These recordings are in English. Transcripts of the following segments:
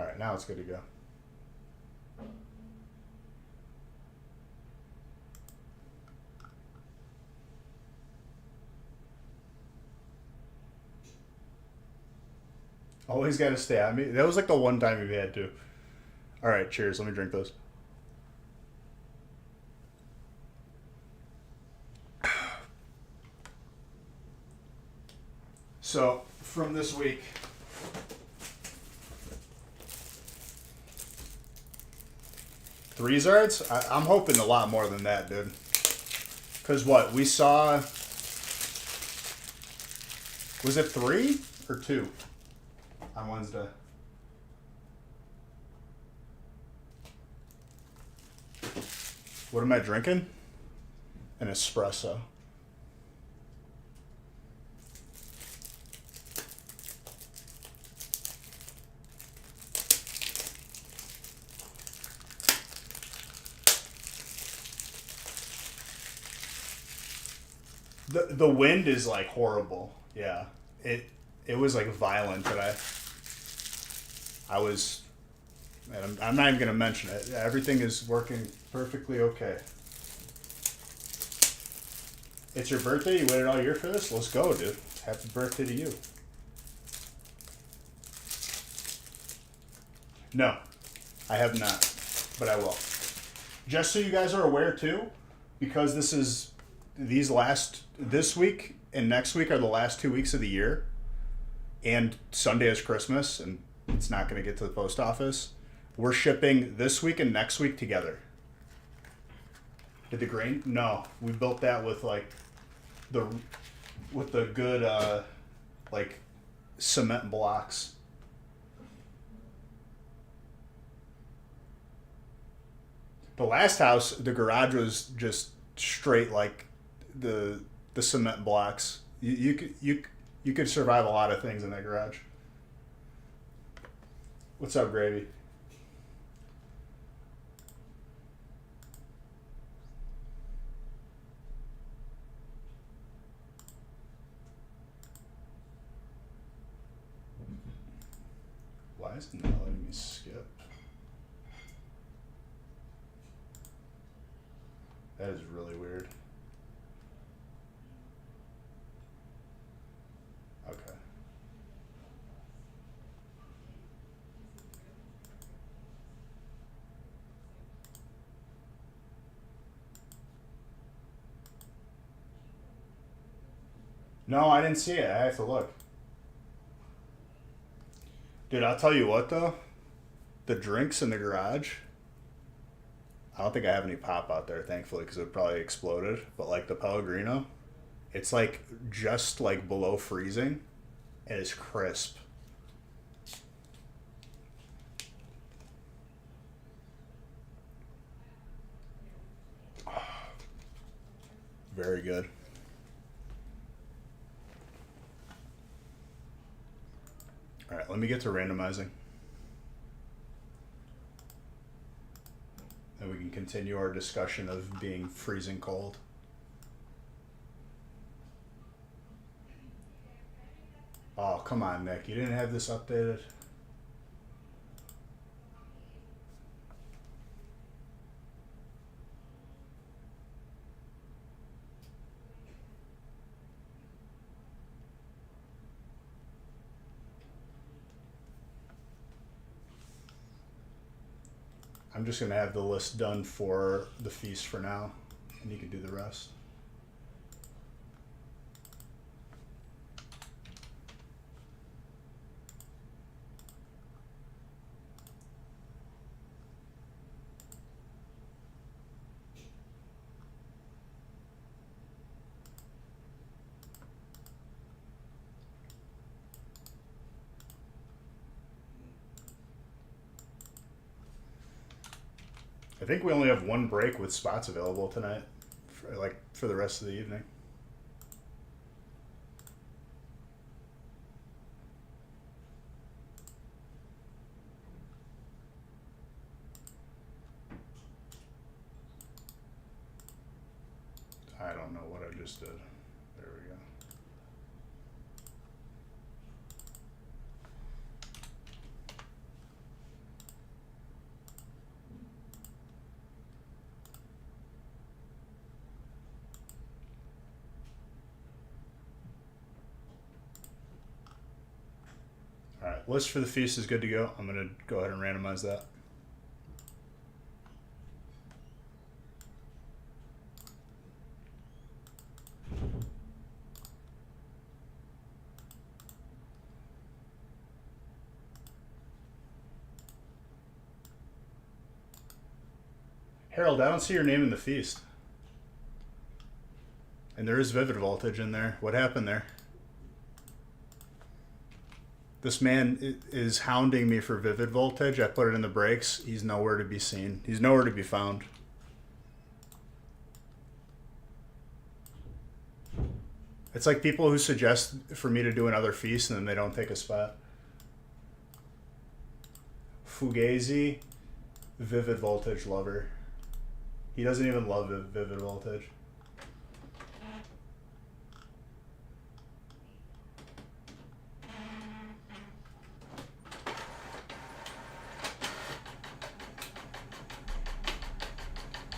All right, now it's good to go. Always got to stay on me. That was like the one time we had to. All right, cheers. Let me drink those. So, from this week, three yards? I'm hoping a lot more than that, dude. Because what? We saw. Was it 3 or 2 on Wednesday? What am I drinking? An espresso. The wind is like horrible. Yeah. It was like violent today. I was and I'm not even gonna mention it. Everything is working perfectly okay. It's your birthday? You waited all year for this? Let's go, dude. Happy birthday to you. No, I have not, but I will. Just so you guys are aware too, because this week and next week are the last 2 weeks of the year, and Sunday is Christmas, and it's not going to get to the post office. We're shipping this week and next week together. Did the grain? No, we built that with the good like cement blocks. The last house, the garage was just straight like the cement blocks. You could survive a lot of things in that garage. What's up, Gravy? Why is it not letting me skip? That is really weird. Okay. No, I didn't see it. I have to look. Dude, I'll tell you what though. The drinks in the garage. I don't think I have any pop out there, thankfully, because it probably exploded. But like the Pellegrino, it's like just like below freezing, and it's crisp. Very good. All right, let me get to randomizing. And we can continue our discussion of being freezing cold. Oh, come on, Nick. You didn't have this updated? I'm just going to have the list done for the feast for now, and you can do the rest. I think we only have one break with spots available tonight, for the rest of the evening. I don't know what I just did. There we go. List for the feast is good to go. I'm going to go ahead and randomize that. Harold, I don't see your name in the feast. And there is Vivid Voltage in there. What happened there? This man is hounding me for Vivid Voltage. I put it in the breaks. He's nowhere to be seen. He's nowhere to be found. It's like people who suggest for me to do another feast and then they don't take a spot. Fugazi, Vivid Voltage lover. He doesn't even love Vivid Voltage.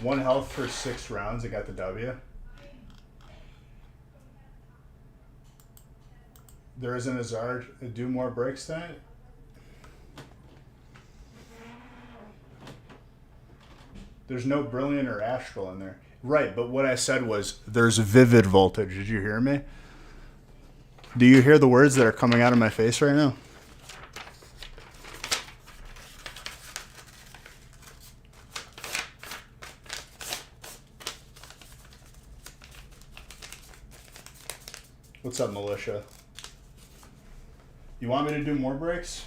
One health for 6 rounds. I got the W. There isn't a Zard. Do more breaks tonight? There's no Brilliant or Astral in there. Right, but what I said was there's Vivid Voltage. Did you hear me? Do you hear the words that are coming out of my face right now? What's up, Militia? You want me to do more breaks?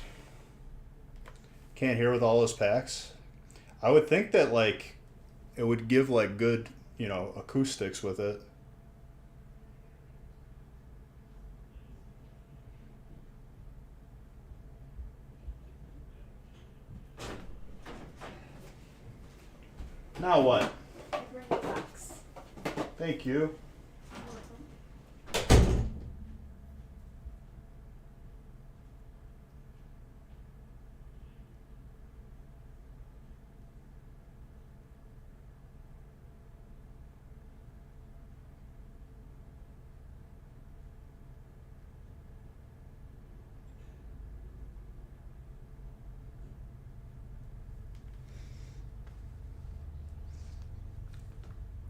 Can't hear with all those packs? I would think that, like, it would give, like, good, you know, acoustics with it. Now what? Thank you.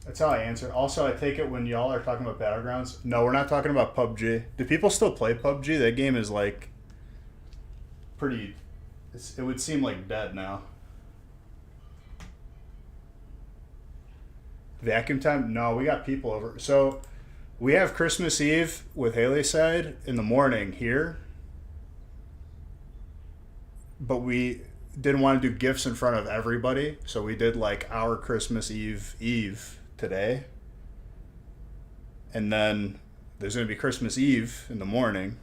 That's how I answer. Also, I take it when y'all are talking about Battlegrounds. No, we're not talking about PUBG. Do people still play PUBG? That game is like pretty. It would seem like dead now. Vacuum time? No, we got people over. So we have Christmas Eve with Haley-side in the morning here, but we didn't want to do gifts in front of everybody, so we did like our Christmas Eve today, and then there's going to be Christmas Eve in the morning,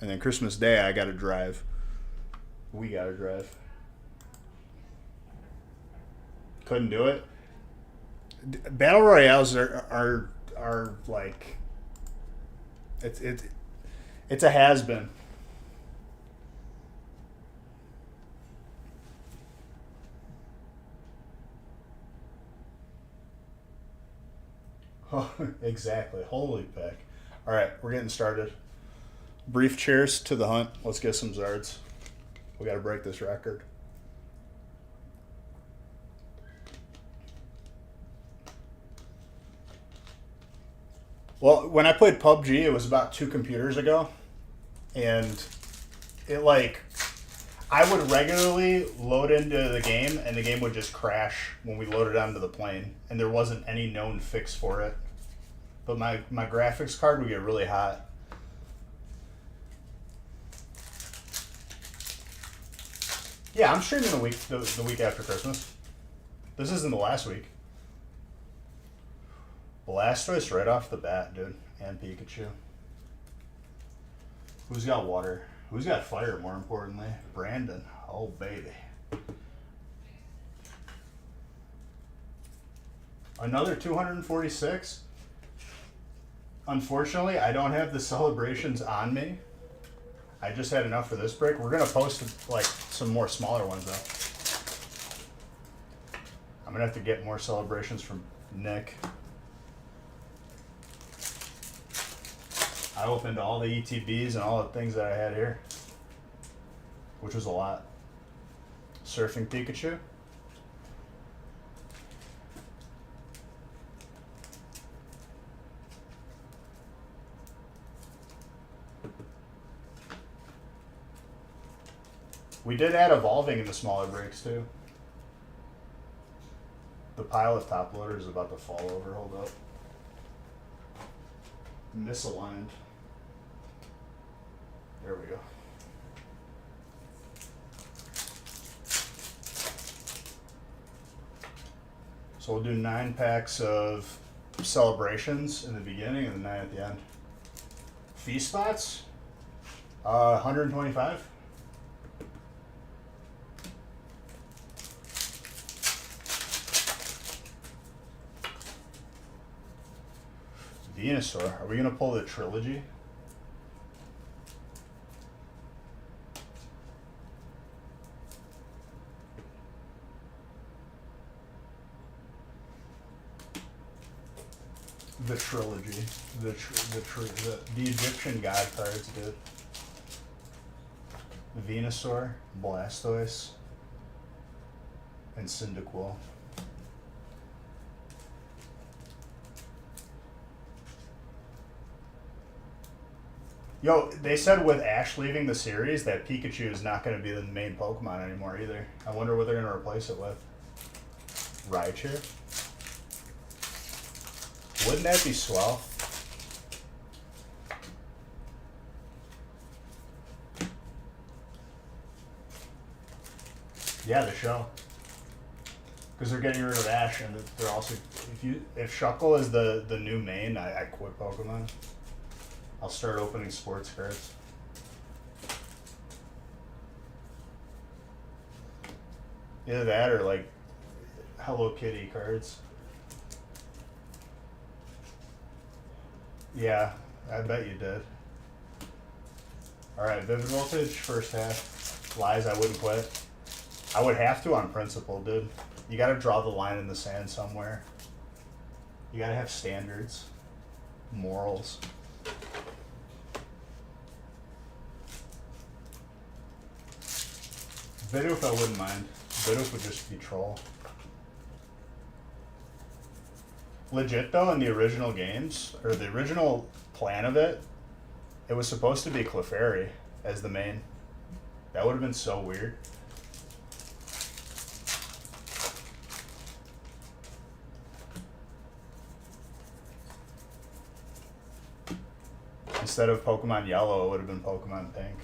and then Christmas Day I got to drive. We got to drive. Couldn't do it. Battle Royales are like it's a has-been. Oh, exactly. Holy peck. All right, we're getting started. Brief cheers to the hunt. Let's get some Zards. We got to break this record. Well, when I played PUBG, it was about 2 computers ago, and it like I would regularly load into the game, and the game would just crash when we loaded onto the plane, and there wasn't any known fix for it. But my graphics card would get really hot. Yeah, I'm streaming the week after Christmas. This isn't the last week. Blastoise right off the bat, dude. And Pikachu. Who's got water? Who's got fire, more importantly? Brandon. Oh, baby. Another 246? Unfortunately, I don't have the celebrations on me. I just had enough for this break. We're going to post, like, some more smaller ones, though. I'm going to have to get more celebrations from Nick. I opened all the ETBs and all the things that I had here. which was a lot. Surfing Pikachu. We did add evolving in the smaller breaks too. The pile of top loaders is about to fall over. Hold up. Misaligned. There we go. So we'll do 9 packs of celebrations in the beginning and then 9 at the end. Fee spots? 125. Venusaur. Are we gonna pull the trilogy? The trilogy, the Egyptian god cards, dude. Venusaur, Blastoise, and Cyndaquil. Yo, they said with Ash leaving the series that Pikachu is not going to be the main Pokemon anymore either. I wonder what they're going to replace it with. Raichu? Wouldn't that be swell? Yeah, the show. Because they're getting rid of Ash, and they're also if Shuckle is the new main, I quit Pokemon. I'll start opening sports cards. Either that or like Hello Kitty cards. Yeah, I bet you did. Alright, Vivid Voltage, first half. Lies, I wouldn't quit. I would have to on principle, dude. You gotta draw the line in the sand somewhere. You gotta have standards. Morals. Bidoof I wouldn't mind. Bidoof would just be troll. Legit though, in the original games, or the original plan of it, it was supposed to be Clefairy as the main. That would have been so weird. Instead of Pokemon Yellow, it would have been Pokemon Pink.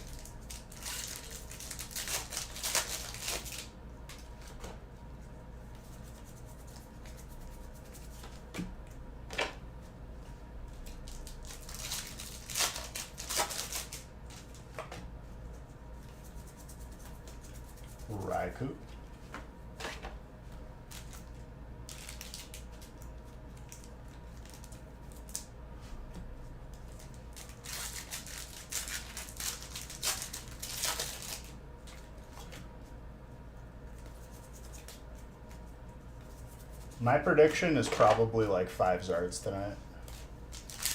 Raikou. My prediction is probably like 5 Zards tonight.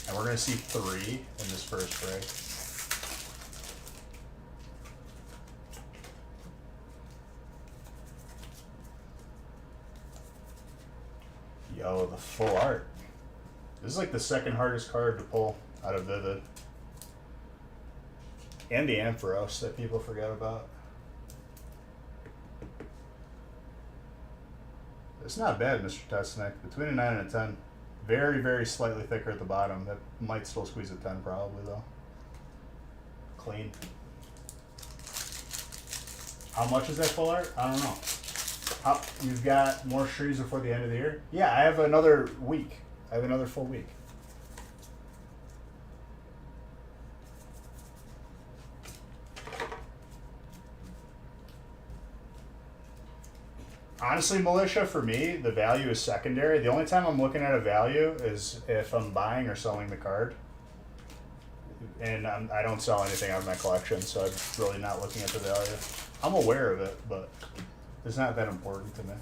And we're going to see 3 in this first break. Yo, the full art. This is like the second hardest card to pull out of Vivid. And the Ampharos that people forget about. It's not bad, Mr. Testneck. Between a 9 and a 10. Very, very slightly thicker at the bottom. That might still squeeze a 10 probably, though. Clean. How much is that full art? I don't know. You've got more streams before the end of the year? Yeah, I have another week. I have another full week. Honestly, Militia, for me, the value is secondary. The only time I'm looking at a value is if I'm buying or selling the card. And I don't sell anything out of my collection, so I'm really not looking at the value. I'm aware of it, but it's not that important to me.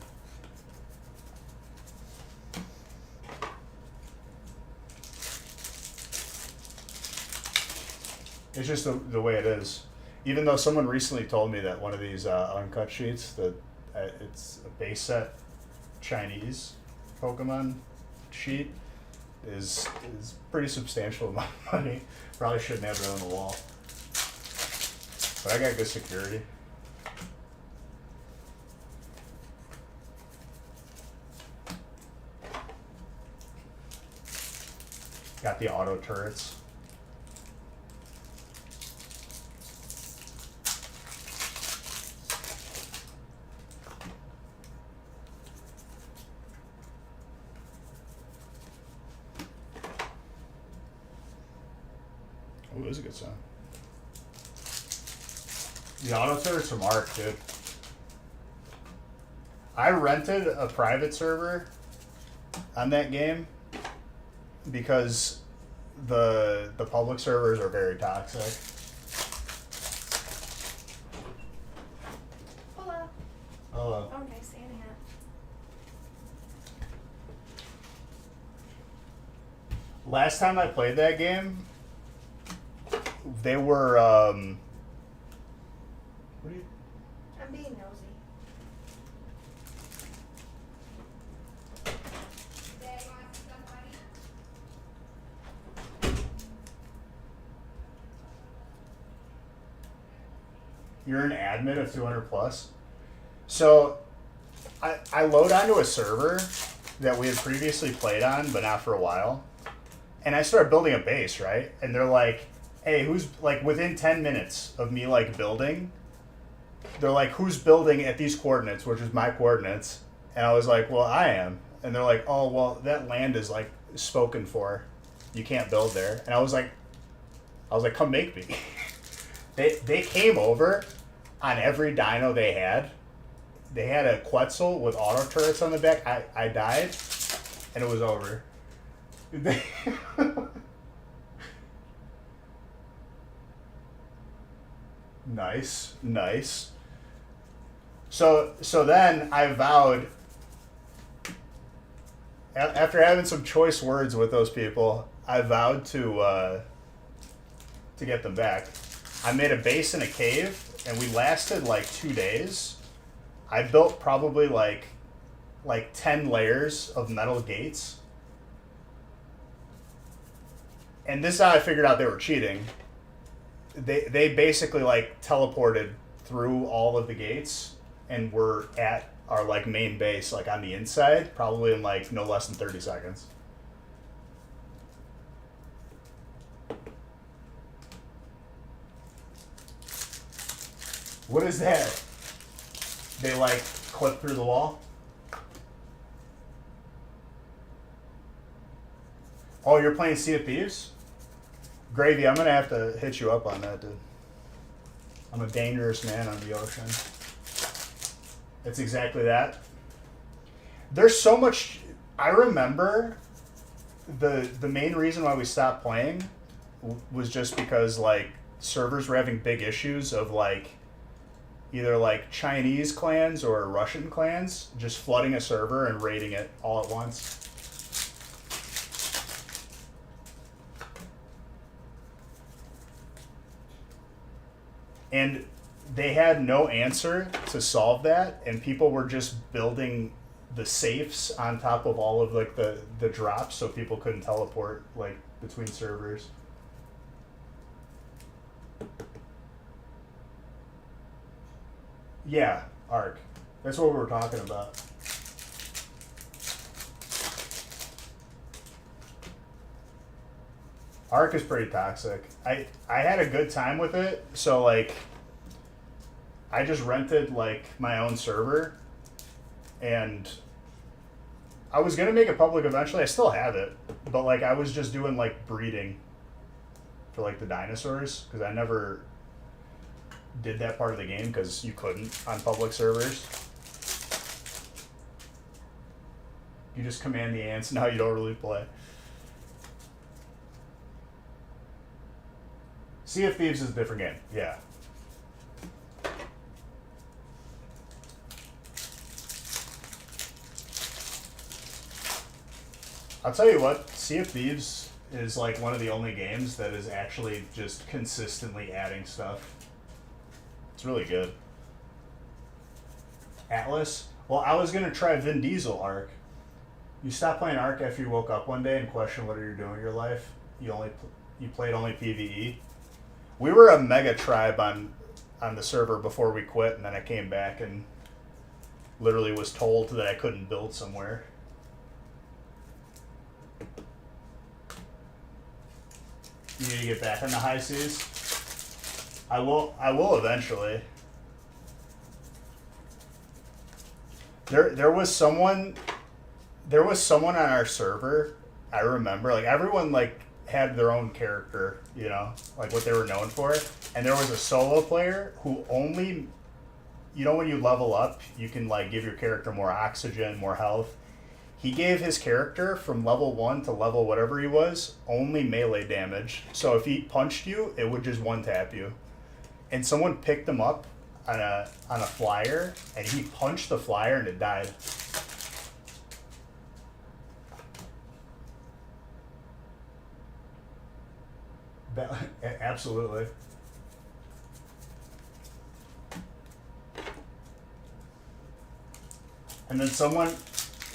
It's just the way it is. Even though someone recently told me that one of these uncut sheets, that it's a base set Chinese Pokemon sheet, is pretty substantial amount of money. Probably shouldn't have it on the wall. But I got good security. Got the auto turrets. Oh, it is a good sound. The auto turrets from Arc, dude. I rented a private server on that game because the public servers are very toxic. Hello. Hello. Oh, nice Santa hat. Last time I played that game, they were what do you? I'm being nosy. You're an admin of 200 plus. So I load onto a server that we had previously played on, but not for a while. And I started building a base, right? And they're like, hey, who's, like, within 10 minutes of me, like, building, they're like, who's building at these coordinates, which is my coordinates? And I was like, well, I am. And they're like, oh, well, that land is, like, spoken for. You can't build there. And I was like, come make me. They came over on every dino they had. They had a Quetzal with auto turrets on the back. I died, and it was over. Nice, nice. So then I vowed, after having some choice words with those people, I vowed to get them back. I made a base in a cave, and we lasted like 2 days. I built probably like 10 layers of metal gates. And this is how I figured out they were cheating. They basically like teleported through all of the gates and were at our like main base, like on the inside, probably in like no less than 30 seconds. What is that? They like clip through the wall? Oh, you're playing Sea of Thieves? Gravy, I'm gonna have to hit you up on that, dude. I'm a dangerous man on the ocean. It's exactly that. There's so much. I remember the main reason why we stopped playing was just because like servers were having big issues of like either like Chinese clans or Russian clans just flooding a server and raiding it all at once. And they had no answer to solve that, and people were just building the safes on top of all of like the drops so people couldn't teleport like between servers. Yeah, Arc. That's what we were talking about. Arc is pretty toxic. I had a good time with it, so like I just rented like my own server, and I was gonna make it public eventually. I still have it, but like I was just doing like breeding for like the dinosaurs because I never did that part of the game because you couldn't on public servers. You just command the ants, now you don't really play. Sea of Thieves is a different game, yeah. I'll tell you what, Sea of Thieves is like one of the only games that is actually just consistently adding stuff. It's really good. Atlas? Well, I was gonna try Vin Diesel Arc. You stopped playing Arc after you woke up one day and questioned what you're doing with your life. You played only PVE. We were a mega tribe on the server before we quit, and then I came back and literally was told that I couldn't build somewhere. You need to get back on the high seas. I will eventually. There was someone on our server, I remember, like everyone like had their own character, you know, like what they were known for. And there was a solo player who only, you know, when you level up, you can like give your character more oxygen, more health. He gave his character from level 1 to level whatever he was, only melee damage. So if he punched you, it would just one tap you. And someone picked him up on a flyer, and he punched the flyer and it died. Absolutely. And then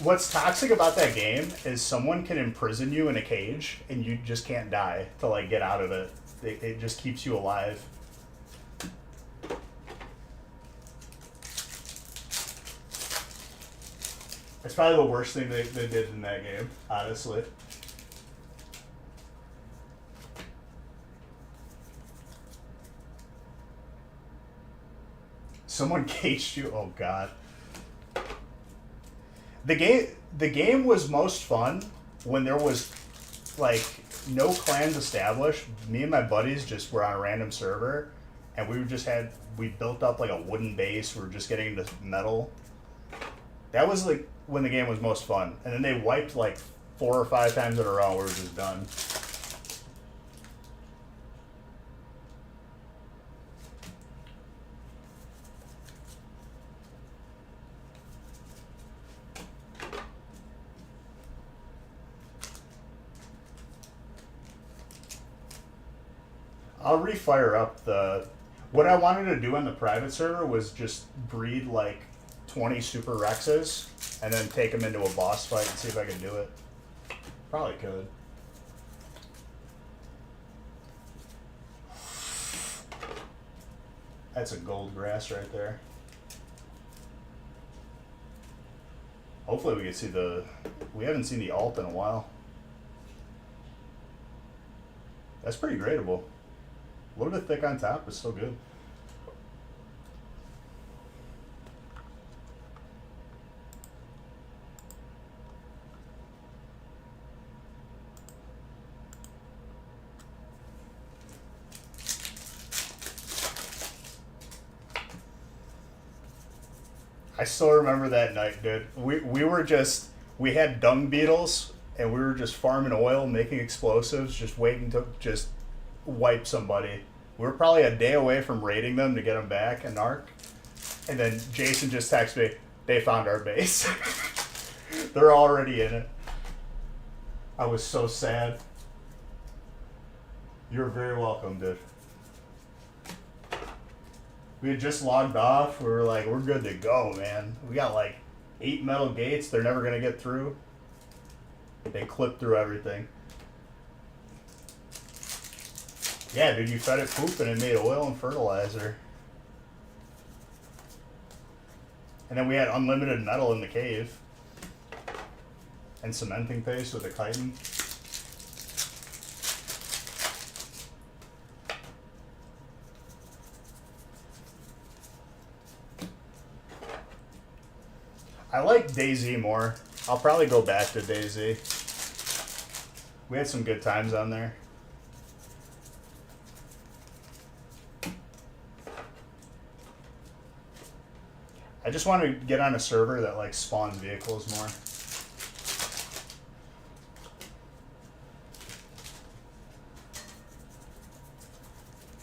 what's toxic about that game is someone can imprison you in a cage and you just can't die to like get out of it. It just keeps you alive. It's probably the worst thing they did in that game, honestly. Someone caged you? Oh god. The game was most fun when there was like no clans established. Me and my buddies just were on a random server, and we built up like a wooden base. We were just getting into metal. That was like when the game was most fun, and then they wiped like 4 or 5 times in a row. We were just done. I'll refire up what I wanted to do on the private server was just breed like 20 Super Rexes and then take them into a boss fight and see if I can do it. Probably could. That's a gold grass right there. Hopefully we can see we haven't seen the alt in a while. That's pretty gradable. A little bit thick on top, but still good. I still remember that night, dude. We had dung beetles and we were just farming oil, making explosives, just waiting to just wipe somebody. We were probably a day away from raiding them to get them back in Ark. And then Jason just texted me, they found our base. They're already in it. I was so sad. You're very welcome, dude. We had just logged off. We were like, we're good to go, man. We got like 8 metal gates. They're never going to get through. They clipped through everything. Yeah, dude, you fed it poop and it made oil and fertilizer. And then we had unlimited metal in the cave. And cementing paste with a chitin. I like DayZ more. I'll probably go back to DayZ. We had some good times on there. I just want to get on a server that like spawns vehicles more.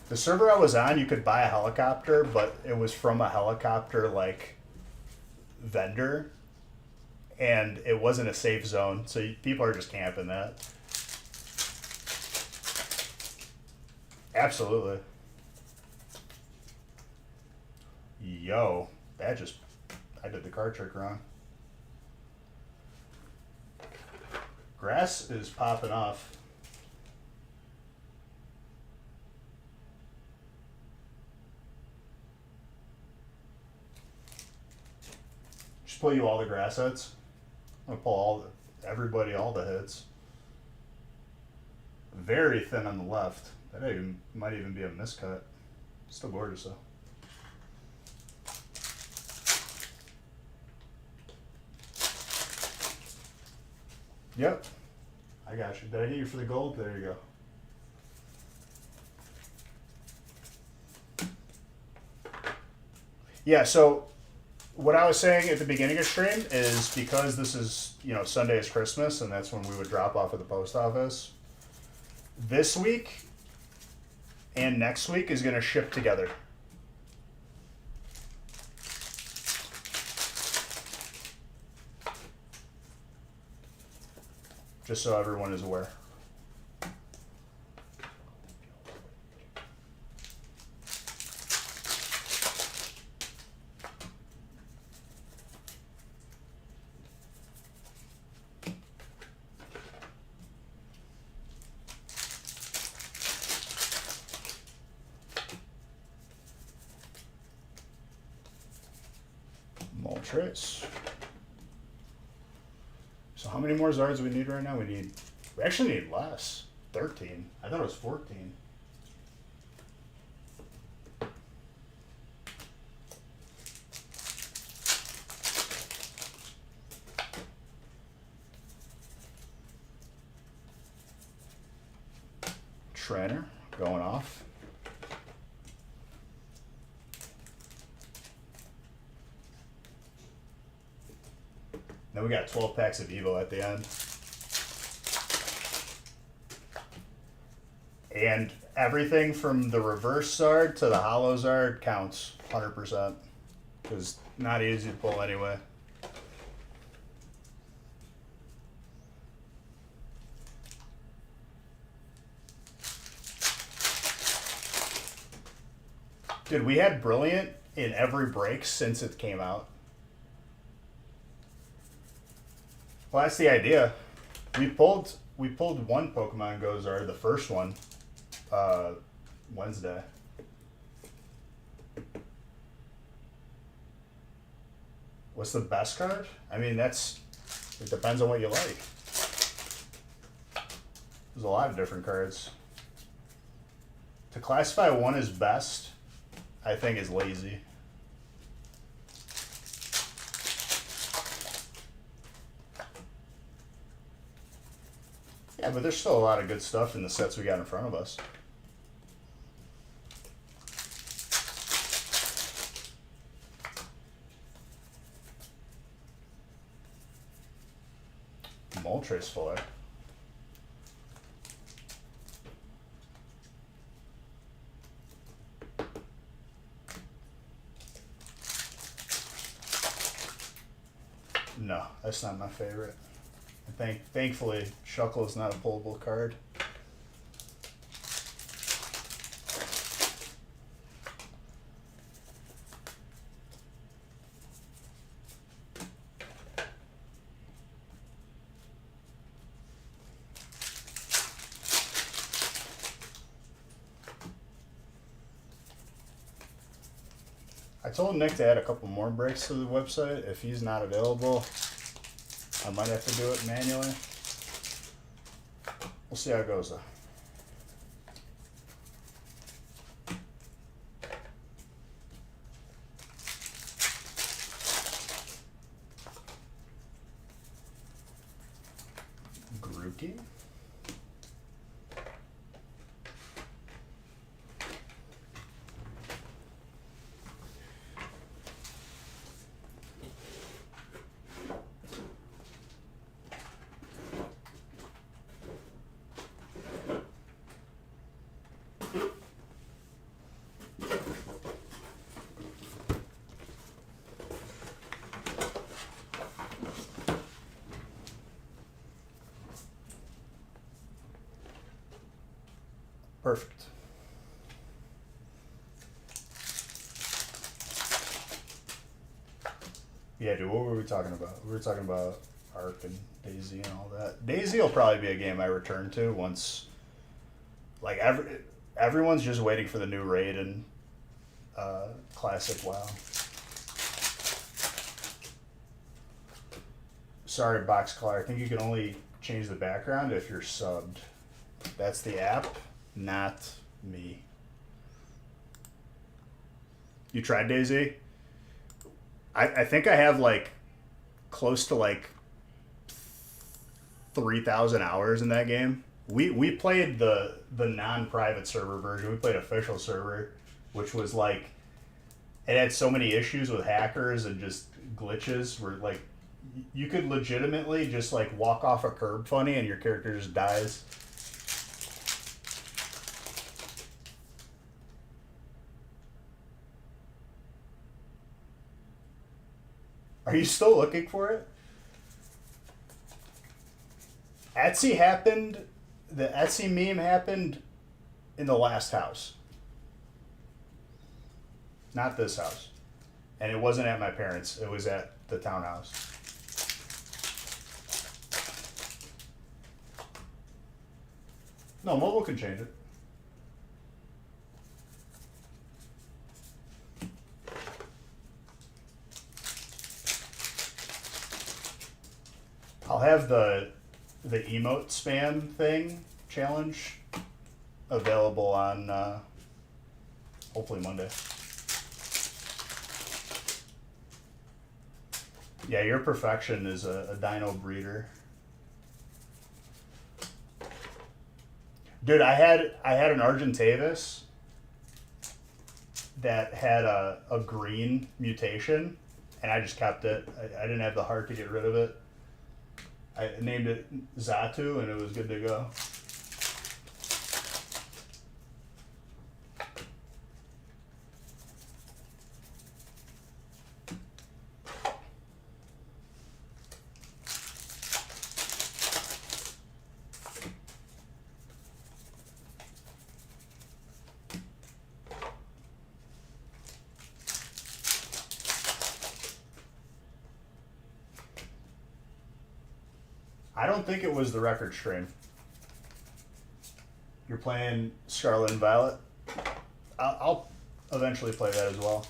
The server I was on, you could buy a helicopter, but it was from a helicopter like vendor, and it wasn't a safe zone, so people are just camping that. Absolutely. Yo, that just, I did the card trick wrong. Grass is popping off. Just pull you all the grass hits. I'm gonna pull everybody all the hits. Very thin on the left. That might even be a miscut. Still gorgeous though. Yep. I got you. Did I hit you for the gold? There you go. Yeah, so what I was saying at the beginning of stream is because this is, Sunday is Christmas and that's when we would drop off at the post office. This week and next week is going to ship together. Just so everyone is aware. Moltres. So how many more Zards do we need right now? We actually need less. 13. I thought it was 14. Trainer going off. Then we got 12 packs of Evo at the end. And everything from the reverse Zard to the hollow Zard counts 100%. Because not easy to pull anyway. Dude, we had Brilliant in every break since it came out. Well, that's the idea. We pulled one Pokemon Go Zard, the first one, Wednesday. What's the best card? I mean, it depends on what you like. There's a lot of different cards. To classify one as best, I think is lazy. Yeah, but there's still a lot of good stuff in the sets we got in front of us. Moltres fuller. No, that's not my favorite. Thankfully, Shuckle is not a pullable card. I told Nick to add a couple more breaks to the website. If he's not available, I might have to do it manually. We'll see how it goes though. Grookey. Perfect. Yeah, dude, what were we talking about? We were talking about Ark and Daisy and all that. Daisy will probably be a game I return to once, like everyone's just waiting for the new raid and classic WoW. Sorry, Boxcar. I think you can only change the background if you're subbed. That's the app, not me. You tried Daisy? I think I have like close to like 3,000 hours in that game. We played the non-private server version. We played official server, which was like it had so many issues with hackers and just glitches where like you could legitimately just like walk off a curb funny and your character just dies. Are you still looking for it? Etsy happened, the Etsy meme happened in the last house. Not this house. And it wasn't at my parents', it was at the townhouse. No, mobile can change it. I'll have the emote spam thing challenge available on hopefully Monday. Yeah, your perfection is a dino breeder. Dude, I had an Argentavis that had a green mutation, and I just kept it. I didn't have the heart to get rid of it. I named it Zatu, and it was good to go. I don't think it was the record stream. You're playing Scarlet and Violet. I'll eventually play that as well.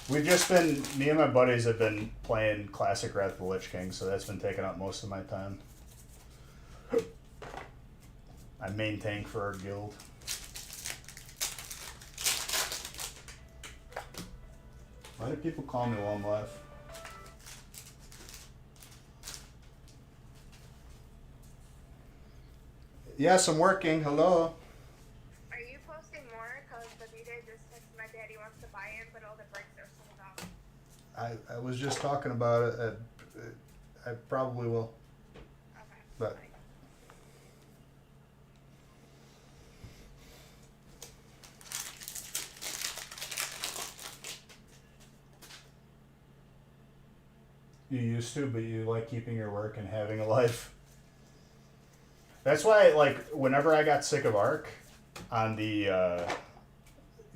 We've just been, me and my buddies have been playing classic Wrath of the Lich King, so that's been taking up most of my time. I main tank for our guild. Why do people call me while I'm live? Yes, I'm working. Hello. Are you posting more? Because the DJ just texted my daddy wants to buy it, but all the bricks are sold out. I was just talking about it. I probably will. Okay. But you used to, but you like keeping your work and having a life. That's why, like, whenever I got sick of Ark, on the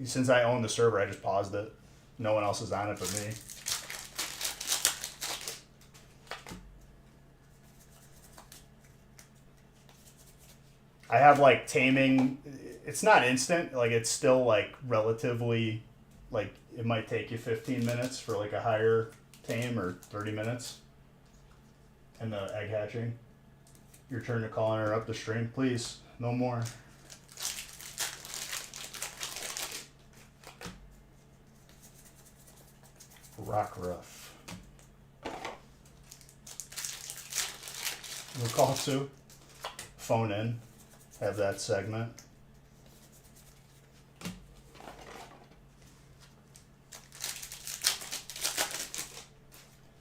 since I own the server, I just paused it. No one else is on it but me. I have like taming. It's not instant. Like it's still like relatively, like it might take you 15 minutes for like a higher tame or 30 minutes. And the egg hatching. Your turn to call and interrupt the stream, please. No more. Rock rough. We'll call Sue. Phone in. Have that segment.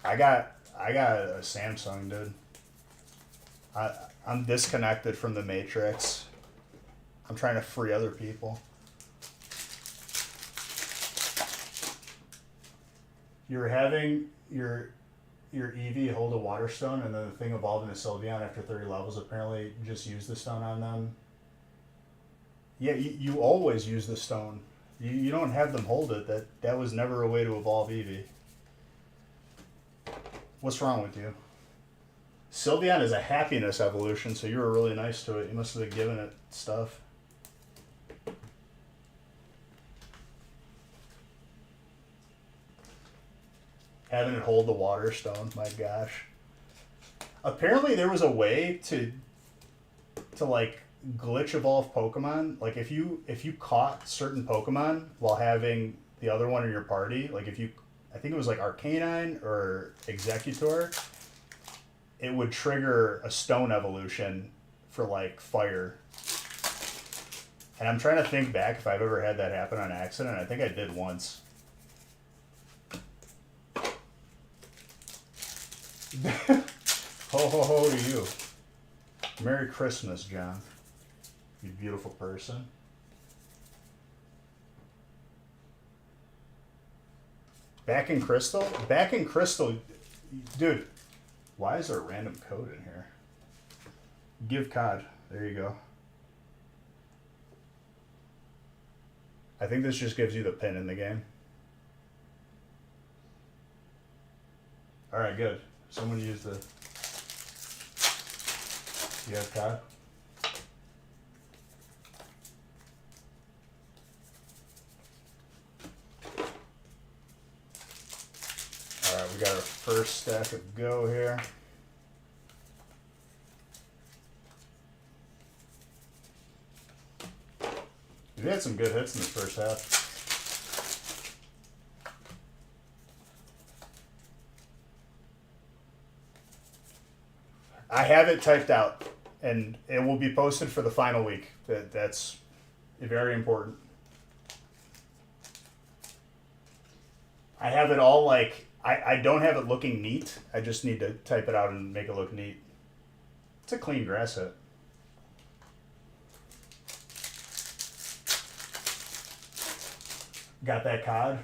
I got a Samsung, dude. I'm disconnected from the Matrix. I'm trying to free other people. You're having your EV hold a water stone, and then the thing evolved into Sylveon after 30 levels. Apparently, just use the stone on them. Yeah, you always use the stone. You don't have them hold it. That was never a way to evolve Eevee. What's wrong with you? Sylveon is a happiness evolution, so you were really nice to it. You must have been giving it stuff. Having it hold the water stone, my gosh. Apparently there was a way to like glitch evolve Pokemon. Like if you caught certain Pokemon while having the other one in your party, like if you, I think it was like Arcanine or Executor, it would trigger a stone evolution for like fire. And I'm trying to think back if I've ever had that happen on accident. I think I did once. Ho ho ho to you. Merry Christmas, John. You beautiful person. Back in Crystal? Back in Crystal, dude, why is there a random code in here? Give COD. There you go. I think this just gives you the pin in the game. Alright, good. Someone use the... You have COD? Alright, we got our first stack of go here. We had some good hits in the first half. I have it typed out, and it will be posted for the final week. That's very important. I have it all like, I don't have it looking neat. I just need to type it out and make it look neat. It's a clean grass hit. Got that COD.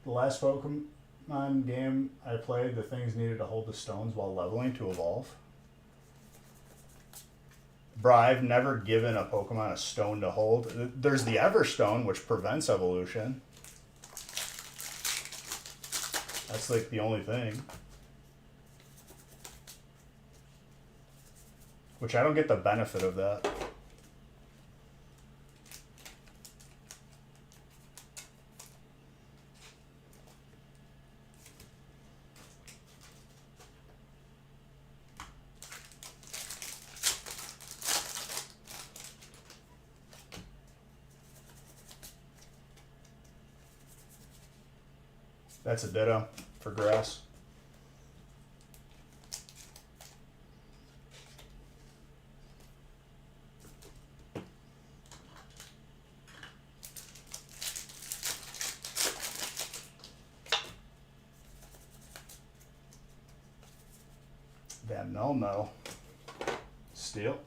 The last Pokemon game I played, the things needed to hold the stones while leveling to evolve. Bro, I've never given a Pokemon a stone to hold. There's the Everstone, which prevents evolution. That's like the only thing. Which I don't get the benefit of that. That's a ditto for grass. Van Melmo. Steel.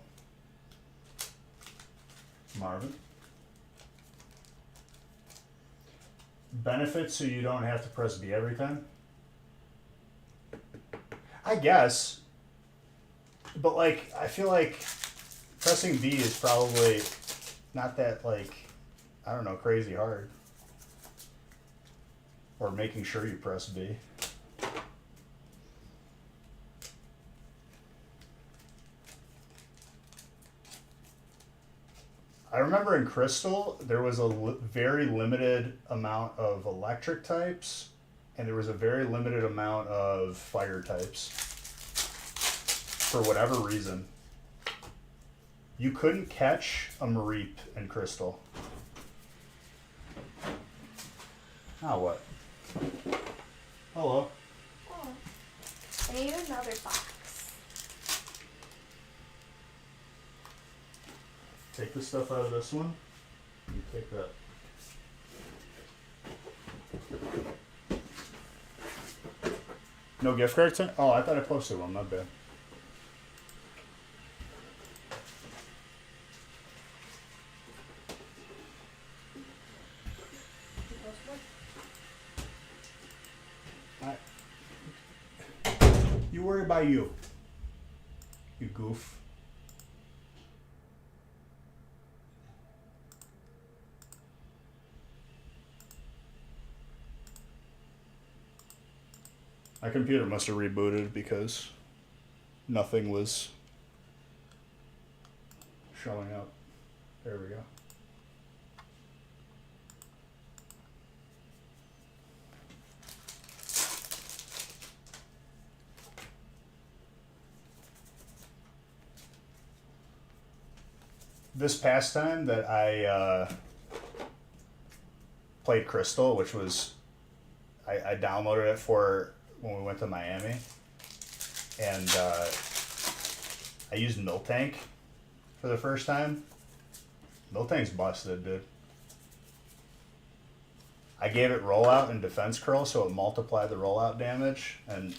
Marvin. Benefits so you don't have to press B every time? I guess. But like, I feel like pressing B is probably not that like, I don't know, crazy hard. Or making sure you press B. I remember in Crystal, there was a very limited amount of electric types, and there was a very limited amount of fire types. For whatever reason. You couldn't catch a Mareep in Crystal. Now what? Hello. Oh. I need another box. Take the stuff out of this one. You take that. No gift cards? Oh, I thought I posted one. My bad. You worry about you. You goof. My computer must have rebooted because nothing was showing up. There we go. This past time that I played Crystal, which was I downloaded it for when we went to Miami, and I used Miltank for the first time. Miltank's busted, dude. I gave it rollout and defense curl, so it multiplied the rollout damage, and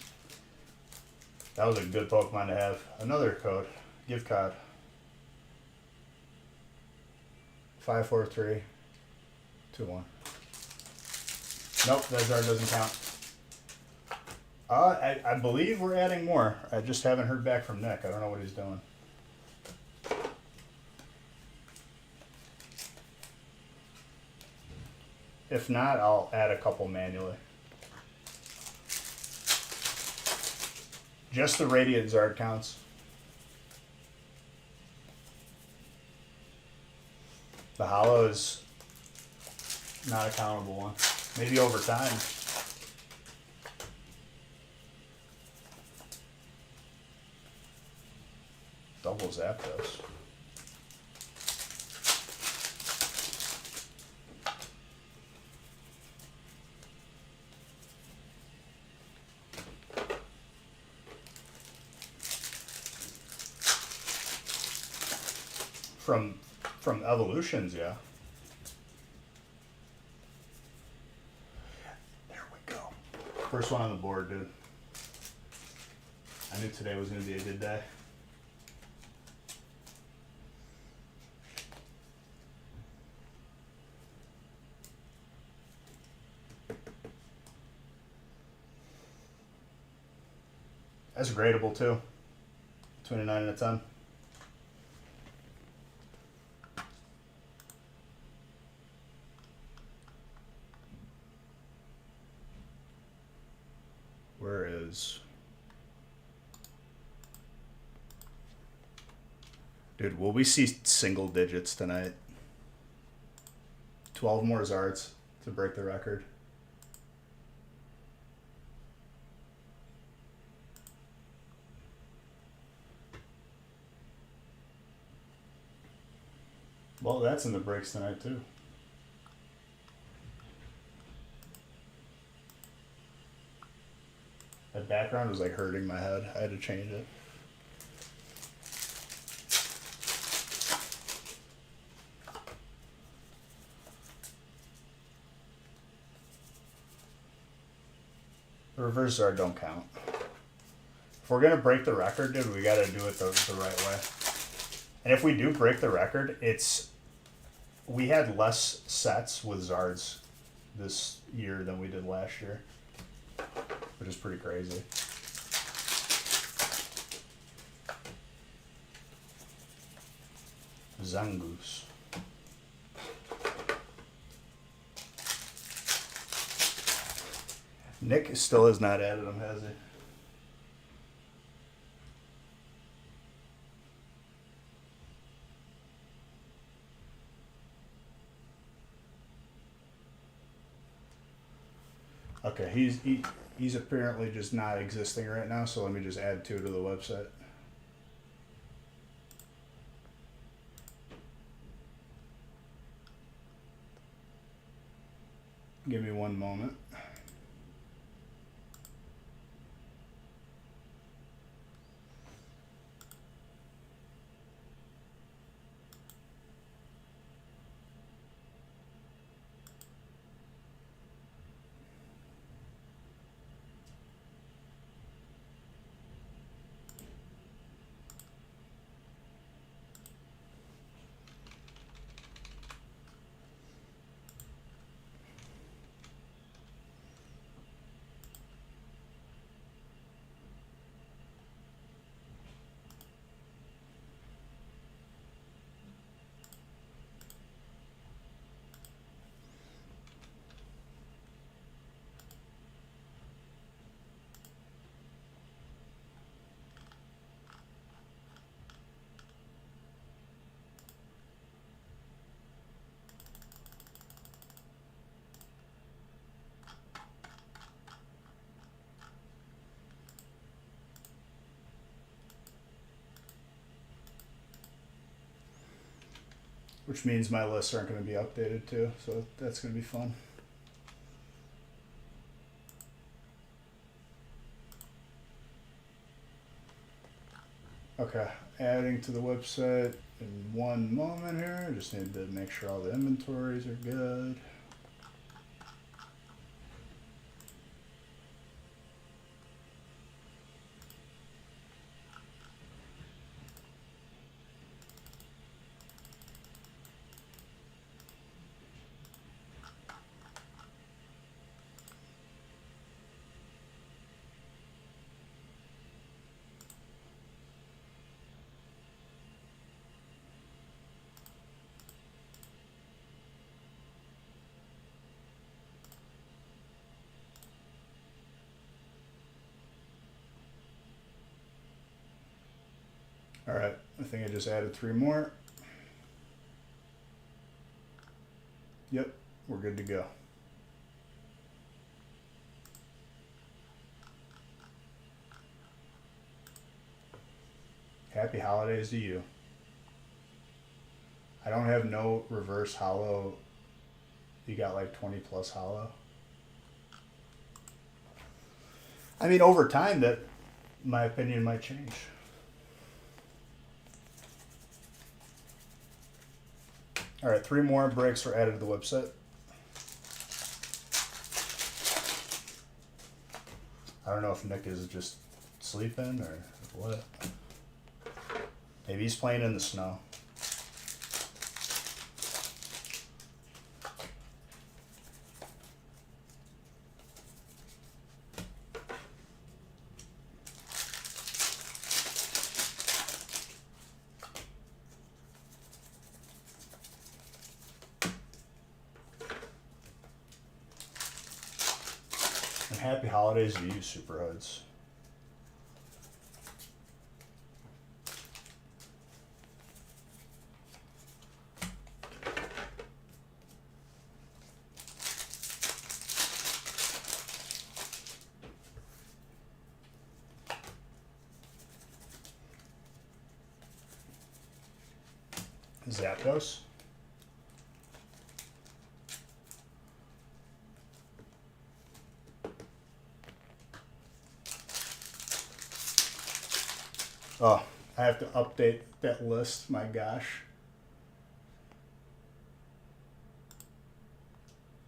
that was a good Pokemon to have. Another code, gift card. 54321. Nope, that Zard doesn't count. I believe we're adding more. I just haven't heard back from Nick. I don't know what he's doing. If not, I'll add a couple manually. Just the Radiant Zard counts. The hollow is not a countable one. Maybe over time. Double Zapdos. From Evolutions, yeah. There we go. First one on the board, dude. I knew today was going to be a good day. That's gradable too. Between a 9 and a 10. Where is... Dude, will we see single digits tonight? 12 more Zards to break the record. Well, that's in the breaks tonight too. That background was like hurting my head. I had to change it. The reverse Zard don't count. If we're gonna break the record, dude, we gotta do it the right way. And if we do break the record, we had less sets with Zards this year than we did last year, which is pretty crazy. Zangoose. Nick still has not added him, has he? Okay, he's apparently just not existing right now, so let me just add 2 to the website. Give me one moment. which means my lists aren't going to be updated too. So that's going to be fun. Okay, adding to the website in one moment here. I just need to make sure all the inventories are good. All right, I think I just added 3 more. Yep, we're good to go. Happy holidays to you. I don't have no reverse hollow. You got like 20 plus hollow. I mean, over time, that my opinion might change. All right, 3 more breaks were added to the website. I don't know if Nick is just sleeping or what. Maybe he's playing in the snow. And happy holidays to you, Super Hoods. Zapdos. Oh, I have to update that list. My gosh.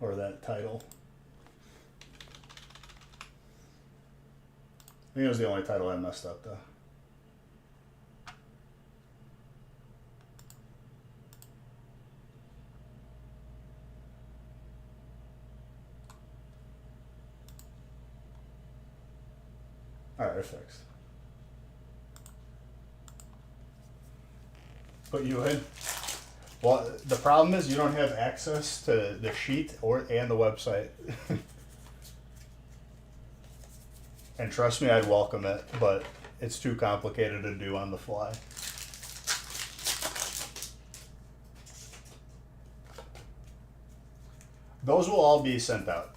Or that title. I think it was the only title I messed up though. Alright, they're fixed. Put you in. Well, the problem is you don't have access to the sheet and the website. And trust me, I'd welcome it, but it's too complicated to do on the fly. Those will all be sent out.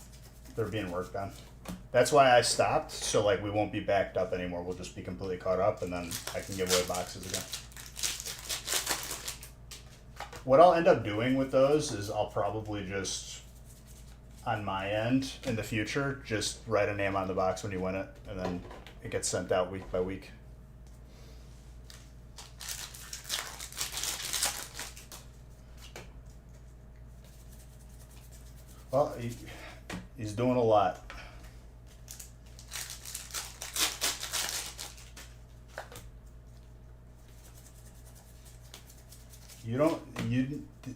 They're being worked on. That's why I stopped, so like we won't be backed up anymore. We'll just be completely caught up, and then I can give away boxes again. What I'll end up doing with those is I'll probably just, on my end, in the future, just write a name on the box when you win it, and then it gets sent out week by week. Well, he's doing a lot. You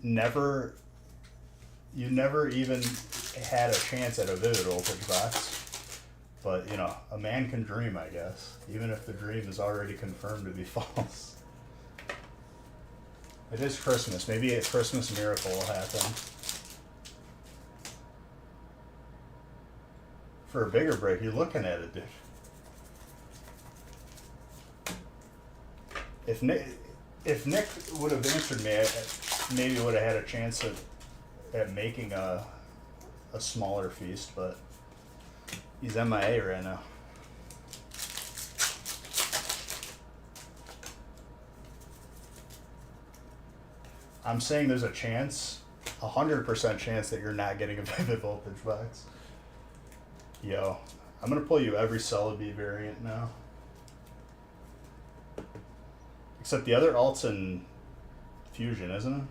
never even had a chance at a Vivid Voltage box. But, you know, a man can dream, I guess, even if the dream is already confirmed to be false. It is Christmas. Maybe a Christmas miracle will happen. For a bigger break, you're looking at it, dude. If Nick would have answered me, I maybe would have had a chance at making a smaller feast, but he's MIA right now. I'm saying there's a chance, 100% chance that you're not getting a Vivid Voltage box. Yo, I'm gonna pull you every Celebi variant now. Except the other alt's in Fusion, isn't it?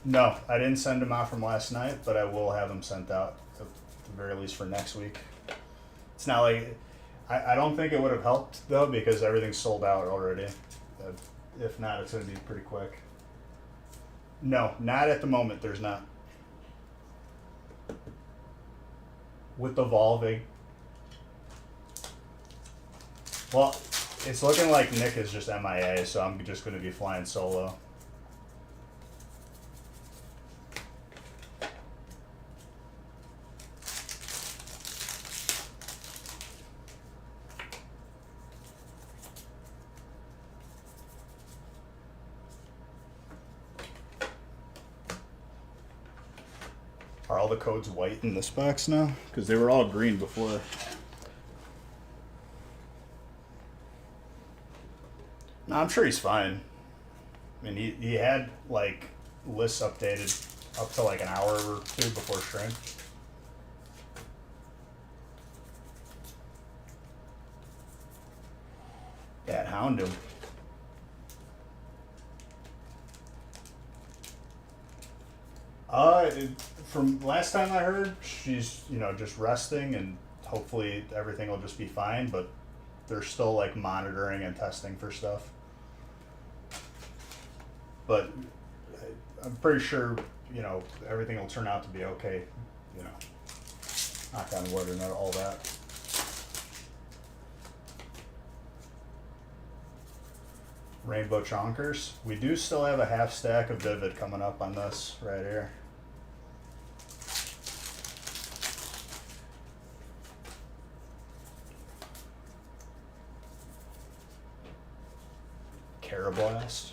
No, I didn't send them out from last night, but I will have them sent out at the very least for next week. It's not like I don't think it would have helped though because everything's sold out already. If not, it's going to be pretty quick. No, not at the moment. There's not. With the Volving. Well, it's looking like Nick is just MIA, so I'm just going to be flying solo. Are all the codes white in this box now? Because they were all green before. No, I'm sure he's fine. I mean, he had, like, lists updated up to, like, an hour or two before shrink. Yeah, hound him. From last time I heard, she's, just resting and hopefully everything will just be fine, but they're still, like, monitoring and testing for stuff. But I'm pretty sure, everything will turn out to be okay, knock on wood and all that. Rainbow Chonkers. We do still have a half stack of Vivid coming up on this right here. Carablast.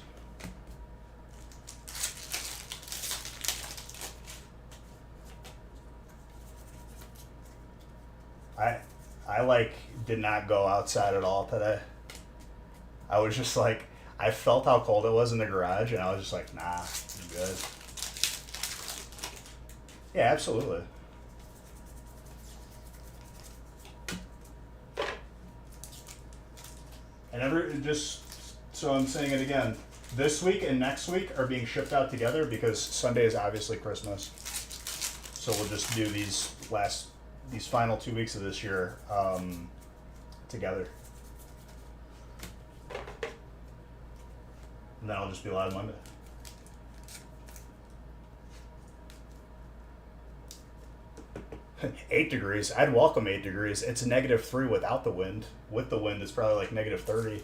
I did not go outside at all today. I was just like, I felt how cold it was in the garage and I was just like, nah, I'm good. Yeah, absolutely. And just so I'm saying it again, this week and next week are being shipped out together because Sunday is obviously Christmas. So we'll just do these final 2 weeks of this year together. And then I'll just be live Monday. -8 I'd welcome 8 degrees. It's -3 without the wind. With the wind, it's probably like -30.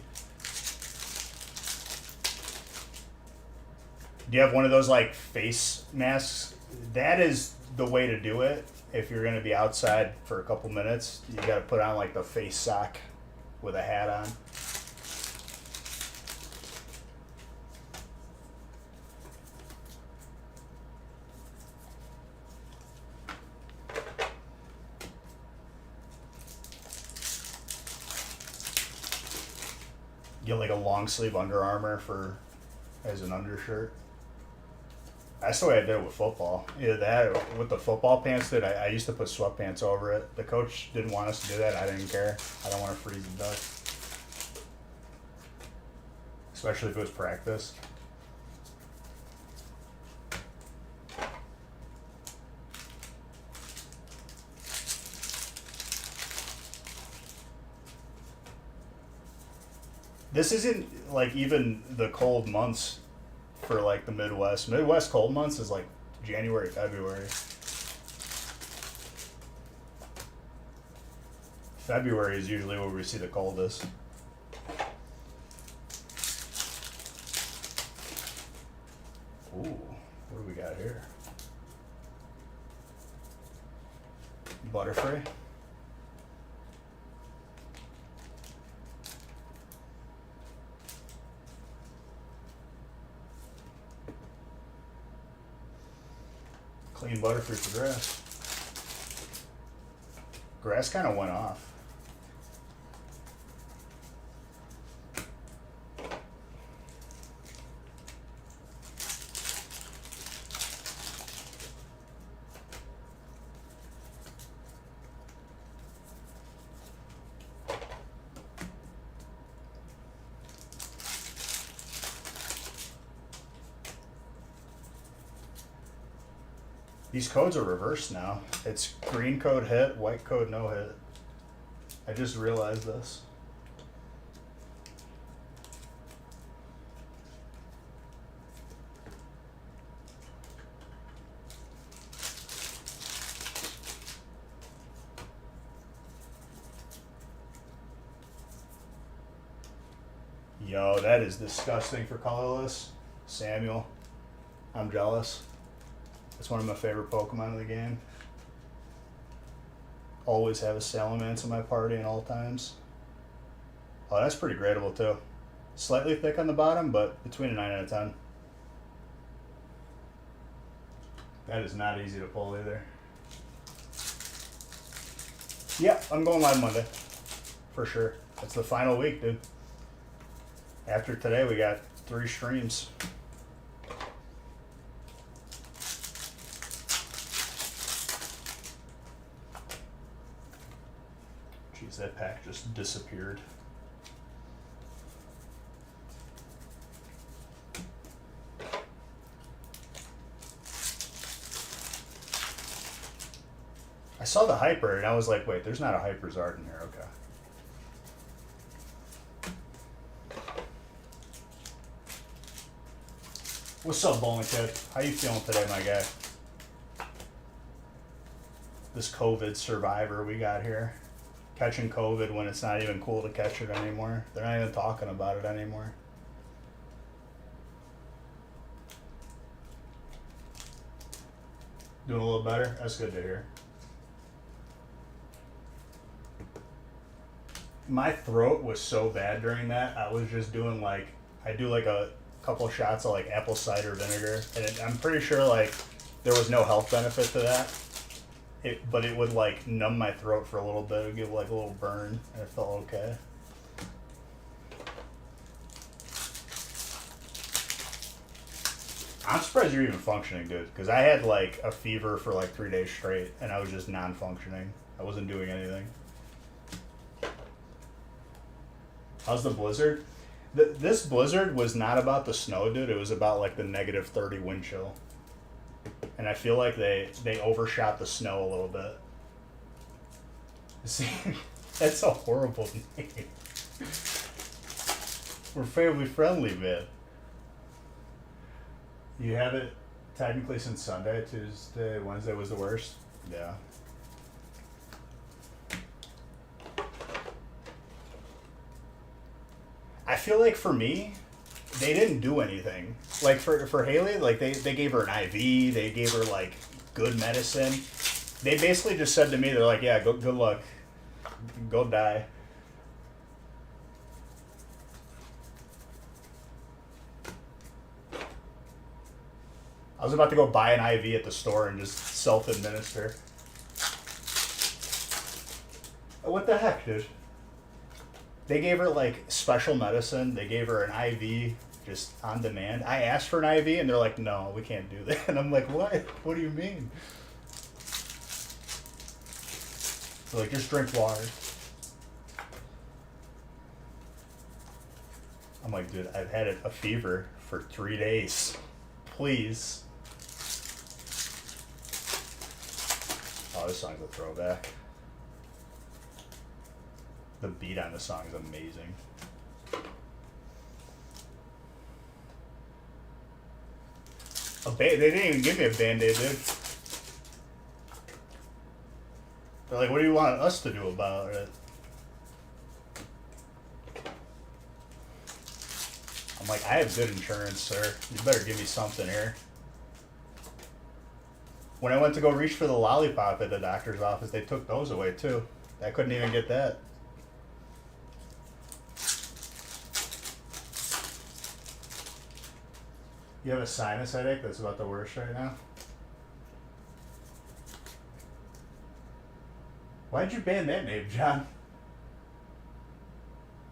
Do you have one of those like face masks? That is the way to do it. If you're going to be outside for a couple minutes, you got to put on like the face sock with a hat on. Get like a long sleeve Under Armour as an undershirt. That's the way I did it with football. Either that with the football pants I used to put sweatpants over it. The coach didn't want us to do that. I didn't care. I don't want to freeze to death. Especially if it was practice. This isn't like even the cold months for like the Midwest. Midwest cold months is like January, February. February is usually where we see the coldest. Ooh, what do we got here? Butterfree. Clean Butterfree for grass. Grass kind of went off. These codes are reversed now. It's green code hit, white code no hit. I just realized this. Yo, that is disgusting for colorless. Samuel, I'm jealous. It's one of my favorite Pokemon in the game. Always have a Salamence in my party at all times. Oh, that's pretty gradable too. Slightly thick on the bottom, but between a 9 and a 10. That is not easy to pull either. Yep, I'm going live Monday. For sure. It's the final week, dude. After today, we got 3 streams. Jeez, that pack just disappeared. I saw the Hyper and I was like, wait, there's not a Hyper Zard in here. Okay. What's up, Bowling Kid? How you feeling today, my guy? This COVID survivor we got here. Catching COVID when it's not even cool to catch it anymore. They're not even talking about it anymore. Doing a little better? That's good to hear. My throat was so bad during that, I was just doing like, I do like a couple shots of like apple cider vinegar, and I'm pretty sure like there was no health benefit to that. But it would like numb my throat for a little bit. It would give like a little burn, and it felt okay. I'm surprised you're even functioning, dude, because I had like a fever for like 3 days straight, and I was just non-functioning. I wasn't doing anything. How's the blizzard? This blizzard was not about the snow, dude. It was about like the -30 wind chill. And I feel like they overshot the snow a little bit. See, that's a horrible name. We're family friendly, man. You have it technically since Sunday. Tuesday, Wednesday was the worst. Yeah. I feel like for me, they didn't do anything. Like for Haley, like they gave her an IV, they gave her like good medicine. They basically just said to me, they're like, yeah, good luck. Go die. I was about to go buy an IV at the store and just self-administer. What the heck, dude? They gave her like special medicine. They gave her an IV just on demand. I asked for an IV and they're like, no, we can't do that. And I'm like, what? What do you mean? They're like, just drink water. I'm like, dude, I've had a fever for 3 days. Please. Oh, this song's a throwback. The beat on the song is amazing. They didn't even give me a Band-Aid, dude. They're like, what do you want us to do about it? I'm like, I have good insurance, sir. You better give me something here. When I went to go reach for the lollipop at the doctor's office, they took those away too. I couldn't even get that. You have a sinus headache that's about the worst right now? Why'd you ban that name, John?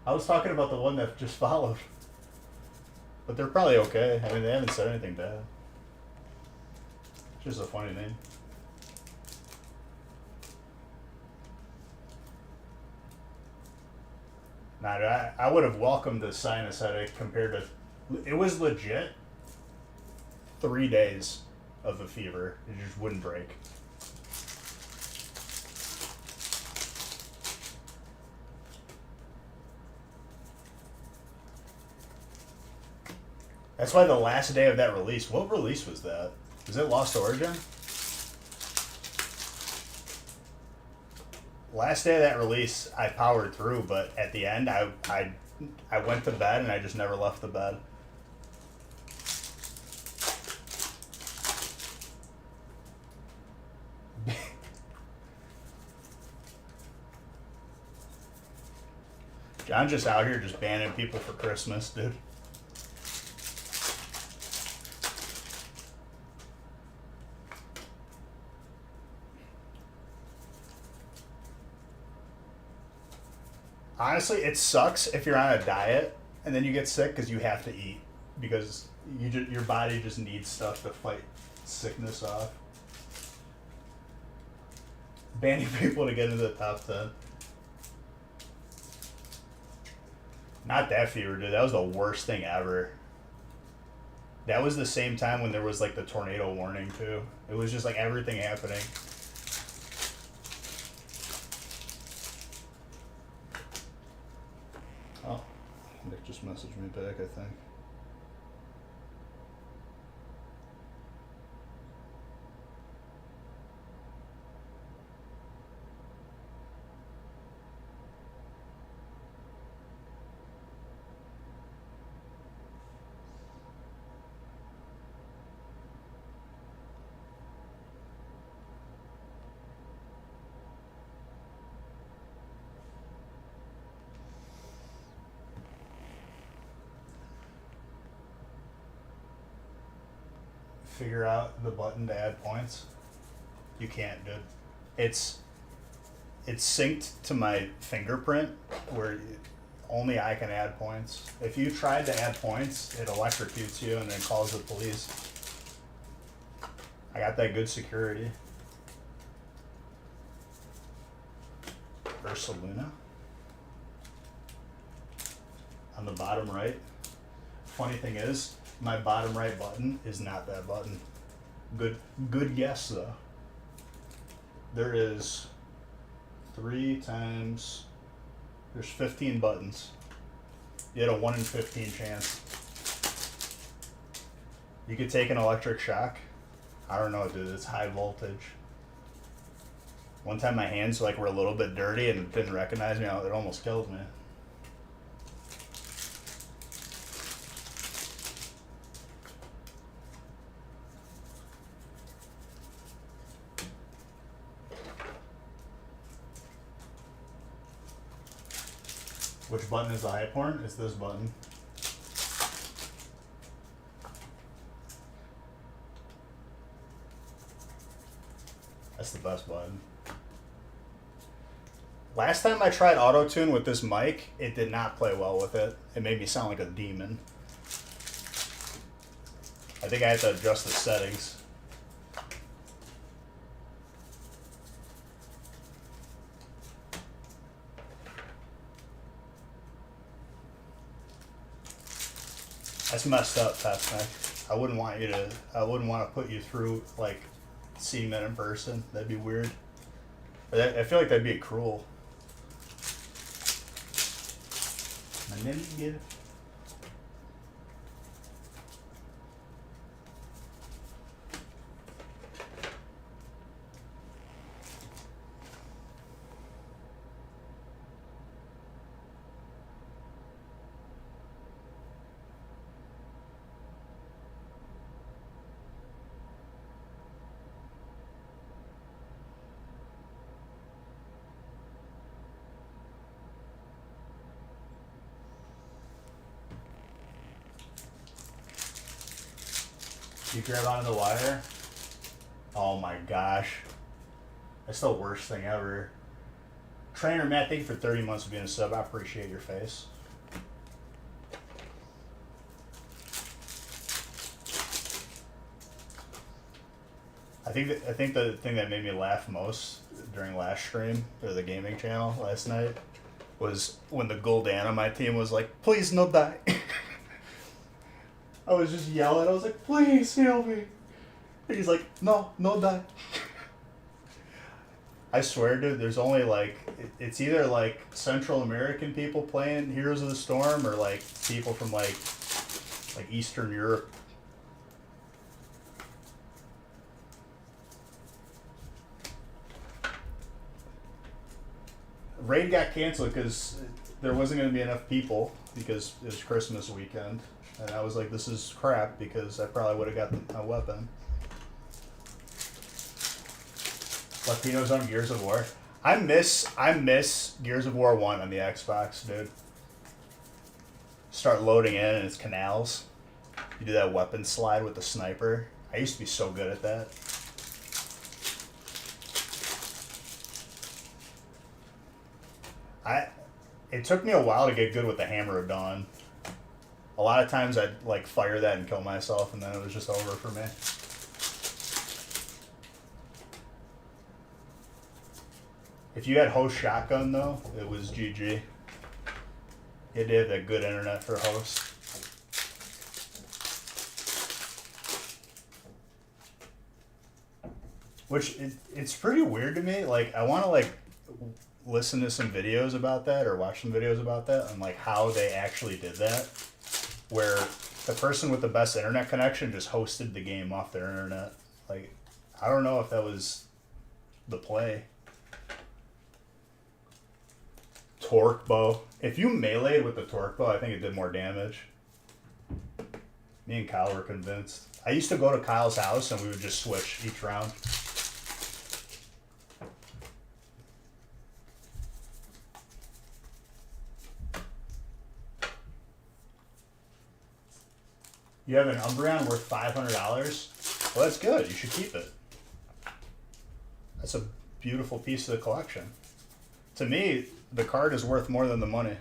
I was talking about the one that just followed. But they're probably okay. I mean, they haven't said anything bad. It's just a funny name. Nah, I would have welcomed the sinus headache compared to... It was legit 3 days. of a fever. It just wouldn't break. That's why the last day of that release, what release was that? Was it Lost Origin? Last day of that release, I powered through, but at the end, I went to bed and I just never left the bed. John's just out here just banning people for Christmas, dude. Honestly, it sucks if you're on a diet and then you get sick because you have to eat because your body just needs stuff to fight sickness off. Banning people to get into the top 10. Not that fever, dude. That was the worst thing ever. That was the same time when there was like the tornado warning too. It was just like everything happening. Oh, Nick just messaged me back, I think. Figure out the button to add points. You can't, dude. It's synced to my fingerprint where only I can add points. If you tried to add points, it electrocutes you and then calls the police. I got that good security. Ursaluna. On the bottom right. Funny thing is, my bottom right button is not that button. Good guess though. There is 3 times, there's 15 buttons. You had a 1 in 15 chance. You could take an electric shock. I don't know, dude, it's high voltage. One time my hands were a little bit dirty and it didn't recognize me, it almost killed me. Which button is the high porn? It's this button. That's the best button. Last time I tried auto-tune with this mic, it did not play well with it. It made me sound like a demon. I think I had to adjust the settings. That's messed up, Pestneck. I wouldn't want to put you through seeing that in person. That'd be weird. I feel like that'd be cruel. And then you get it. You grab onto the wire? Oh my gosh. That's the worst thing ever. Trainer Matt, thank you for 30 months of being a sub. I appreciate your face. I think the thing that made me laugh most during last stream, or the gaming channel last night, was when the Gul'dan on my team was like, please no die. I was just yelling. I was like, please heal me. He's like, no, no die. I swear, dude, there's only like, it's either like Central American people playing Heroes of the Storm or like people from like Eastern Europe. Raid got canceled because there wasn't going to be enough people because it was Christmas weekend. And I was like, this is crap because I probably would have got a weapon. Latinos on Gears of War. I miss Gears of War 1 on the Xbox, dude. Start loading in and it's canals. You do that weapon slide with the sniper. I used to be so good at that. It took me a while to get good with the Hammer of Dawn. A lot of times I'd like fire that and kill myself and then it was just over for me. If you had host shotgun though, it was GG. You had to have that good internet for host. Which it's pretty weird to me. Like I want to like listen to some videos about that or watch some videos about that and like how they actually did that, where the person with the best internet connection just hosted the game off their internet. Like I don't know if that was the play. Torque bow. If you meleeed with the torque bow, I think it did more damage. Me and Kyle were convinced. I used to go to Kyle's house and we would just switch each round. You have an Umbreon worth $500? Well, that's good. You should keep it. That's a beautiful piece of the collection. To me, the card is worth more than the money.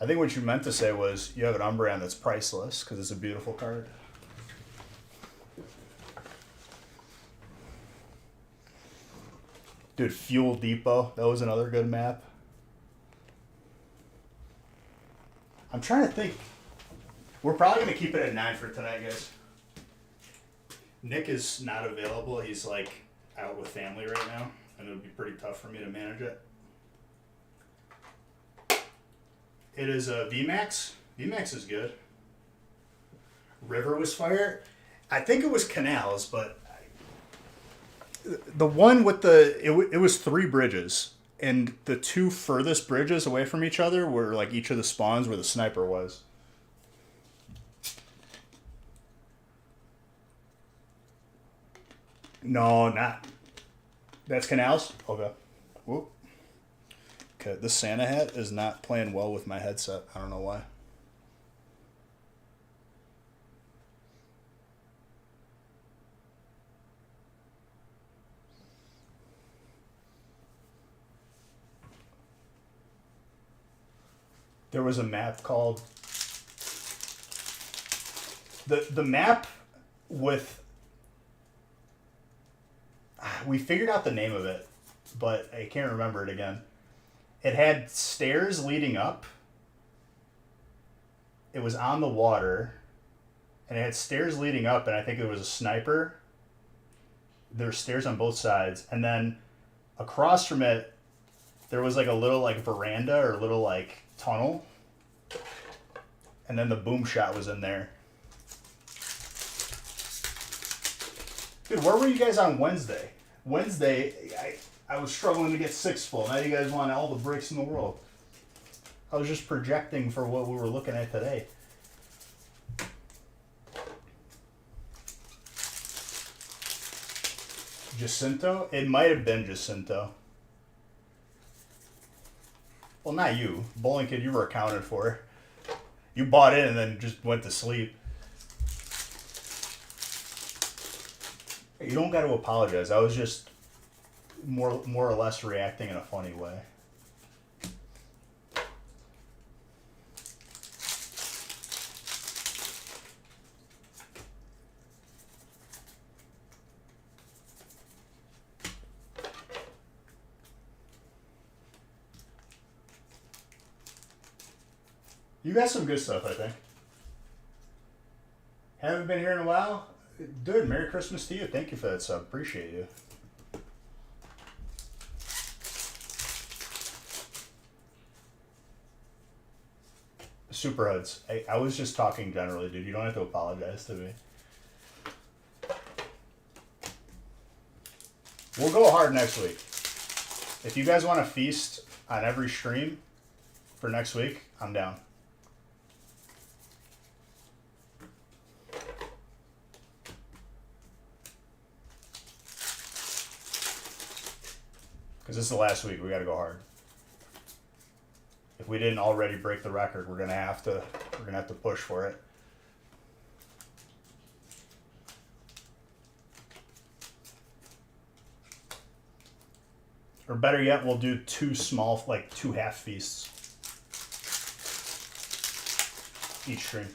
I think what you meant to say was you have an Umbreon that's priceless because it's a beautiful card. Dude, Fuel Depot, that was another good map. I'm trying to think. We're probably going to keep it at 9 for tonight, guys. Nick is not available. He's like out with family right now, and it would be pretty tough for me to manage it. It is a VMAX. VMAX is good. River was fire. I think it was canals, but the one with it was 3 bridges, and the 2 furthest bridges away from each other were like each of the spawns where the sniper was. No, not. That's canals? Okay. Whoop. Okay, this Santa hat is not playing well with my headset. I don't know why. There was a map called the map with, we figured out the name of it, but I can't remember it again. It had stairs leading up. It was on the water, and it had stairs leading up, and I think it was a sniper. There were stairs on both sides, and then across from it, there was like a little like veranda or a little like tunnel, and then the boom shot was in there. Dude, where were you guys on Wednesday? Wednesday, I was struggling to get 6 full. Now you guys want all the bricks in the world. I was just projecting for what we were looking at today. Jacinto? It might have been Jacinto. Well, not you. Bowling Kid, you were accounted for. You bought in and then just went to sleep. You don't got to apologize. I was just more or less reacting in a funny way. You got some good stuff, I think. Haven't been here in a while? Dude, Merry Christmas to you. Thank you for that sub. Appreciate you. Superhoods. I was just talking generally, dude. You don't have to apologize to me. We'll go hard next week. If you guys want to feast on every stream for next week, I'm down. Because this is the last week, we got to go hard. If we didn't already break the record, we're gonna have to push for it. Or better yet, we'll do two small, like 2 half feasts each stream.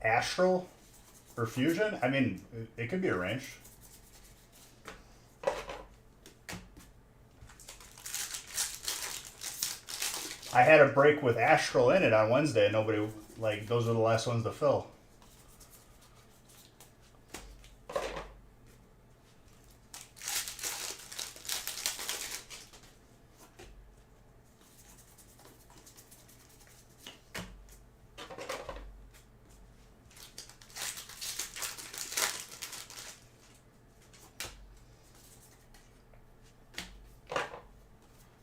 Astral or Fusion? I mean, it could be arranged. I had a break with Astral in it on Wednesday, and nobody, like, those were the last ones to fill.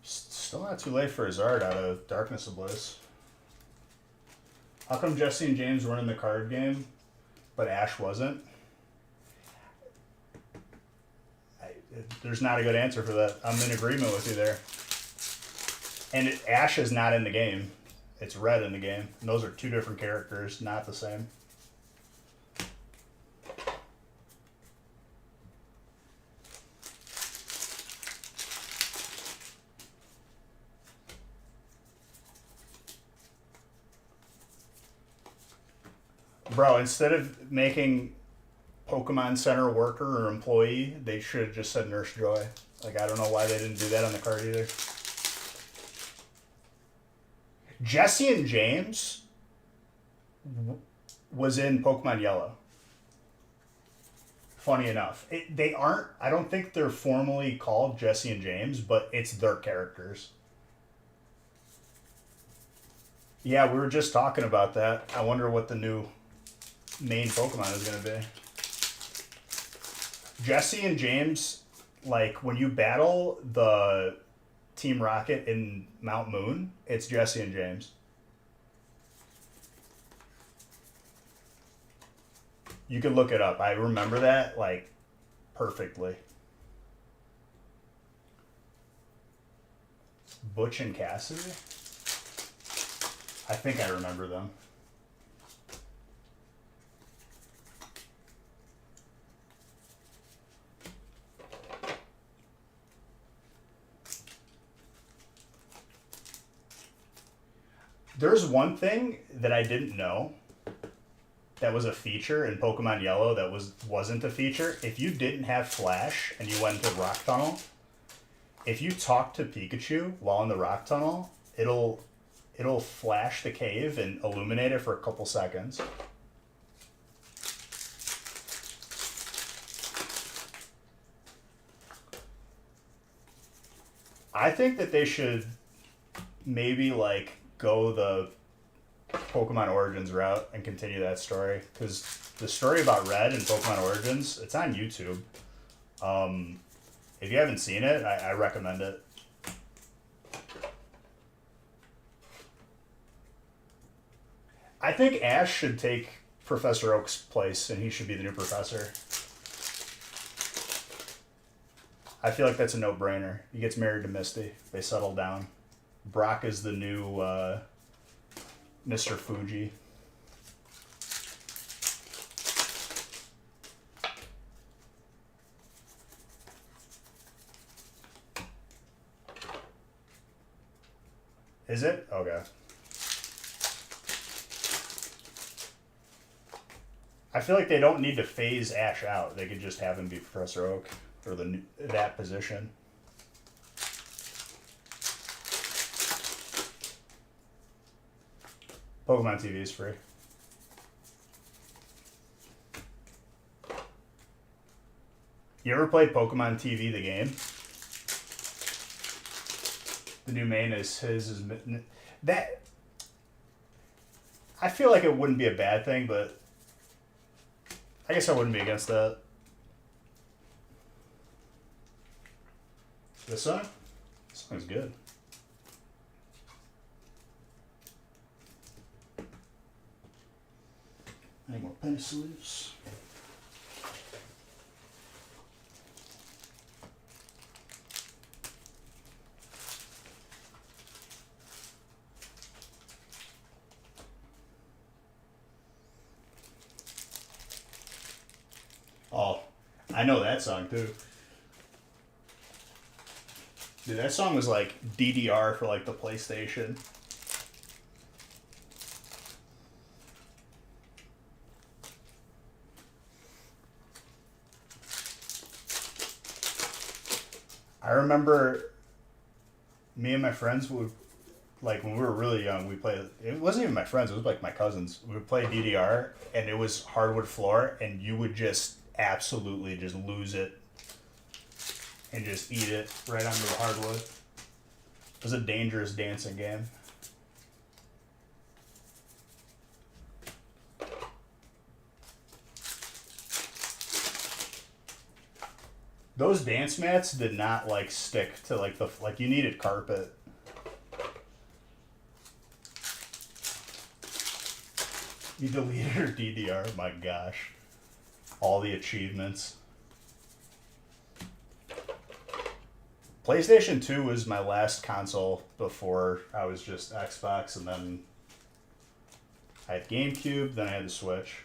Still not too late for Zard out of Darkness Ablaze. How come Jesse and James were in the card game, but Ash wasn't? There's not a good answer for that. I'm in agreement with you there. And Ash is not in the game. It's Red in the game. And those are 2 different characters, not the same. Bro, instead of making Pokemon Center worker or employee, they should have just said Nurse Joy. Like, I don't know why they didn't do that on the card either. Jesse and James was in Pokemon Yellow. Funny enough. They aren't, I don't think they're formally called Jesse and James, but it's their characters. Yeah, we were just talking about that. I wonder what the new main Pokemon is going to be. Jesse and James, like, when you battle the Team Rocket in Mount Moon, it's Jesse and James. You can look it up. I remember that, like, perfectly. Butch and Cassidy? I think I remember them. There's one thing that I didn't know that was a feature in Pokemon Yellow that wasn't a feature. If you didn't have Flash and you went into Rock Tunnel, if you talk to Pikachu while in the Rock Tunnel, it'll flash the cave and illuminate it for a couple seconds. I think that they should maybe, like, go the Pokemon Origins route and continue that story, because the story about Red and Pokemon Origins, it's on YouTube. If you haven't seen it, I recommend it. I think Ash should take Professor Oak's place, and he should be the new professor. I feel like that's a no-brainer. He gets married to Misty. They settle down. Brock is the new Mr. Fuji. Is it? Okay. I feel like they don't need to phase Ash out. They could just have him be Professor Oak for that position. Pokemon TV is free. You ever played Pokemon TV the game? The new main is that. I feel like it wouldn't be a bad thing, but I guess I wouldn't be against that. This song? This song's good. Any more penny sleeves? Oh, I know that song too. Dude, that song was like DDR for like the PlayStation. I remember me and my friends would, like when we were really young, we played, it wasn't even my friends, it was like my cousins. We would play DDR and it was hardwood floor and you would just absolutely just lose it and just eat it right onto the hardwood. It was a dangerous dancing game. Those dance mats did not like stick to like the like you needed carpet. You deleted your DDR, my gosh. All the achievements. PlayStation 2 was my last console before I was just Xbox, and then I had GameCube, then I had the Switch.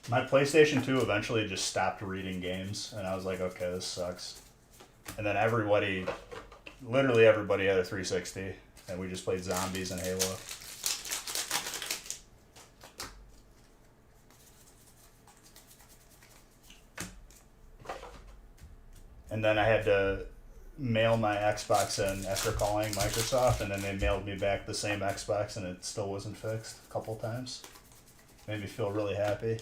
My PlayStation 2 eventually just stopped reading games, and I was like, okay, this sucks. And then literally everybody had a 360, and we just played zombies and Halo. And then I had to mail my Xbox in after calling Microsoft, and then they mailed me back the same Xbox, and it still wasn't fixed a couple times. Made me feel really happy.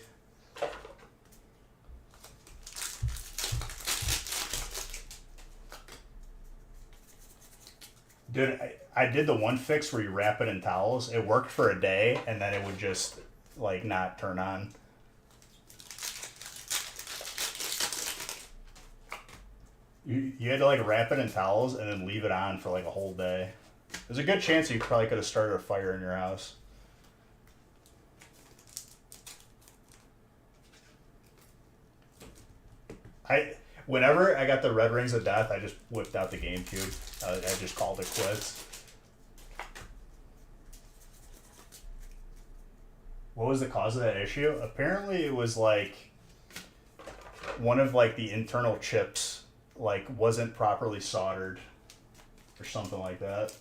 Dude, I did the one fix where you wrap it in towels. It worked for a day, and then it would just, like, not turn on. You had to, like, wrap it in towels and then leave it on for, like, a whole day. There's a good chance you probably could have started a fire in your house. Whenever I got the Red Rings of Death, I just whipped out the GameCube. I just called it quits. What was the cause of that issue? Apparently it was like one of like the internal chips like wasn't properly soldered or something like that.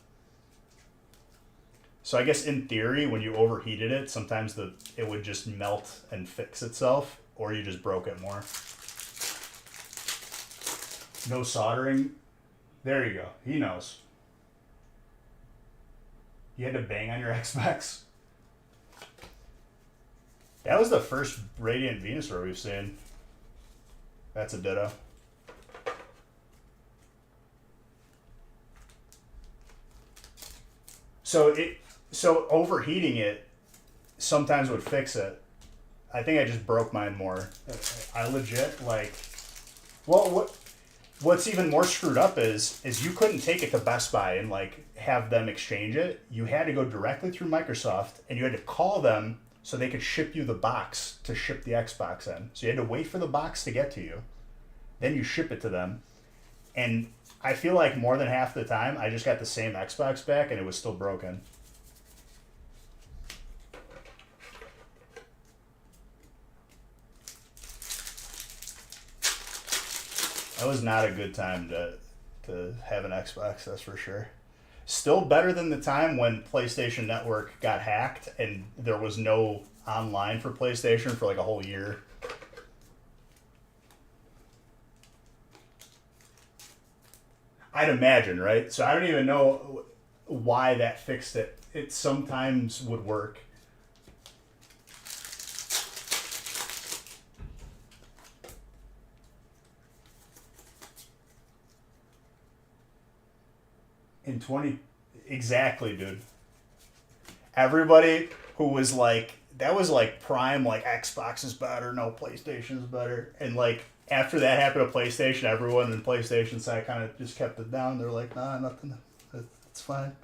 So I guess in theory when you overheated it, sometimes it would just melt and fix itself, or you just broke it more. No soldering. There you go. He knows. You had to bang on your Xbox. That was the first Radiant Venusaur we've seen. That's a ditto. So overheating it sometimes would fix it. I think I just broke mine more. I legit like. Well, what's even more screwed up is you couldn't take it to Best Buy and like have them exchange it. You had to go directly through Microsoft, and you had to call them so they could ship you the box to ship the Xbox in. So you had to wait for the box to get to you. Then you ship it to them. And I feel like more than half the time I just got the same Xbox back and it was still broken. That was not a good time to have an Xbox, that's for sure. Still better than the time when PlayStation Network got hacked and there was no online for PlayStation for like a whole year. I'd imagine, right? So I don't even know why that fixed it. It sometimes would work. In 20 exactly, dude. Everybody who was like that was like prime like Xbox is better, no PlayStation is better. And like after that happened to PlayStation, everyone in PlayStation side kind of just kept it down. They're like, nah, nothing. It's fine.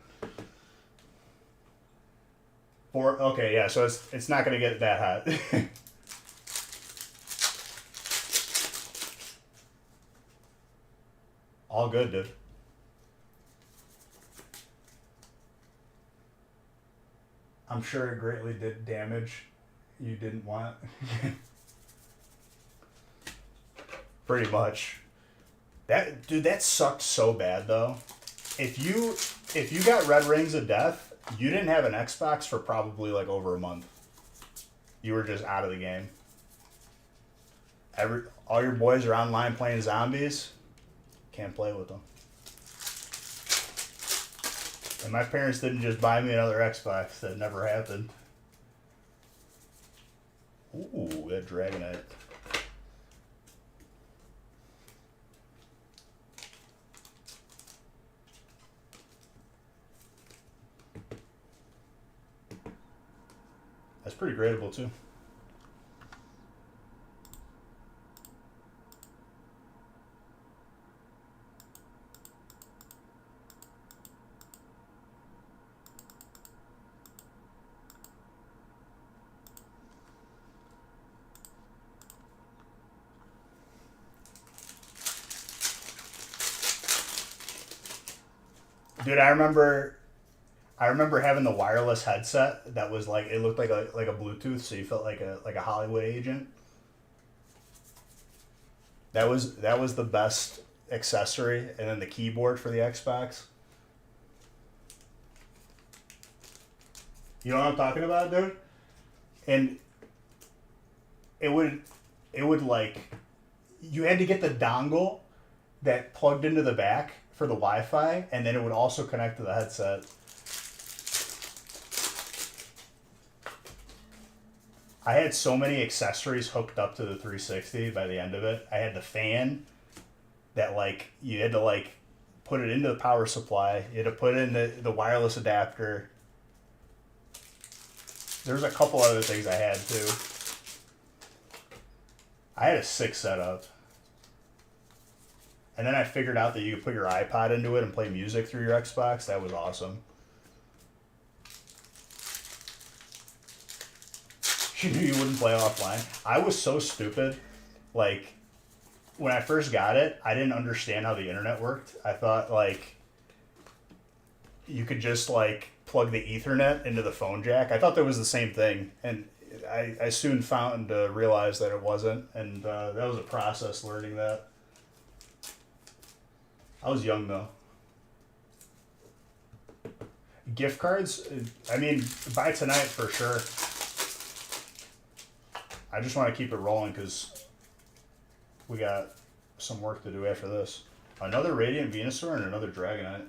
Or okay, yeah, so it's not gonna get that hot. All good, dude. I'm sure it greatly did damage you didn't want. Pretty much. That dude, that sucked so bad though. If you got red rings of death, you didn't have an Xbox for probably like over a month. You were just out of the game. All your boys are online playing zombies. Can't play with them. And my parents didn't just buy me another Xbox. That never happened. Ooh, that Dragonite. That's pretty gradable too. Dude, I remember having the wireless headset that was like it looked like a Bluetooth, so you felt like a Hollywood agent. That was the best accessory, and then the keyboard for the Xbox. You know what I'm talking about, dude? And it would it would like you had to get the dongle that plugged into the back for the Wi-Fi, and then it would also connect to the headset. I had so many accessories hooked up to the 360 by the end of it. I had the fan that like you had to like put it into the power supply. You had to put in the wireless adapter. There's a couple other things I had too. I had a sick setup. And then I figured out that you could put your iPod into it and play music through your Xbox. That was awesome. You knew you wouldn't play offline. I was so stupid. Like, when I first got it, I didn't understand how the internet worked. I thought, like, you could just, like, plug the Ethernet into the phone jack. I thought that was the same thing. And I soon found to realize that it wasn't. And that was a process learning that. I was young, though. Gift cards? I mean, buy tonight for sure. I just want to keep it rolling because we got some work to do after this. Another Radiant Venusaur and another Dragonite.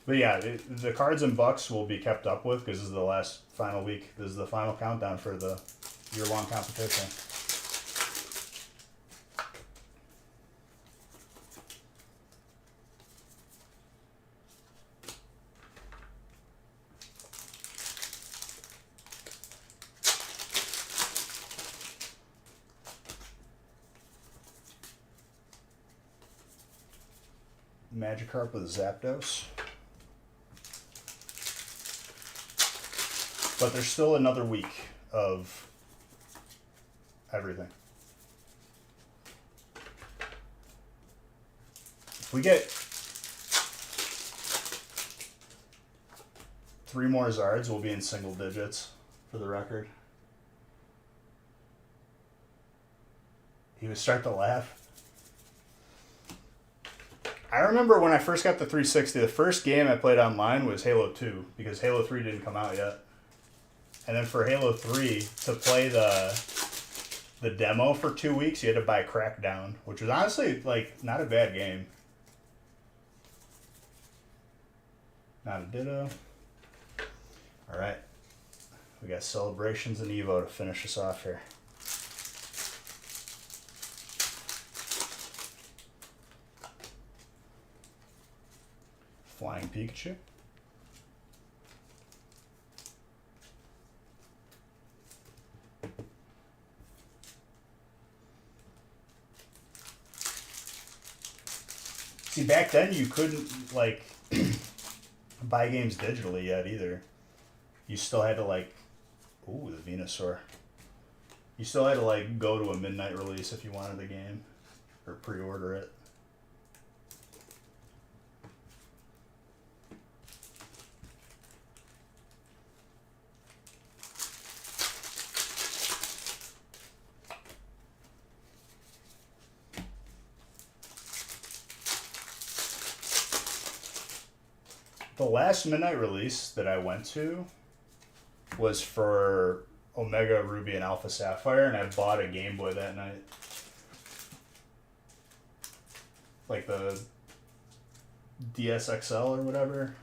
But yeah, the cards and bucks will be kept up with because this is the last final week. This is the final countdown for the year-long competition. Magikarp with Zapdos. But there's still another week of everything. If we get 3 more Zards, we'll be in single digits for the record. He would start to laugh. I remember when I first got the 360, the first game I played online was Halo 2 because Halo 3 didn't come out yet. And then for Halo 3 to play the demo for 2 weeks, you had to buy Crackdown, which was honestly like not a bad game. Not a ditto. All right. We got Celebrations and Evo to finish us off here. Flying Pikachu. See, back then you couldn't like buy games digitally yet either. You still had to like, ooh, the Venusaur. You still had to like go to a midnight release if you wanted the game, or pre-order it. The last midnight release that I went to was for Omega Ruby and Alpha Sapphire, and I bought a Game Boy that night. Like the DSXL or whatever.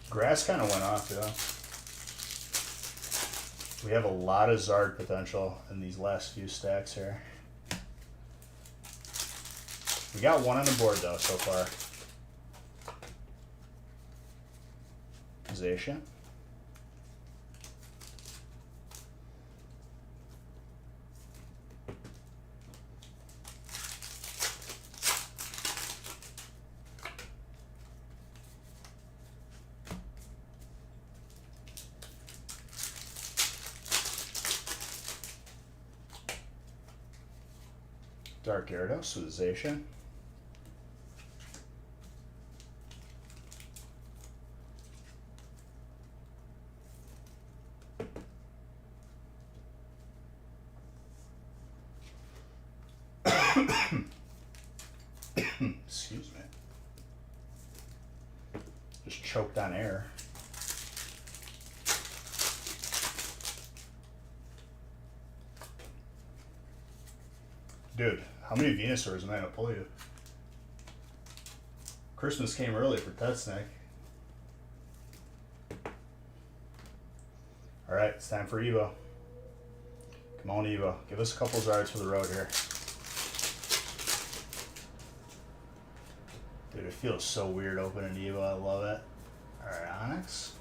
Grass kind of went off, yeah. We have a lot of Zard potential in these last few stacks here. We got one on the board though so far. Zacian. Dark Gyarados with Zacian. Excuse me. Just choked on air. Dude, how many Venusaurs am I gonna pull you? Christmas came early for Tetsnick. Alright, it's time for Evo. Come on, Evo. Give us a couple Zards for the road here. Dude, it feels so weird opening Evo. I love it. Alright, Onyx.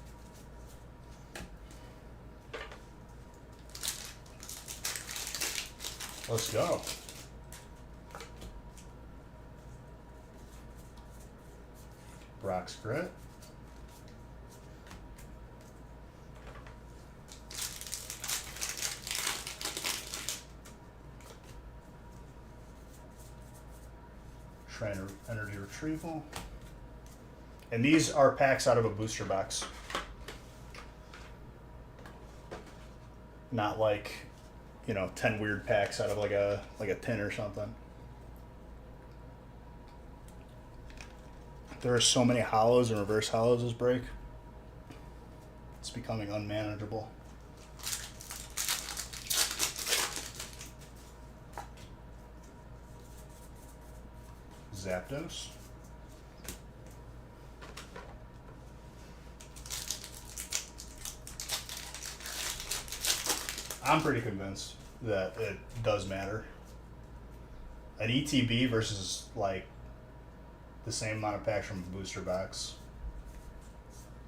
Let's go. Brock's Grit. Shrine Energy Retrieval. And these are packs out of a booster box. Not like, 10 weird packs out of like a tin or something. There are so many hollows and reverse hollows this break. It's becoming unmanageable. Zapdos. I'm pretty convinced that it does matter. An ETB versus like the same amount of packs from a booster box.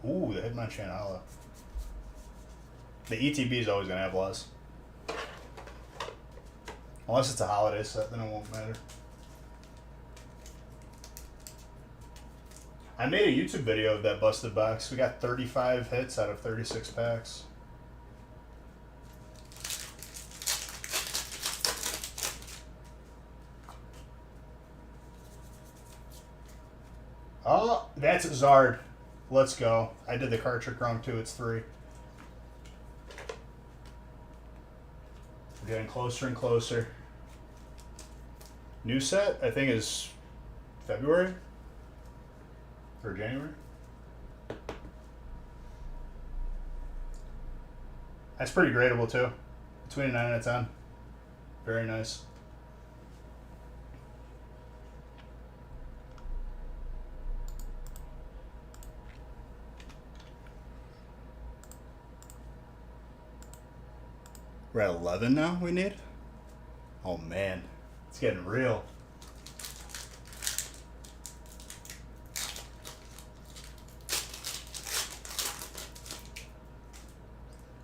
Ooh, the Hitmonchan Hollow. The ETB is always going to have less. Unless it's a holiday set, then it won't matter. I made a YouTube video of that busted box. We got 35 hits out of 36 packs. Oh, that's Zard. Let's go. I did the card trick wrong too. It's 3. We're getting closer and closer. New set, I think, is February or January. That's pretty gradable too. Between a 9 and a 10. Very nice. We're at 11 now, we need? Oh man, it's getting real.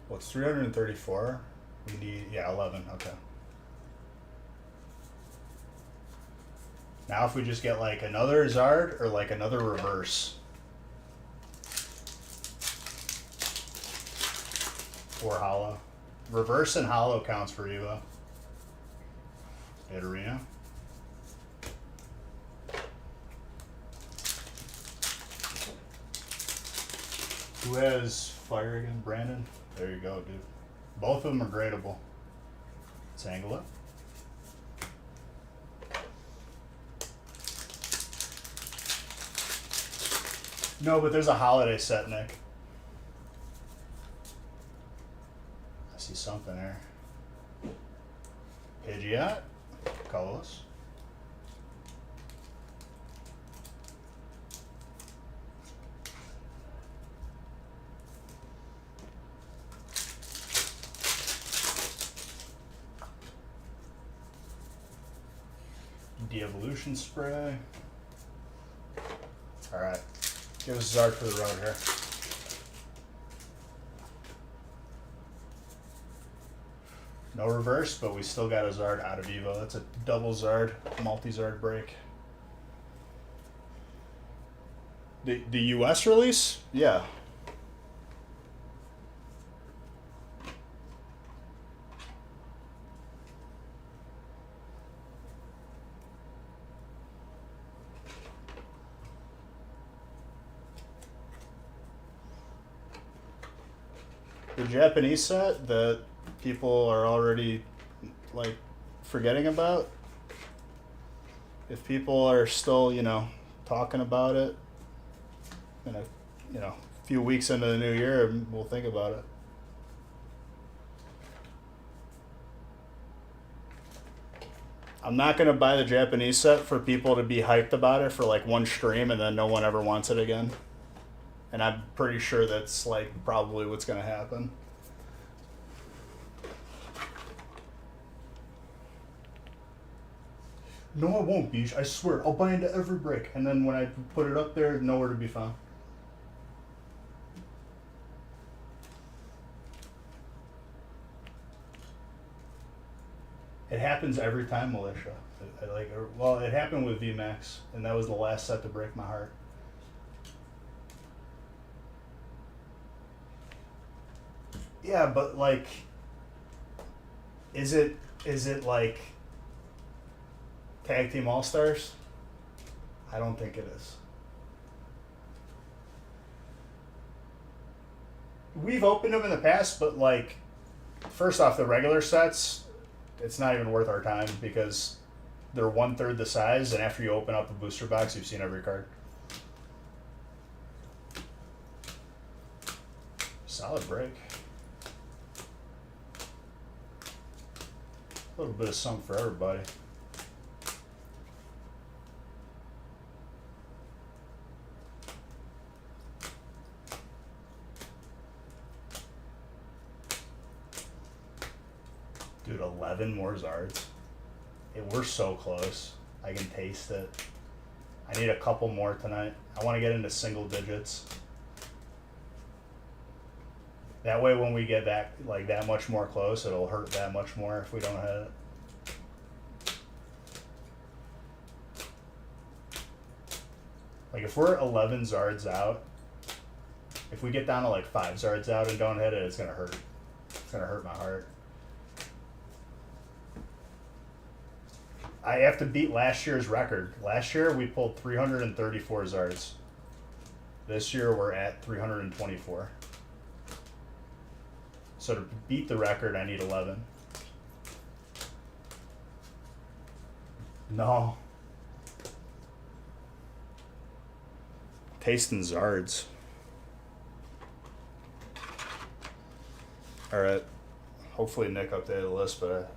What's 334? We need, yeah, 11, okay. Now if we just get like another Zard or like another reverse. Or hollow. Reverse and hollow counts for Evo. Hit arena. Who has fire again? Brandon? There you go, dude. Both of them are gradable. Let's angle it. No, but there's a holiday set, Nick. I see something there. Pidgeot. Colorless. De-evolution spray. Alright. Give us Zard for the road here. No reverse, but we still got a Zard out of Evo. That's a double Zard, multi-Zard break. The US release? Yeah. The Japanese set that people are already like forgetting about. If people are still, talking about it in a few weeks into the new year, we'll think about it. I'm not gonna buy the Japanese set for people to be hyped about it for like one stream and then no one ever wants it again. And I'm pretty sure that's like probably what's gonna happen. No, I won't, Beach. I swear. I'll buy into every break. And then when I put it up there, nowhere to be found. It happens every time, Militia. Well, it happened with VMAX, and that was the last set to break my heart. Yeah, but like, is it like Tag Team All-Stars? I don't think it is. We've opened them in the past, but like, first off, the regular sets, it's not even worth our time because they're 1/3 the size, and after you open up a booster box, you've seen every card. Solid break. A little bit of something for everybody. Dude, 11 more Zards. We're so close. I can taste it. I need a couple more tonight. I want to get into single digits. That way when we get back like that much more close, it'll hurt that much more if we don't hit it. Like if we're 11 Zards out, if we get down to like 5 Zards out and don't hit it, it's gonna hurt. It's gonna hurt my heart. I have to beat last year's record. Last year we pulled 334 Zards. This year we're at 324. So to beat the record, I need 11. No. Tasting Zards. Alright. Hopefully Nick updated the list, but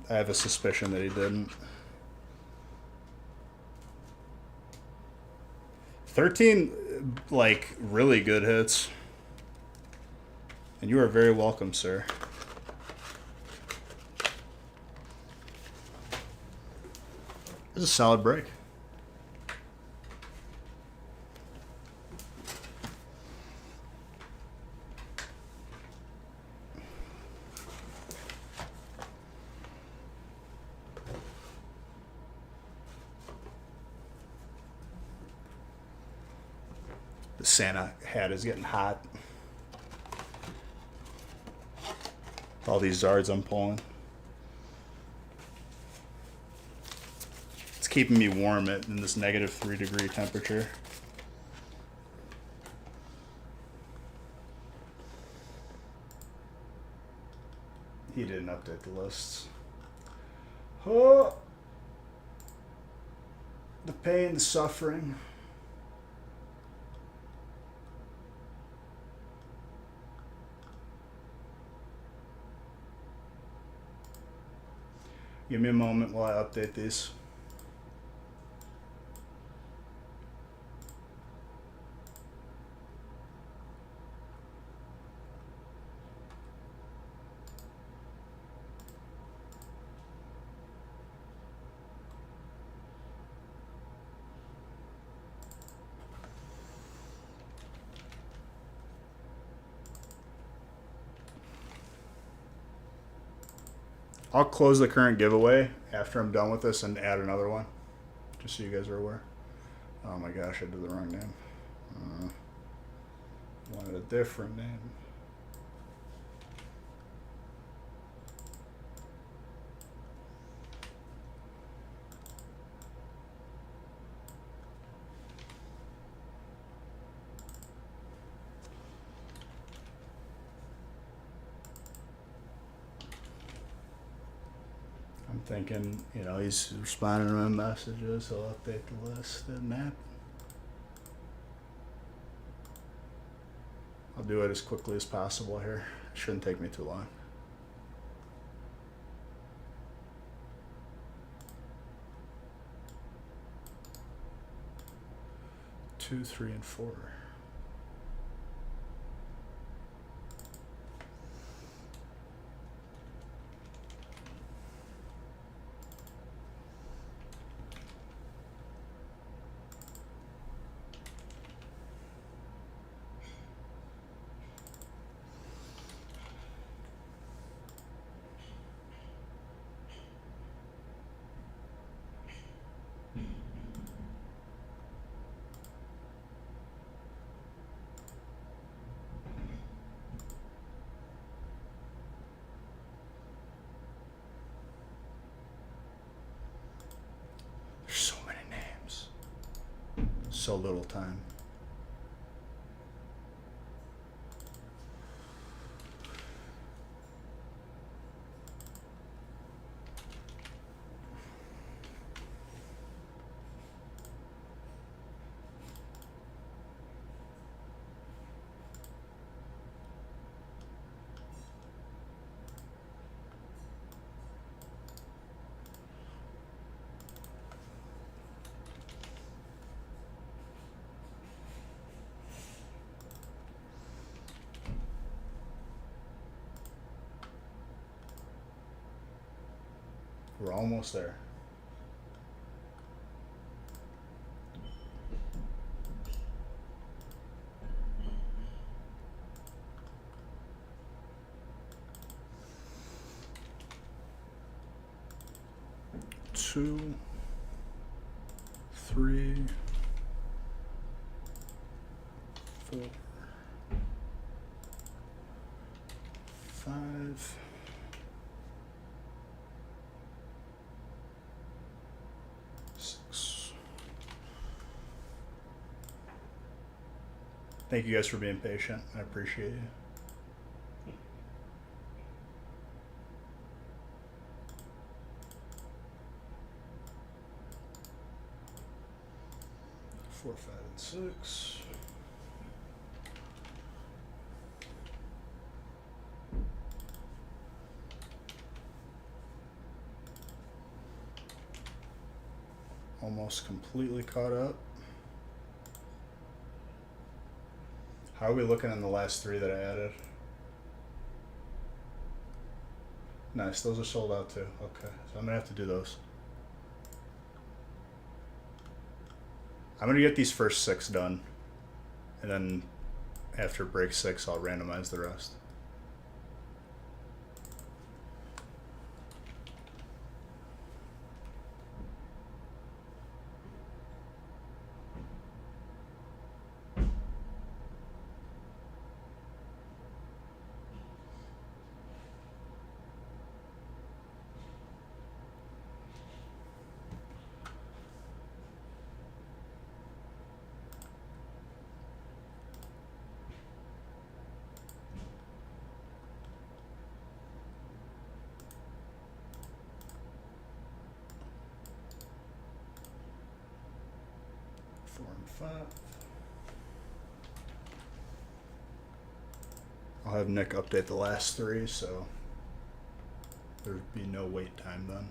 I have a suspicion that he didn't. 13, like, really good hits. And you are very welcome, sir. This is a solid break. The Santa hat is getting hot. All these Zards I'm pulling. It's keeping me warm in this negative 3-degree temperature. He didn't update the lists. Oh, the pain, the suffering. Give me a moment while I update these. I'll close the current giveaway after I'm done with this and add another one, just so you guys are aware. Oh my gosh, I did the wrong name. Wanted a different name. I'm thinking, you know, he's responding to my messages, so I'll update the list. Didn't happen. I'll do it as quickly as possible here. It shouldn't take me too long. Two, 3, and 4. There's so many names. So little time. We're almost there. Two, 3, 4, 5. 6. Thank you guys for being patient. I appreciate you. 4, 5, and 6. Almost completely caught up. How are we looking in the last 3 that I added? Nice, those are sold out too. Okay, so I'm gonna have to do those. I'm gonna get these first 6 done, and then after break 6, I'll randomize the rest. I'll have Nick update the last 3, so there'd be no wait time then.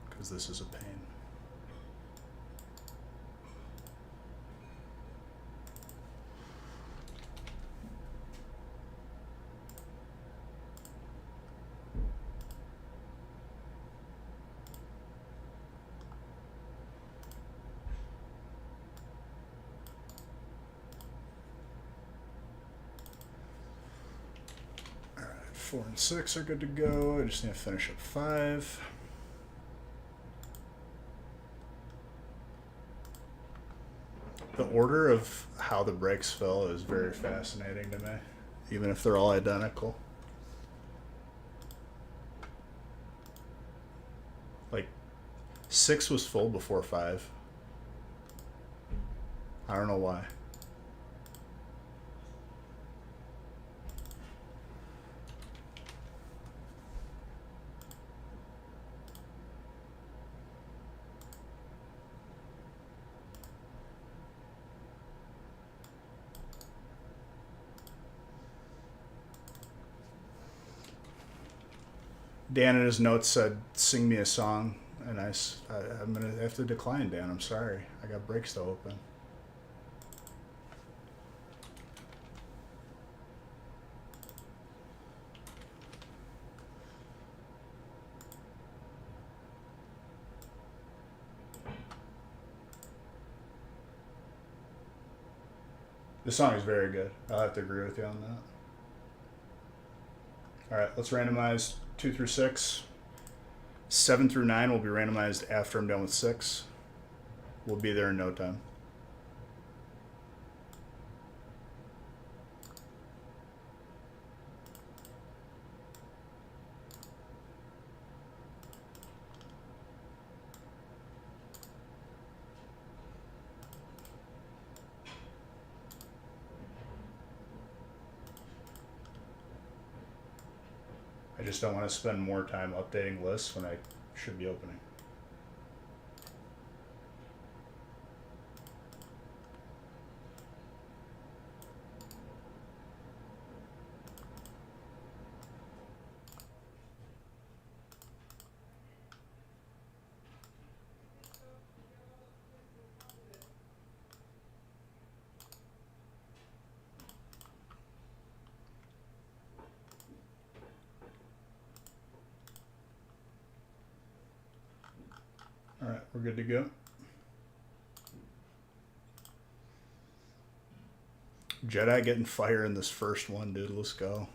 Because this is a pain. Alright, 4 and 6 are good to go. I just need to finish up 5. The order of how the breaks fell is very fascinating to me, even if they're all identical. Like, 6 was full before 5. I don't know why. Dan in his notes said, "Sing me a song," and I'm gonna have to decline, Dan. I'm sorry. I got breaks to open. This song is very good. I'll have to agree with you on that. All right, let's randomize 2 through 6. 7 through 9 will be randomized after I'm done with 6. We'll be there in no time. I just don't want to spend more time updating lists when I should be opening. All right, we're good to go. Jedi getting fire in this first one, dude. Let's go.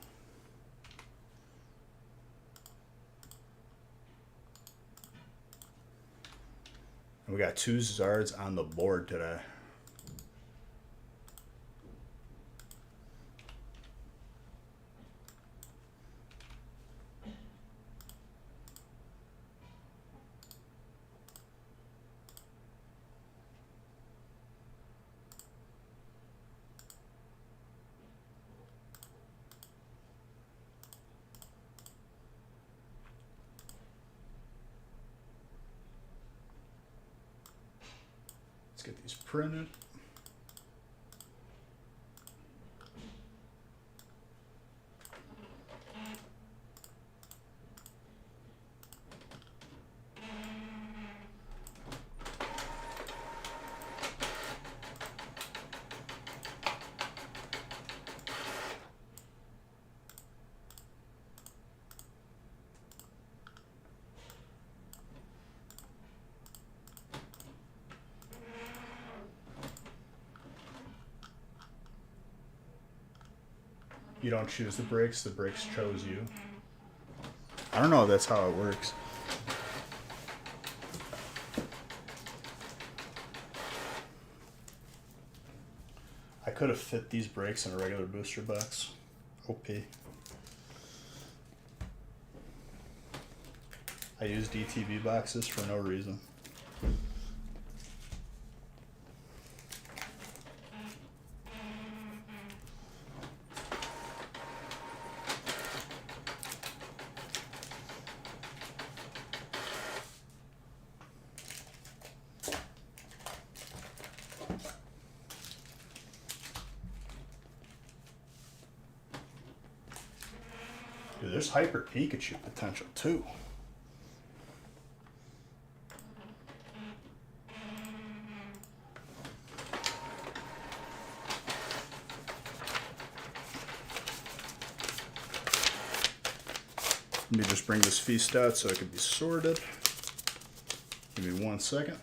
And we got 2 Zards on the board today. get these printed. You don't choose the brakes chose you. I don't know if that's how it works. I could have fit these brakes in a regular booster box. OP. I use DTV boxes for no reason. Dude, there's Hyper Pikachu potential too. Let me just bring this feast out so it can be sorted. Give me 1 second.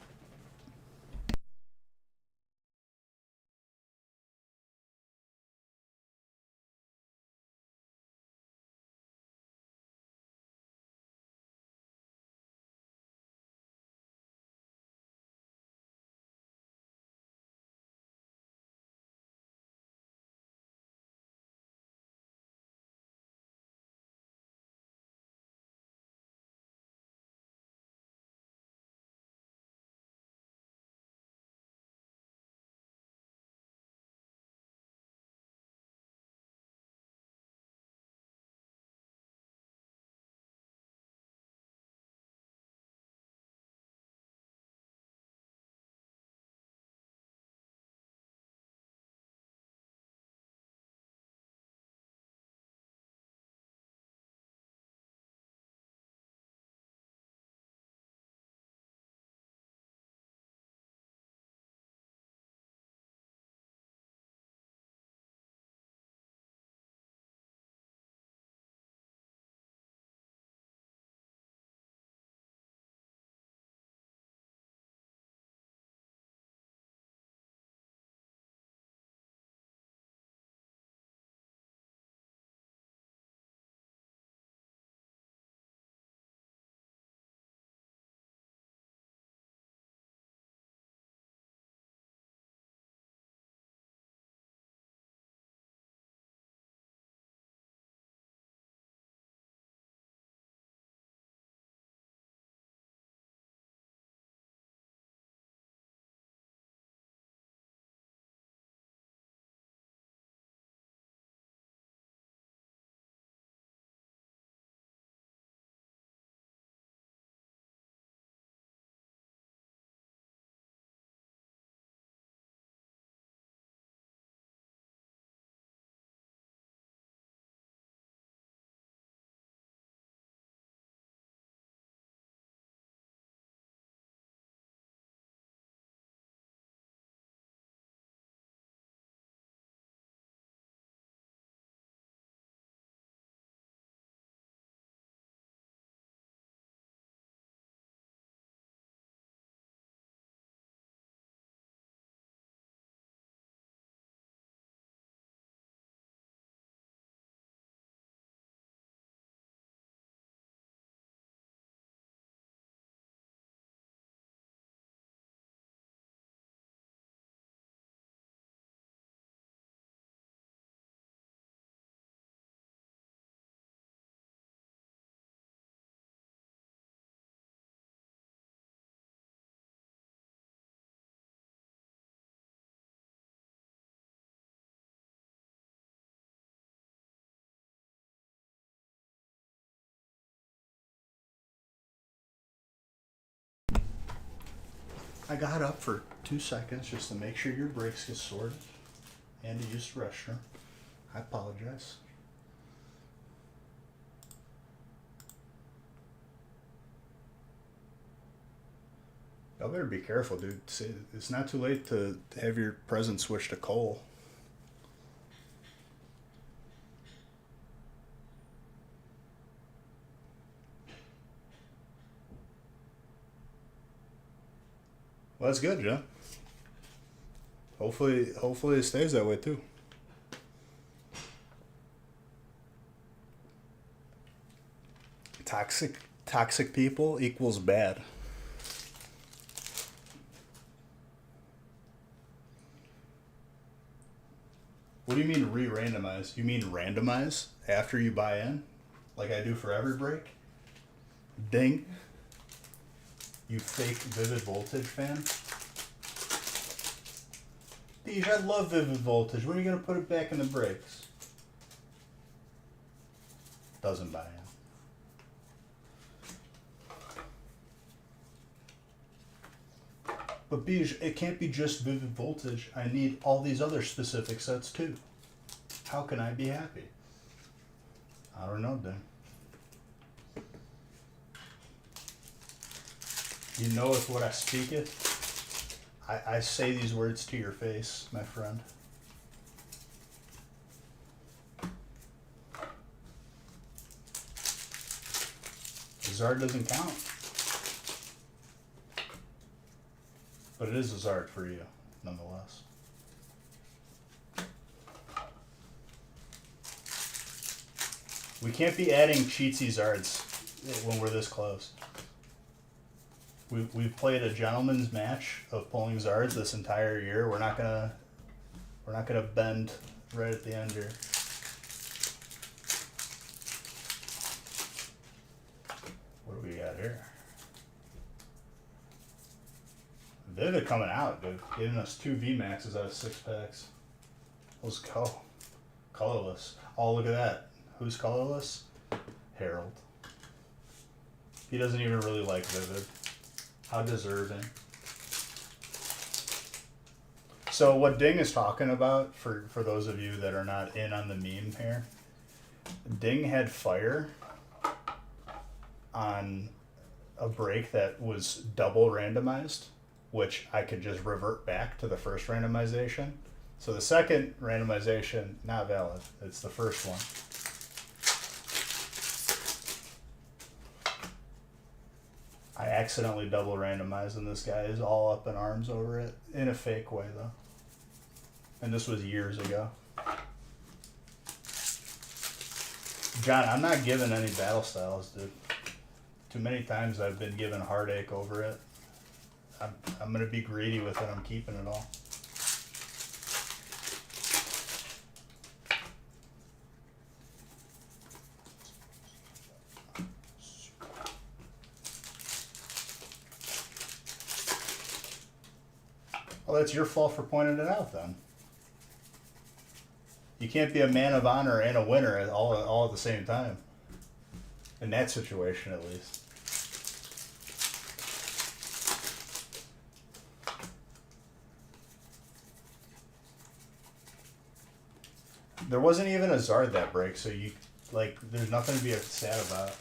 I got up for 2 seconds just to make sure your brakes get sorted and to use the restroom. I apologize. Y'all better be careful, dude. It's not too late to have your present switch to coal. Well, that's good, Joe. Hopefully it stays that way too. Toxic people equals bad. What do you mean re-randomize? You mean randomize after you buy in? Like I do for every break? Ding. You fake Vivid Voltage fan. Deej, I love Vivid Voltage. When are you going to put it back in the brakes? Doesn't buy in. But Beej, it can't be just Vivid Voltage. I need all these other specific sets too. How can I be happy? I don't know, Dan. You knoweth what I speaketh. I say these words to your face, my friend. Zard doesn't count. But it is a Zard for you, nonetheless. We can't be adding cheatsy Zards when we're this close. We've played a gentleman's match of pulling Zards this entire year. We're not gonna bend right at the end here. What do we got here? Vivid coming out, dude. Giving us 2 VMAXs out of 6 packs. Let's go. Colorless. Oh, look at that. Who's colorless? Harold. He doesn't even really like Vivid. How deserving. So what Ding is talking about, for those of you that are not in on the meme here, Ding had fire on a break that was double randomized, which I could just revert back to the first randomization. So the second randomization, not valid. It's the first one. I accidentally double randomized and this guy is all up in arms over it, in a fake way though. And this was years ago. John, I'm not giving any battle styles, dude. Too many times I've been given heartache over it. I'm gonna be greedy with it. I'm keeping it all. Well, that's your fault for pointing it out then. You can't be a man of honor and a winner all at the same time. In that situation, at least. There wasn't even a Zard that break, so there's nothing to be sad about.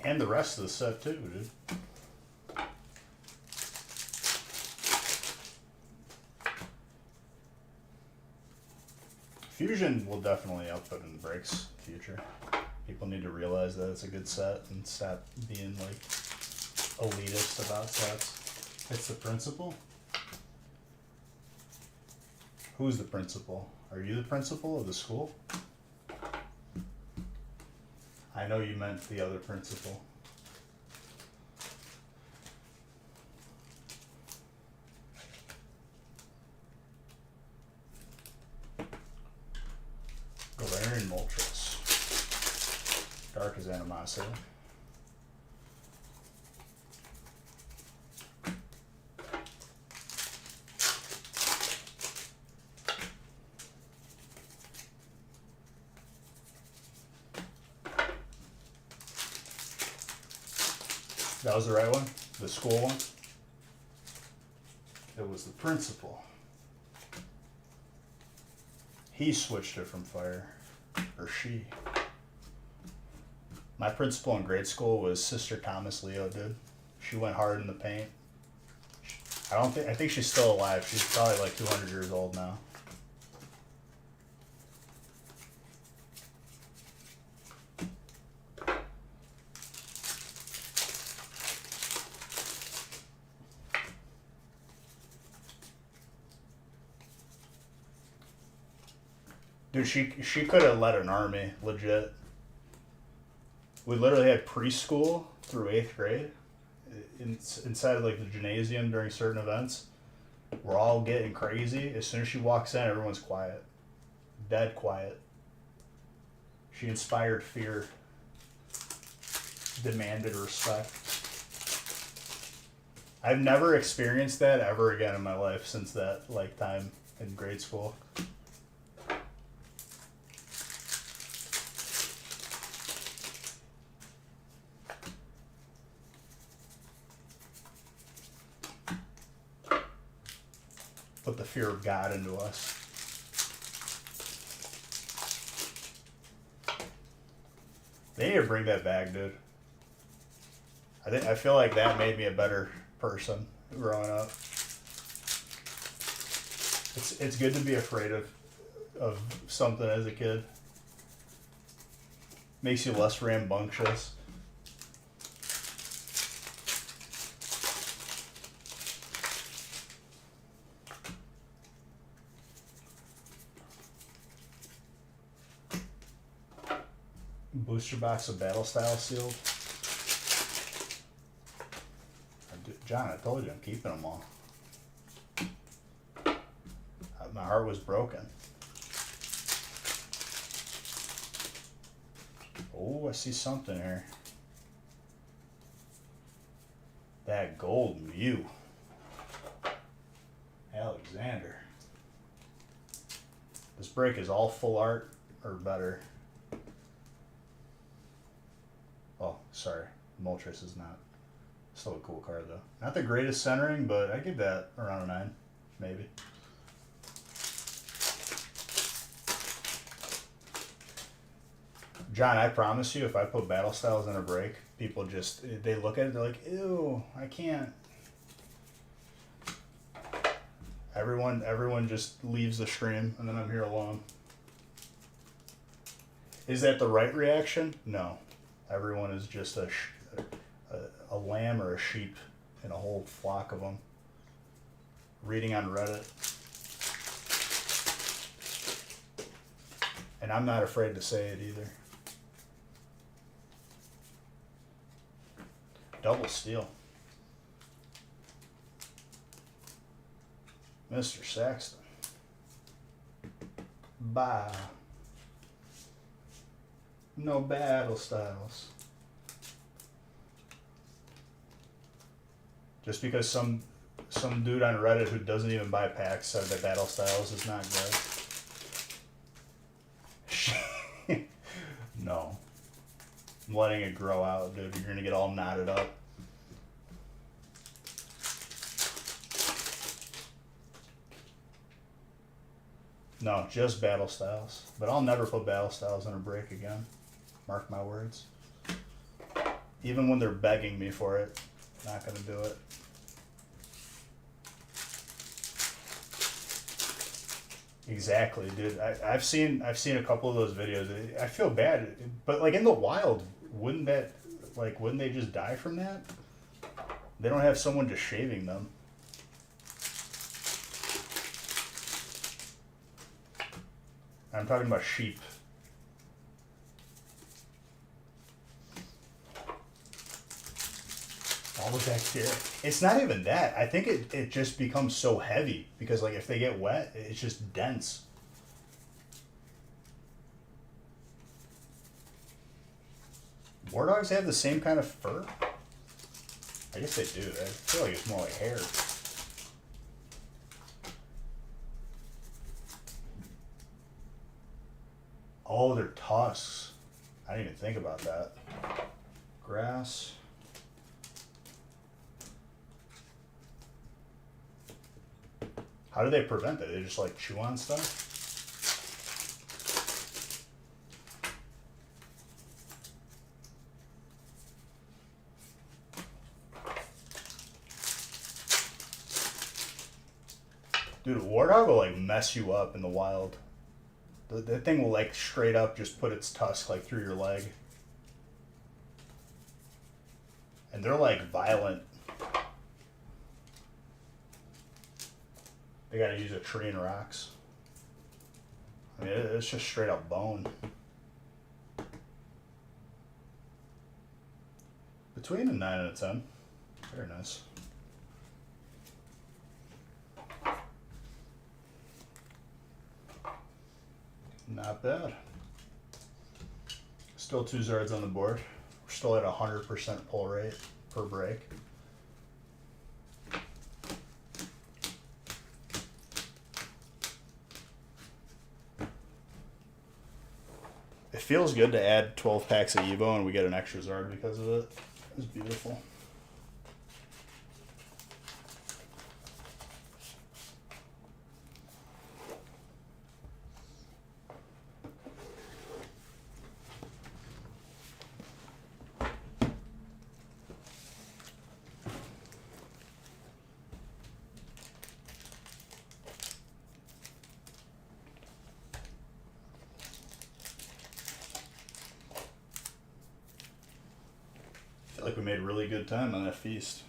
And the rest of the set too, dude. Fusion will definitely output in the breaks in the future. People need to realize that it's a good set and stop being like elitist about sets. It's the principal? Who's the principal? Are you the principal of the school? I know you meant the other principal. Galarian Moltres. Dark as Animosity. That was the right one? The school one? It was the principal. He switched it from fire. Or she. My principal in grade school was Sister Thomas Leo, dude. She went hard in the paint. I think she's still alive. She's probably like 200 years old now. Dude, she could have led an army, legit. We literally had preschool through 8th grade inside of like the gymnasium during certain events. We're all getting crazy. As soon as she walks in, everyone's quiet. Dead quiet. She inspired fear. Demanded respect. I've never experienced that ever again in my life since that like time in grade school. Put the fear of God into us. They need to bring that back, dude. I feel like that made me a better person growing up. It's good to be afraid of something as a kid. Makes you less rambunctious. Booster box of Battle Style sealed. John, I told you I'm keeping them all. My heart was broken. Oh, I see something here. That gold Mew. Alexander. This break is all full art or better. Oh, sorry. Moltres is not. Still a cool card, though. Not the greatest centering, but I give that around a 9, maybe. John, I promise you, if I put Battle Styles in a break, people just, they look at it, they're like, ew, I can't. Everyone just leaves the stream, and then I'm here alone. Is that the right reaction? No. Everyone is just a lamb or a sheep in a whole flock of them. Reading on Reddit. And I'm not afraid to say it either. Double steal. Mr. Saxton. Bye. No Battle Styles. Just because some dude on Reddit who doesn't even buy packs said that Battle Styles is not good. No. I'm letting it grow out, dude. You're gonna get all knotted up. No, just Battle Styles. But I'll never put Battle Styles in a break again. Mark my words. Even when they're begging me for it, not gonna do it. Exactly, dude. I've seen a couple of those videos. I feel bad, but like in the wild, wouldn't they just die from that? They don't have someone just shaving them. I'm talking about sheep. All the bacteria. It's not even that. I think it just becomes so heavy because like if they get wet, it's just dense. War dogs have the same kind of fur? I guess they do. I feel like it's more like hair. Oh, they're tusks. I didn't even think about that. Grass. How do they prevent it? They just like chew on stuff? Dude, a warthog will like mess you up in the wild. The thing will like straight up just put its tusk like through your leg. And they're like violent. They gotta use a tree and rocks. I mean, it's just straight up bone. Between a 9 and a 10. Very nice. Not bad. Still 2 Zards on the board. We're still at 100% pull rate per break. It feels good to add 12 packs of Evo and we get an extra Zard because of it. It's beautiful. I feel like we made really good time on that feast.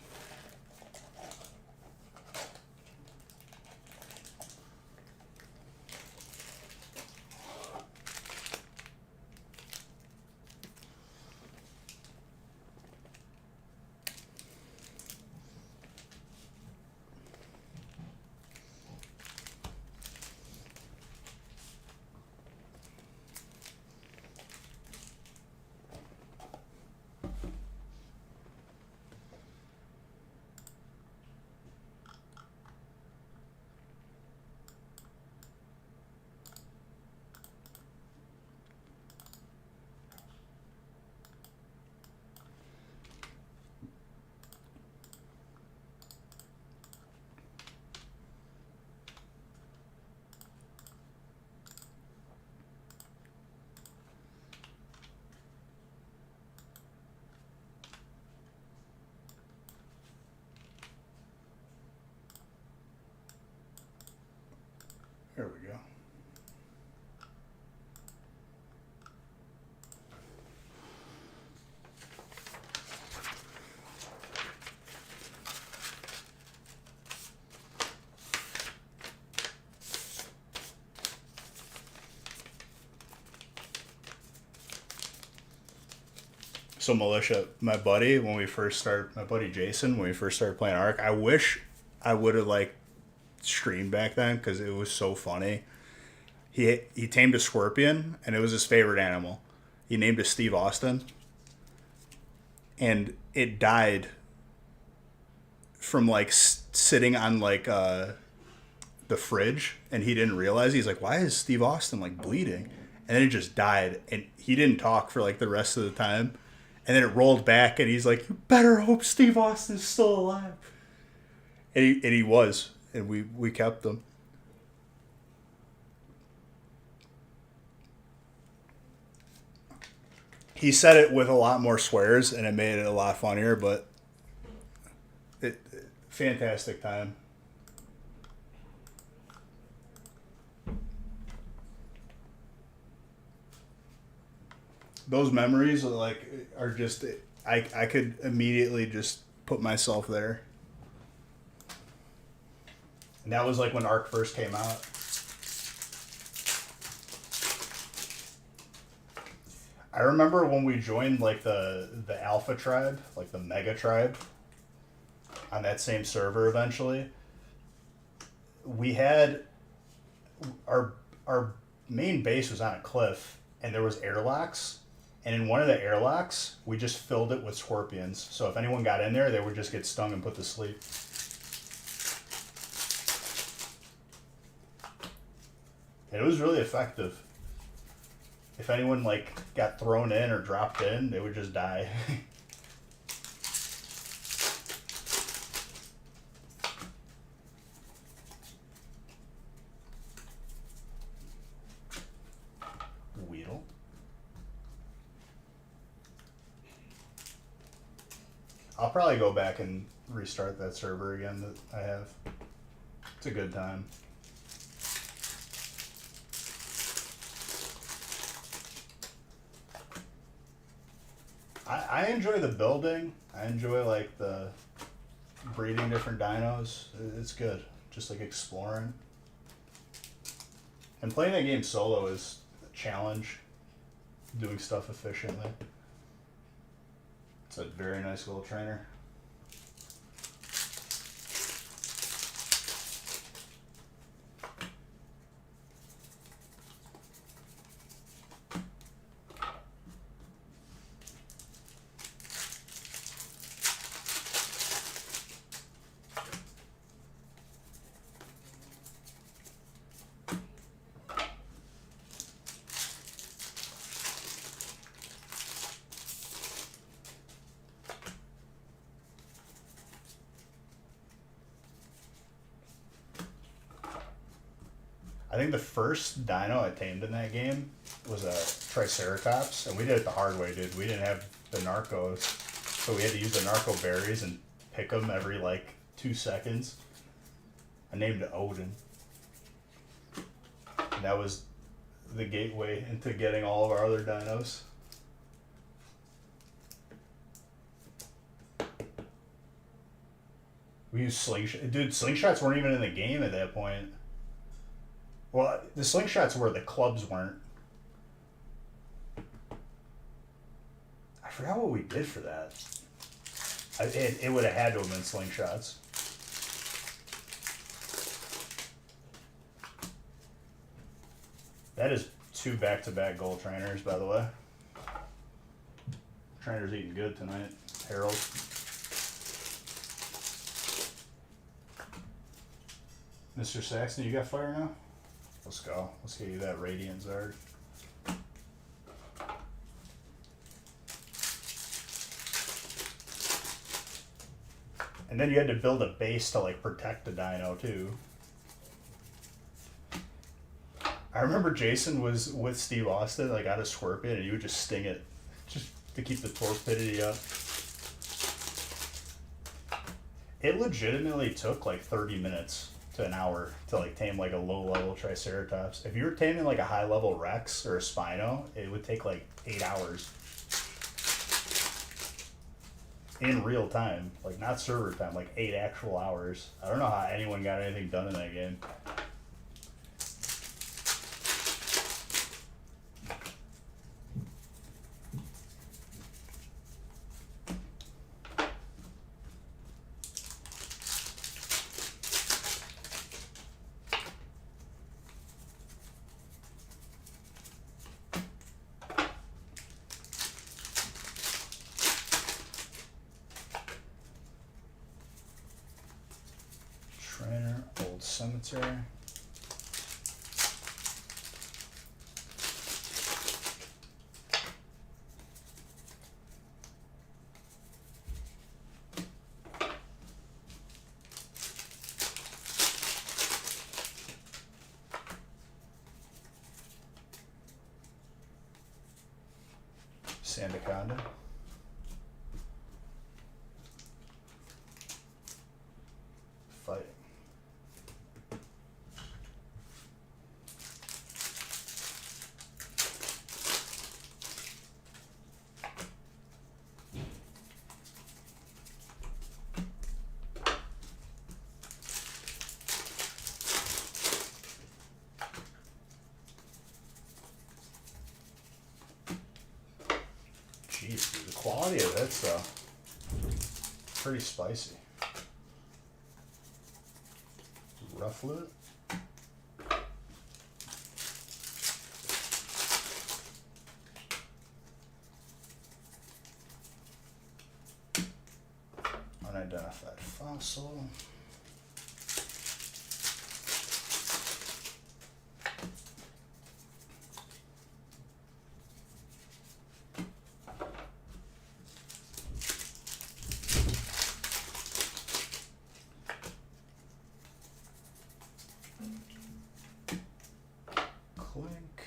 There we go. So Militia, my buddy, when we first started, my buddy Jason, when we first started playing Ark, I wish I would have like streamed back then because it was so funny. He tamed a scorpion and it was his favorite animal. He named it Steve Austin, and it died from like sitting on like the fridge, and he didn't realize. He's like, "Why is Steve Austin like bleeding?" And then it just died, and he didn't talk for like the rest of the time. And then it rolled back, and he's like, "You better hope Steve Austin's still alive." And he was, and we kept him. He said it with a lot more swears, and it made it a lot funnier. But fantastic time. Those memories are just I could immediately just put myself there. And that was like when Ark first came out. I remember when we joined like the Alpha tribe, like the Mega tribe, on that same server eventually. We had our main base was on a cliff, and there was airlocks. And in one of the airlocks, we just filled it with scorpions. So if anyone got in there, they would just get stung and put to sleep. And it was really effective. If anyone like got thrown in or dropped in, they would just die. I'll probably go back and restart that server again that I have. It's a good time. I enjoy the building. I enjoy like the breeding different dinos. It's good. Just like exploring. And playing that game solo is a challenge. Doing stuff efficiently. It's a very nice little trainer. I think the first dino I tamed in that game was a Triceratops, and we did it the hard way, dude. We didn't have the Narcos, so we had to use the Narco berries and pick them every like 2 seconds. I named it Odin. And that was the gateway into getting all of our other dinos. We used slingshot. Dude, slingshots weren't even in the game at that point. Well, the slingshots were, the clubs weren't. I forgot what we did for that. It would have had to have been slingshots. That is 2 back-to-back gold trainers, by the way. Trainer's eating good tonight. Harold. Mr. Saxton, you got fire now? Let's go. Let's get you that Radiant Zard. And then you had to build a base to like protect the dino too. I remember Jason was with Steve Austin, like on a Scorpion, and you would just sting it just to keep the torpidity up. It legitimately took like 30 minutes to an hour to like tame like a low level Triceratops. If you were taming like a high level Rex or a Spino, it would take like 8 hours. In real time, like not server time, like 8 actual hours. I don't know how anyone got anything done in that game. Trainer, Old Cemetery. Sandaconda. Fight. Jeez, dude, the quality of that stuff, pretty spicy. Ruffle it. Unidentified fossil. Clink.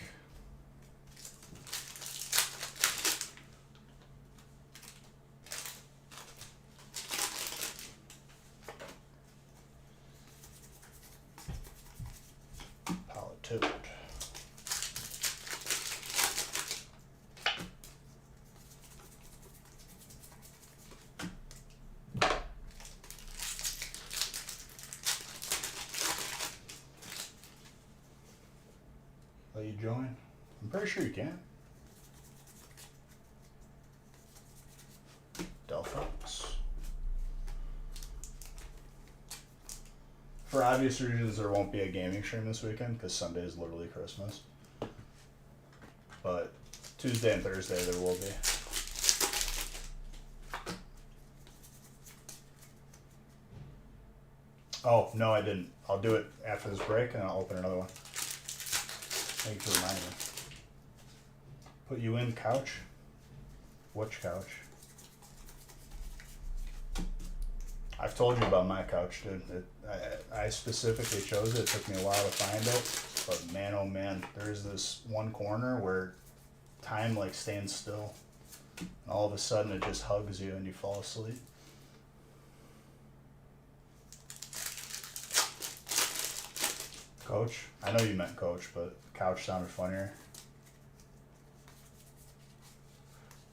toad. Let you join? I'm pretty sure you can. Delphox. For obvious reasons, there won't be a gaming stream this weekend because Sunday is literally Christmas. But Tuesday and Thursday there will be. Oh, no, I didn't. I'll do it after this break and I'll open another one. Thank you for reminding me. Put you in couch? Which couch? I've told you about my couch, dude. I specifically chose it. It took me a while to find it. But man, oh man, there's this one corner where time like stands still. And all of a sudden it just hugs you and you fall asleep. Coach? I know you meant coach, but couch sounded funnier.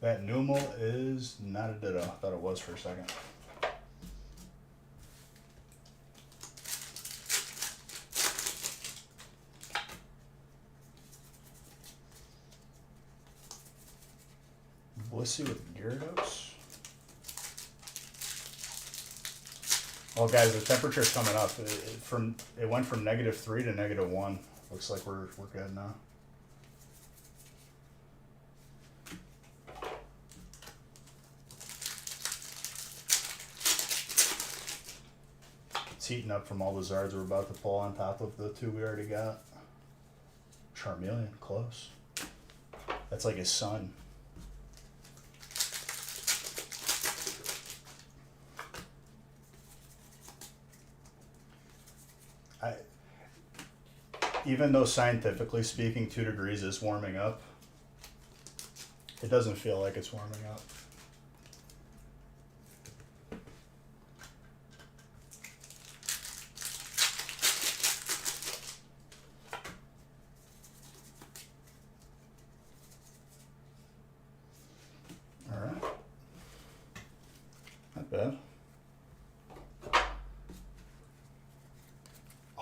That Numal is not a ditto. I thought it was for a second. Blissey with Gyarados. Well, guys, the temperature's coming up. It went from -3 to -1. Looks like we're good now. It's heating up from all the Zards we're about to pull on top of the two we already got. Charmeleon, close. That's like his son. Even though scientifically speaking 2 degrees is warming up, it doesn't feel like it's warming up. All right. Not bad.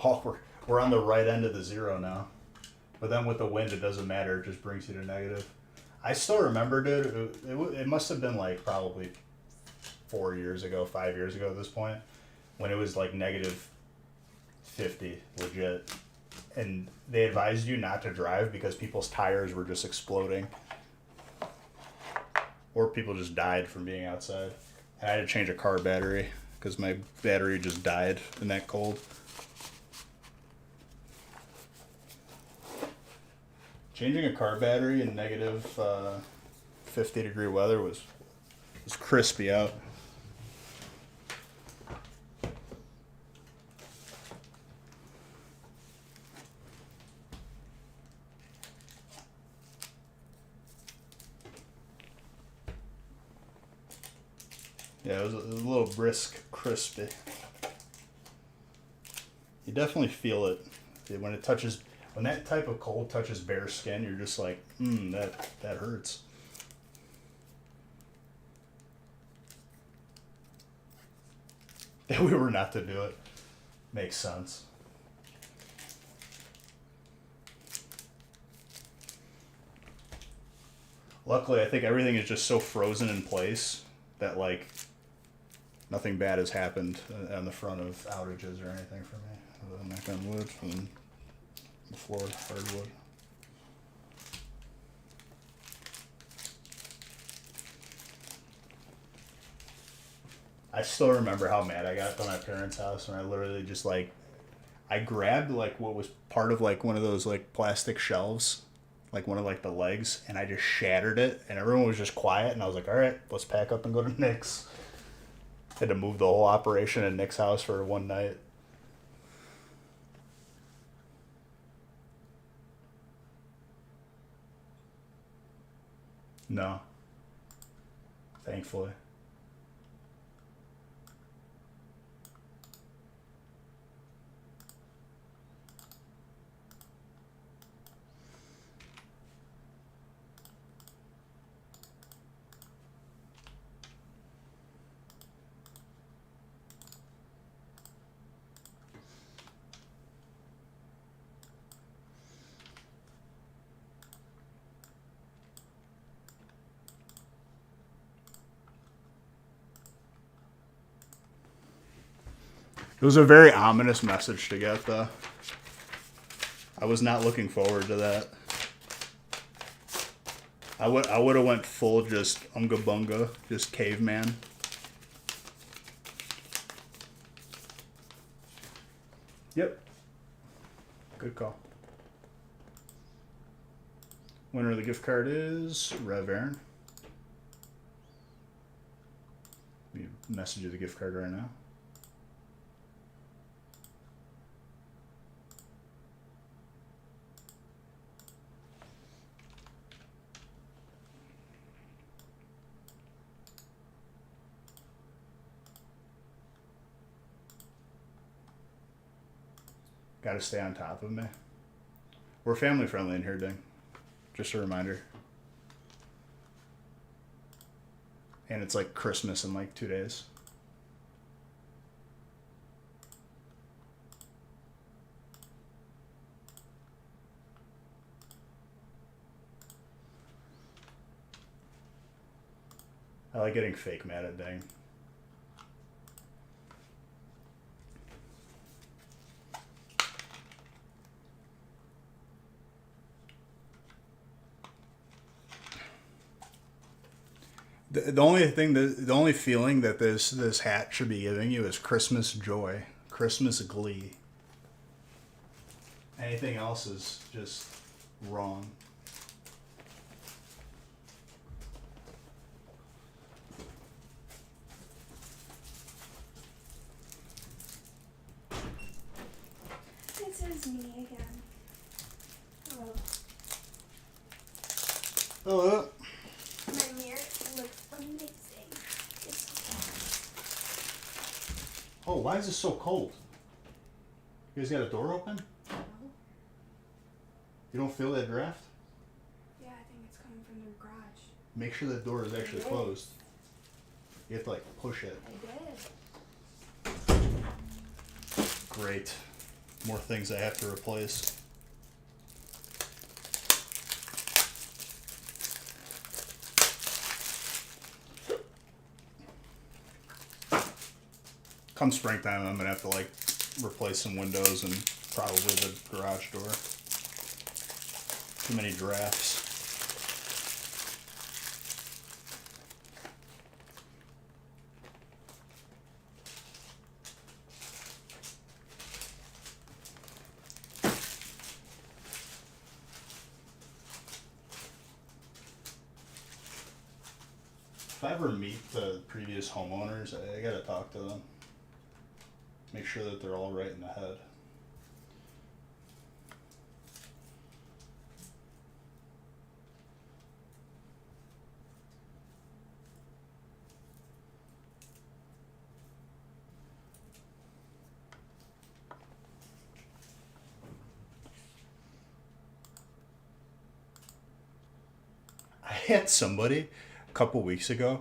Oh, we're on the right end of the zero now. But then with the wind, it doesn't matter. It just brings you to negative. I still remember, dude, it must have been like probably 4 years ago, 5 years ago at this point, when it was like -50, legit. And they advised you not to drive because people's tires were just exploding. Or people just died from being outside. And I had to change a car battery because my battery just died in that cold. Changing a car battery in -50-degree weather was crispy out. Yeah, it was a little brisk, crispy. You definitely feel it when it touches. When that type of cold touches bare skin, you're just like, that hurts. If we were not to do it, makes sense. Luckily, I think everything is just so frozen in place that like nothing bad has happened on the front of outages or anything for me. Knock on wood. And the floor, hardwood. I still remember how mad I got at my parents' house when I literally just like, I grabbed like what was part of like one of those like plastic shelves, like one of like the legs, and I just shattered it, and everyone was just quiet, and I was like, all right, let's pack up and go to Nick's. Had to move the whole operation in Nick's house for one night. No. Thankfully. It was a very ominous message to get, though. I was not looking forward to that. I would have went full just unga bunga, just caveman. Yep. Good call. Winner of the gift card is Rev Aaron. Let me message you the gift card right now. Got to stay on top of me. We're family friendly in here, Ding. Just a reminder. And it's like Christmas in like 2 days. I like getting fake mad at Ding. The only thing the only feeling that this hat should be giving you is Christmas joy, Christmas glee. Anything else is just wrong. This is me again. Hello. Hello. My mirror looks amazing. Oh, why is it so cold? You guys got a door open? No. You don't feel that draft? Yeah, I think it's coming from the garage. Make sure that door is actually It is. closed. You have to like push it. I did. Great. More things I have to replace. Come springtime, I'm gonna have to like replace some windows and probably the garage door. Too many drafts. If I ever meet the previous homeowners, I gotta talk to them. Make sure that they're all right in the head. I had somebody a couple weeks ago.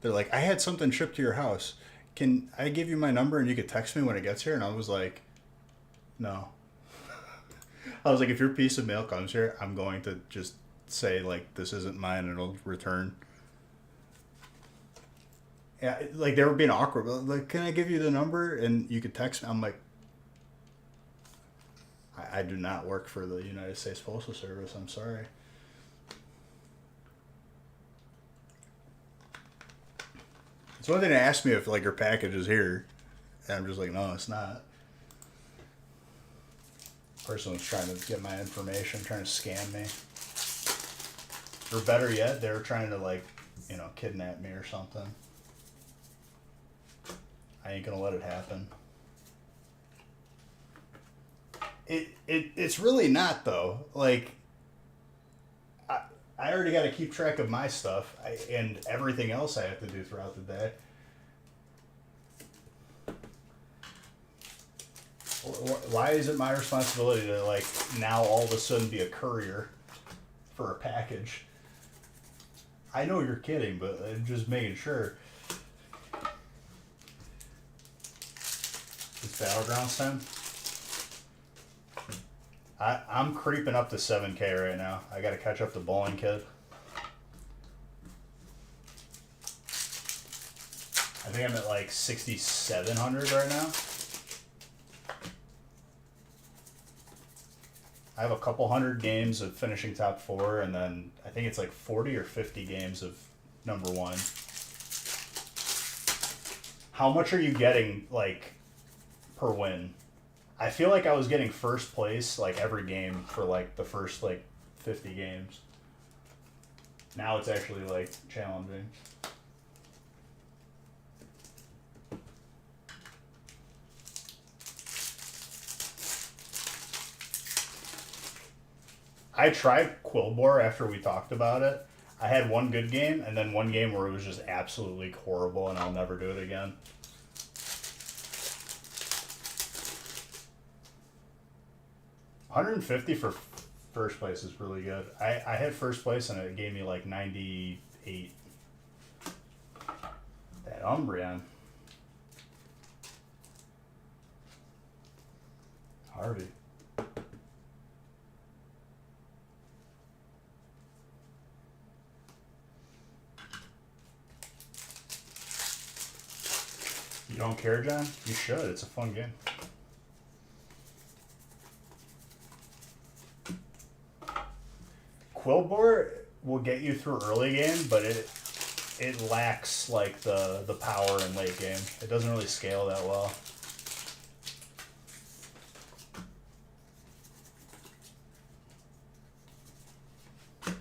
They're like, I had something shipped to your house. Can I give you my number and you could text me when it gets here? And I was like, no. I was like, if your piece of mail comes here, I'm going to just say, like, this isn't mine and it'll return. Yeah, like, they were being awkward. Like, can I give you the number and you could text me? I'm like, I do not work for the United States Postal Service. I'm sorry. It's one thing to ask me if, like, your package is here. And I'm just like, no, it's not. Person was trying to get my information, trying to scam me. Or better yet, they were trying to, like, you know, kidnap me or something. I ain't gonna let it happen. It's really not, though. Like, I already got to keep track of my stuff and everything else I have to do throughout the day. Why is it my responsibility to, like, now all of a sudden be a courier for a package? I know you're kidding, but I'm just making sure. It's Battlegrounds time. I'm creeping up to 7K right now. I gotta catch up to Bowling Kid. I think I'm at like 6,700 right now. I have a couple hundred games of finishing top 4, and then I think it's like 40 or 50 games of number 1. How much are you getting, like, per win? I feel like I was getting first place, like, every game for, like, the first, like, 50 games. Now it's actually, like, challenging. I tried Quillbore after we talked about it. I had one good game, and then one game where it was just absolutely horrible, and I'll never do it again. $150 for first place is really good. I had first place, and it gave me like 98. That Umbreon. Harvey. You don't care, John? You should. It's a fun game. Quillbore will get you through early game, but it lacks like the power in late game. It doesn't really scale that well.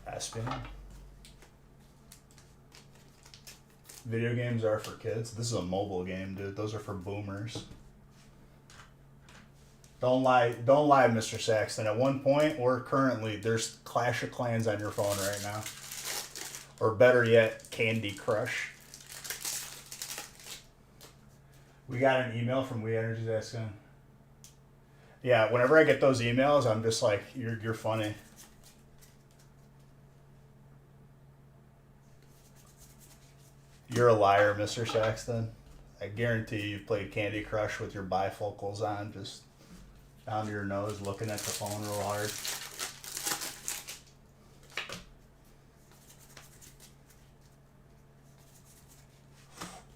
Espion. Video games are for kids. This is a mobile game, dude. Those are for boomers. Don't lie, Mr. Saxton. At one point, or currently, there's Clash of Clans on your phone right now. Or better yet, Candy Crush. We got an email from We Energy asking. Yeah, whenever I get those emails, I'm just like, you're funny. You're a liar, Mr. Saxton. I guarantee you've played Candy Crush with your bifocals on, just down to your nose, looking at the phone real hard.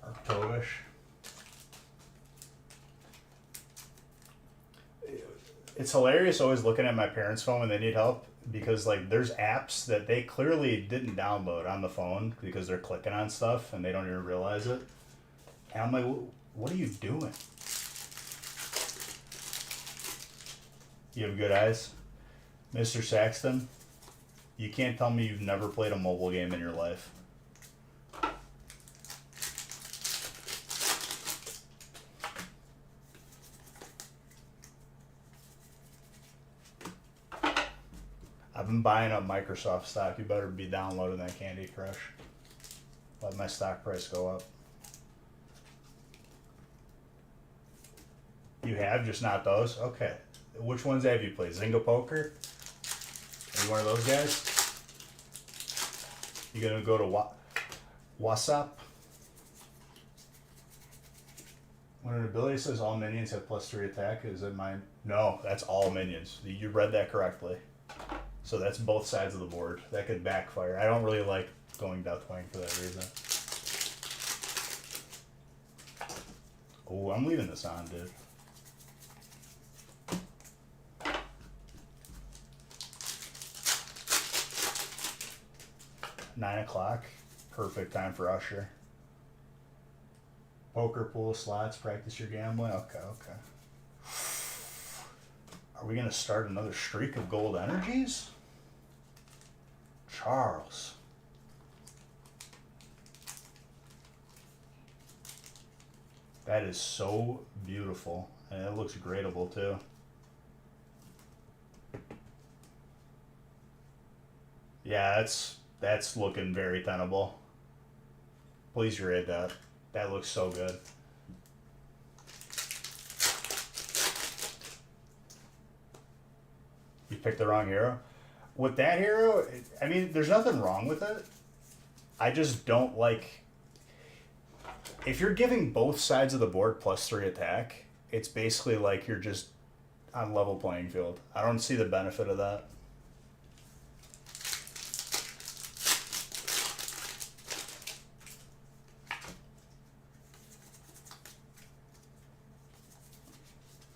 Arctovish. It's hilarious always looking at my parents' phone when they need help, because like there's apps that they clearly didn't download on the phone because they're clicking on stuff and they don't even realize it. And I'm like, what are you doing? You have good eyes? Mr. Saxton, you can't tell me you've never played a mobile game in your life. I've been buying up Microsoft stock. You better be downloading that Candy Crush. Let my stock price go up. You have, just not those? Okay. Which ones have you played? Zynga Poker? Are you one of those guys? You gonna go to WhatsApp? When an ability says all minions have +3 attack, is it mine? No, that's all minions. You read that correctly. So that's both sides of the board. That could backfire. I don't really like going Deathwing for that reason. Oh, I'm leaving this on, dude. $9 perfect time for Usher. Poker pool slots, practice your gambling. Okay. Are we gonna start another streak of gold energies? Charles. That is so beautiful, and it looks gradable too. Yeah, that's looking very tenable. Please grade that. That looks so good. You picked the wrong hero. With that hero, I mean, there's nothing wrong with it. I just don't like... If you're giving both sides of the board +3 attack, it's basically like you're just on level playing field. I don't see the benefit of that.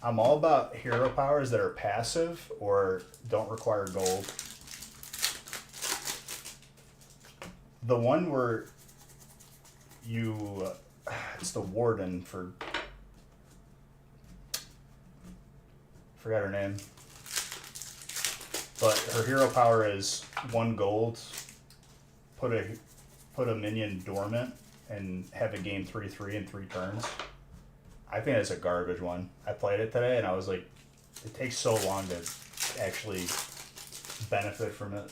I'm all about hero powers that are passive or don't require gold. The one where you, it's the warden for, forgot her name. But her hero power is 1 gold, put a minion dormant, and have it gain 3/3 in 3 turns. I think that's a garbage one. I played it today and I was like, it takes so long to actually benefit from it.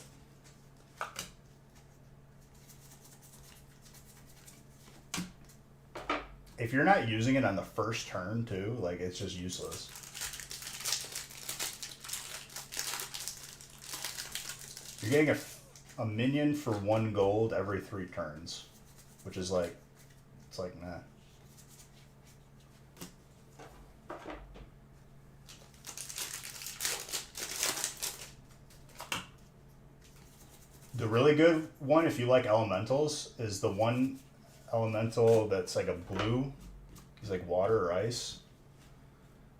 If you're not using it on the first turn too, like it's just useless. You're getting a minion for 1 gold every 3 turns, which is like, it's like, nah. The really good one, if you like elementals, is the one elemental that's like a blue. He's like water or ice.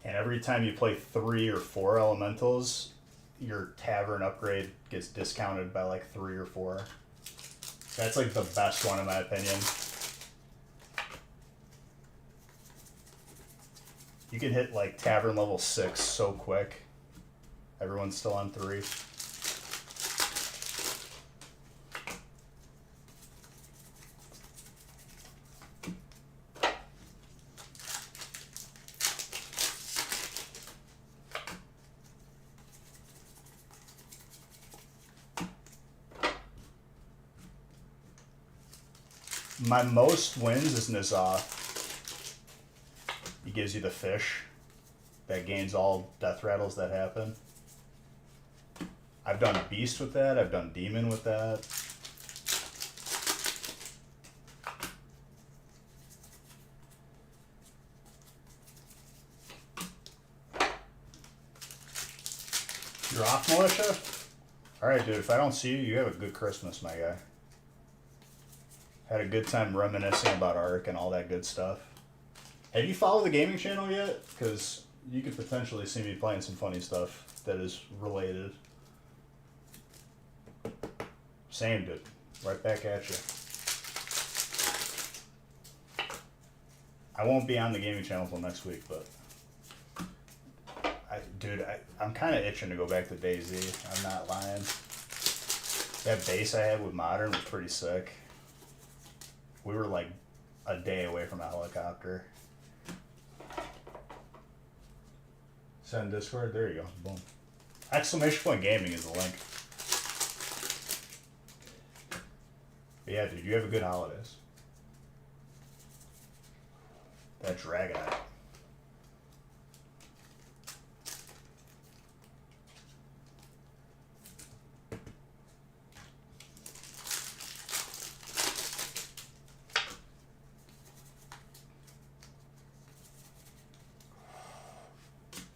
And every time you play 3 or 4 elementals, your tavern upgrade gets discounted by like 3 or 4. That's like the best one in my opinion. You can hit like tavern level 6 so quick. Everyone's still on 3. My most wins is N'Zoth. He gives you the fish that gains all death rattles that happen. I've done Beast with that, I've done Demon with that. You're off, Militia? Alright, dude, if I don't see you, you have a good Christmas, my guy. Had a good time reminiscing about Ark and all that good stuff. Have you followed the gaming channel yet? Because you could potentially see me playing some funny stuff that is related. Same, dude. Right back at you. I won't be on the gaming channel until next week, but... I'm kind of itching to go back to DayZ. I'm not lying. That base I had with Modern was pretty sick. We were like a day away from a helicopter. Send Discord. There you go. Boom. Exclamation point gaming is the link. But yeah, dude, you have a good holidays. That Dragonite.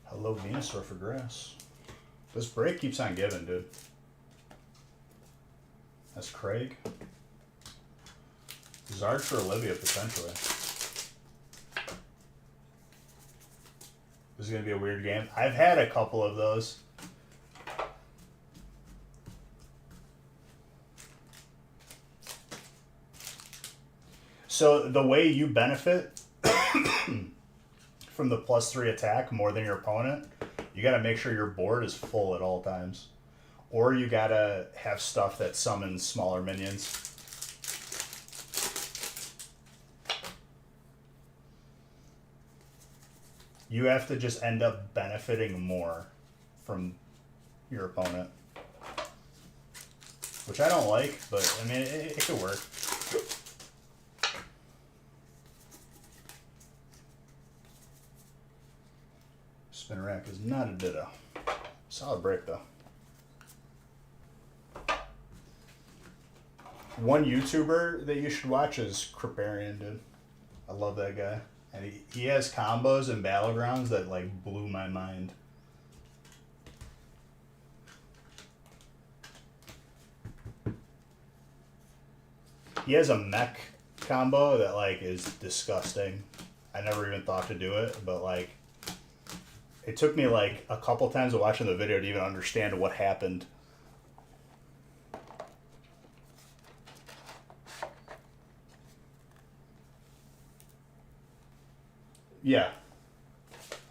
Hello, Venusaur for grass. This break keeps on giving, dude. That's Craig. Zard for Olivia, potentially. This is going to be a weird game. I've had a couple of those. So the way you benefit from the +3 attack more than your opponent, you got to make sure your board is full at all times. Or you got to have stuff that summons smaller minions. You have to just end up benefiting more from your opponent. Which I don't like, but I mean, it could work. Spin rack is not a ditto. Solid break though. One YouTuber that you should watch is Kriparian, dude. I love that guy. And he has combos and battlegrounds that like blew my mind. He has a mech combo that like is disgusting. I never even thought to do it, but like It took me like a couple times of watching the video to even understand what happened. Yeah.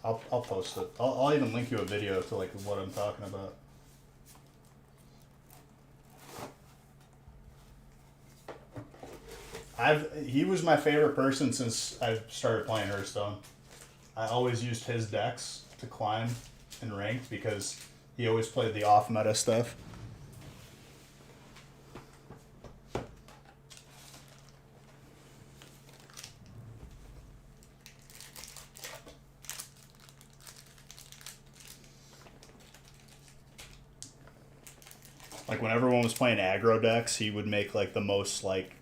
I'll post it. I'll even link you a video to like what I'm talking about. He was my favorite person since I started playing Hearthstone. I always used his decks to climb in ranked because he always played the off meta stuff. Like when everyone was playing aggro decks, he would make like the most like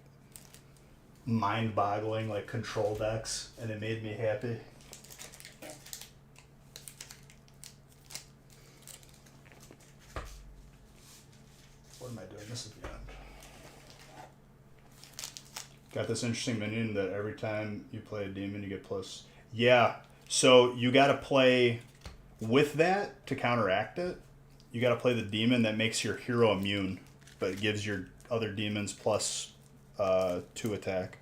mind-boggling like control decks, and it made me happy. What am I doing? This is the end. Got this interesting minion that every time you play a demon, you get plus. Yeah, so you got to play with that to counteract it. You got to play the demon that makes your hero immune, but it gives your other demons plus 2 attack.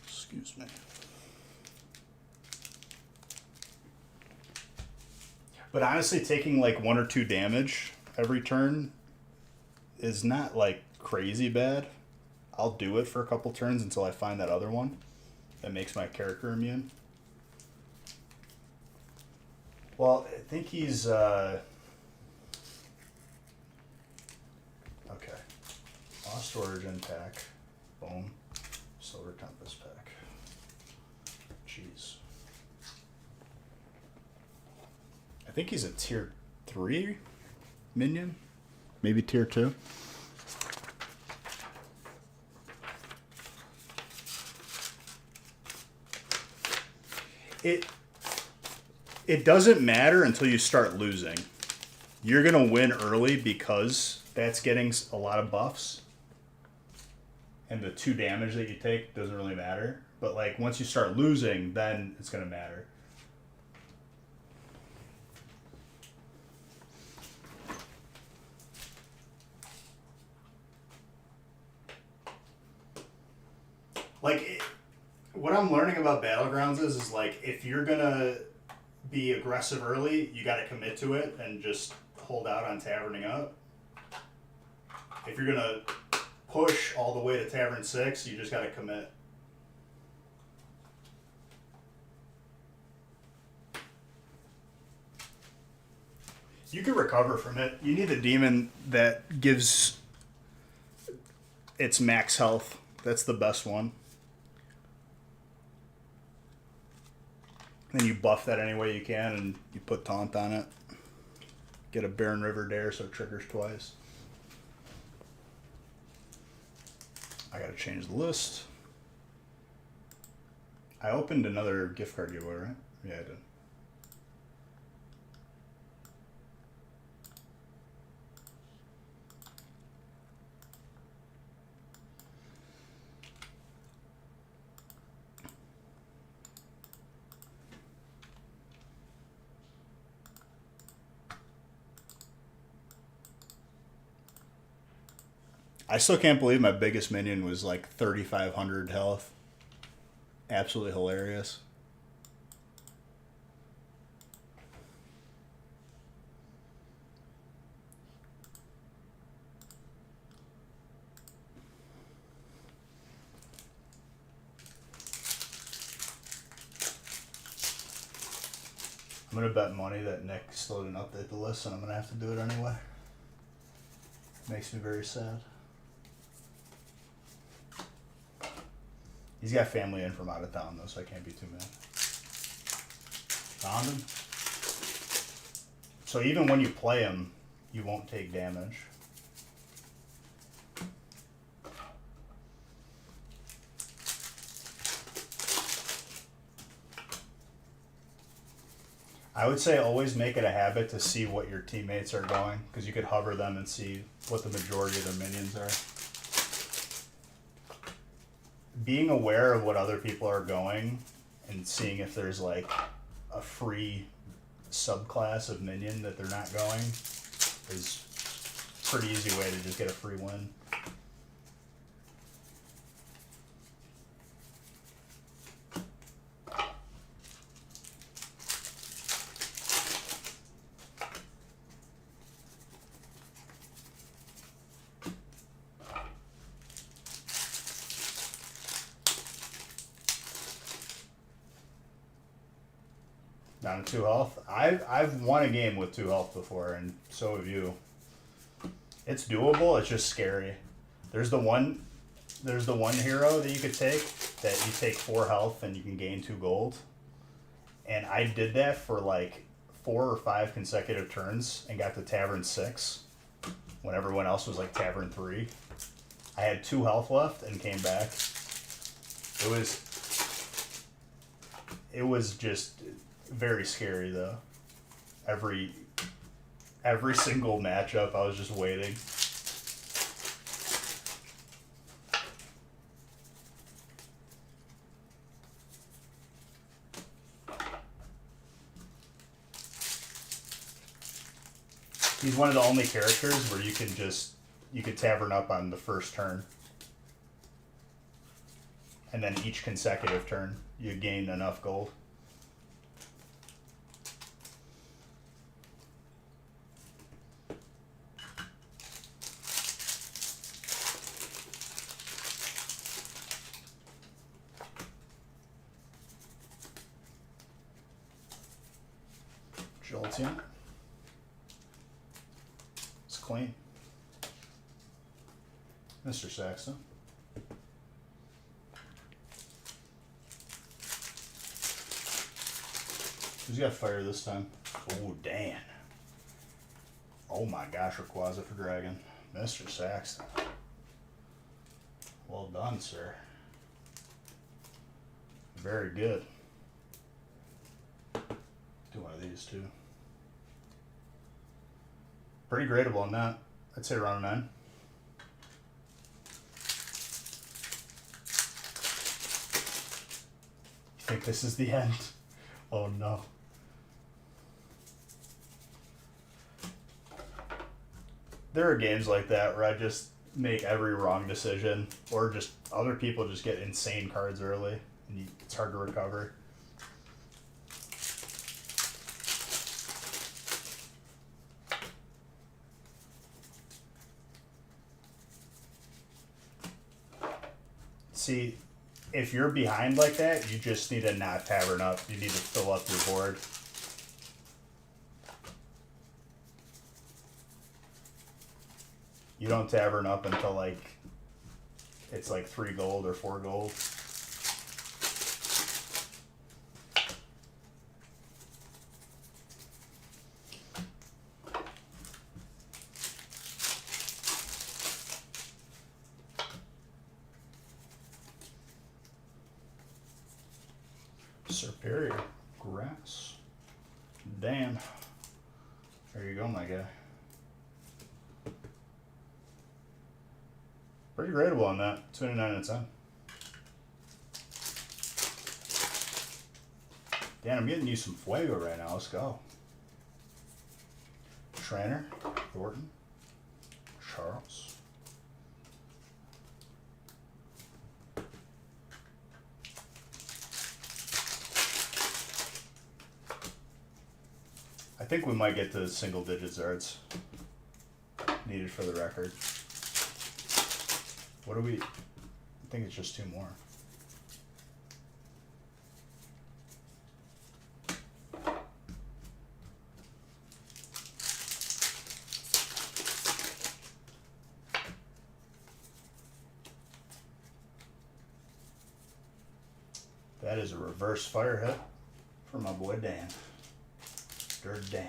Excuse me. But honestly, taking like 1 or 2 damage every turn is not like crazy bad. I'll do it for a couple turns until I find that other one that makes my character immune. Well, I think he's okay. Lost Origin pack. Boom. Silver Tempest pack. Jeez. I think he's a tier 3 minion. Maybe tier 2. It doesn't matter until you start losing. You're going to win early because that's getting a lot of buffs. And the 2 damage that you take doesn't really matter. But like once you start losing, then it's going to matter. What I'm learning about Battlegrounds is like if you're going to be aggressive early, you got to commit to it and just hold out on taverning up. If you're going to push all the way to Tavern 6, you just got to commit. You can recover from it. You need a demon that gives its max health. That's the best one. Then you buff that any way you can, and you put Taunt on it. Get a Barren River Dare so it triggers twice. I gotta change the list. I opened another gift card giveaway, right? Yeah, I did. I still can't believe my biggest minion was like 3,500 health. Absolutely hilarious. I'm going to bet money that Nick still didn't update the list, and I'm going to have to do it anyway. Makes me very sad. He's got family in from out of town, though, so I can't be too mad. Found him. So even when you play him, you won't take damage. I would say always make it a habit to see what your teammates are going, because you could hover them and see what the majority of their minions are. being aware of what other people are going and seeing if there's like a free subclass of minion that they're not going is a pretty easy way to just get a free win. Down to 2 health. I've won a game with 2 health before, and so have you. It's doable. It's just scary. There's the one hero that you could take that you take 4 health and you can gain 2 gold. And I did that for like 4 or 5 consecutive turns and got to Tavern 6 when everyone else was like Tavern 3. I had 2 health left and came back. It was just very scary though. Every single matchup I was just waiting. He's one of the only characters where you could tavern up on the first turn. And then each consecutive turn you gain enough gold. Jolteon. It's clean. Mr. Saxon. Who's got fire this time? Oh, Dan. Oh my gosh, Rayquaza for Dragon. Mr. Saxton. Well done, sir. Very good. Do one of these too. Pretty gradable on that. I'd say around a 9. You think this is the end? Oh no. There are games like that where I just make every wrong decision, or just other people just get insane cards early, and it's hard to recover. See, if you're behind like that, you just need to not tavern up. You need to fill up your board. You don't tavern up until like it's like 3 gold or 4 gold. Superior grass. Damn. There you go, my guy. Pretty gradable on that. 29 out of 10. Dan, I'm getting you some fuego right now. Let's go. Trainer, Thornton, Charles. I think we might get to single digit Zards needed for the record. What do we? I think it's just 2 more. That is a reverse fire hit for my boy Dan. Dirt Dan.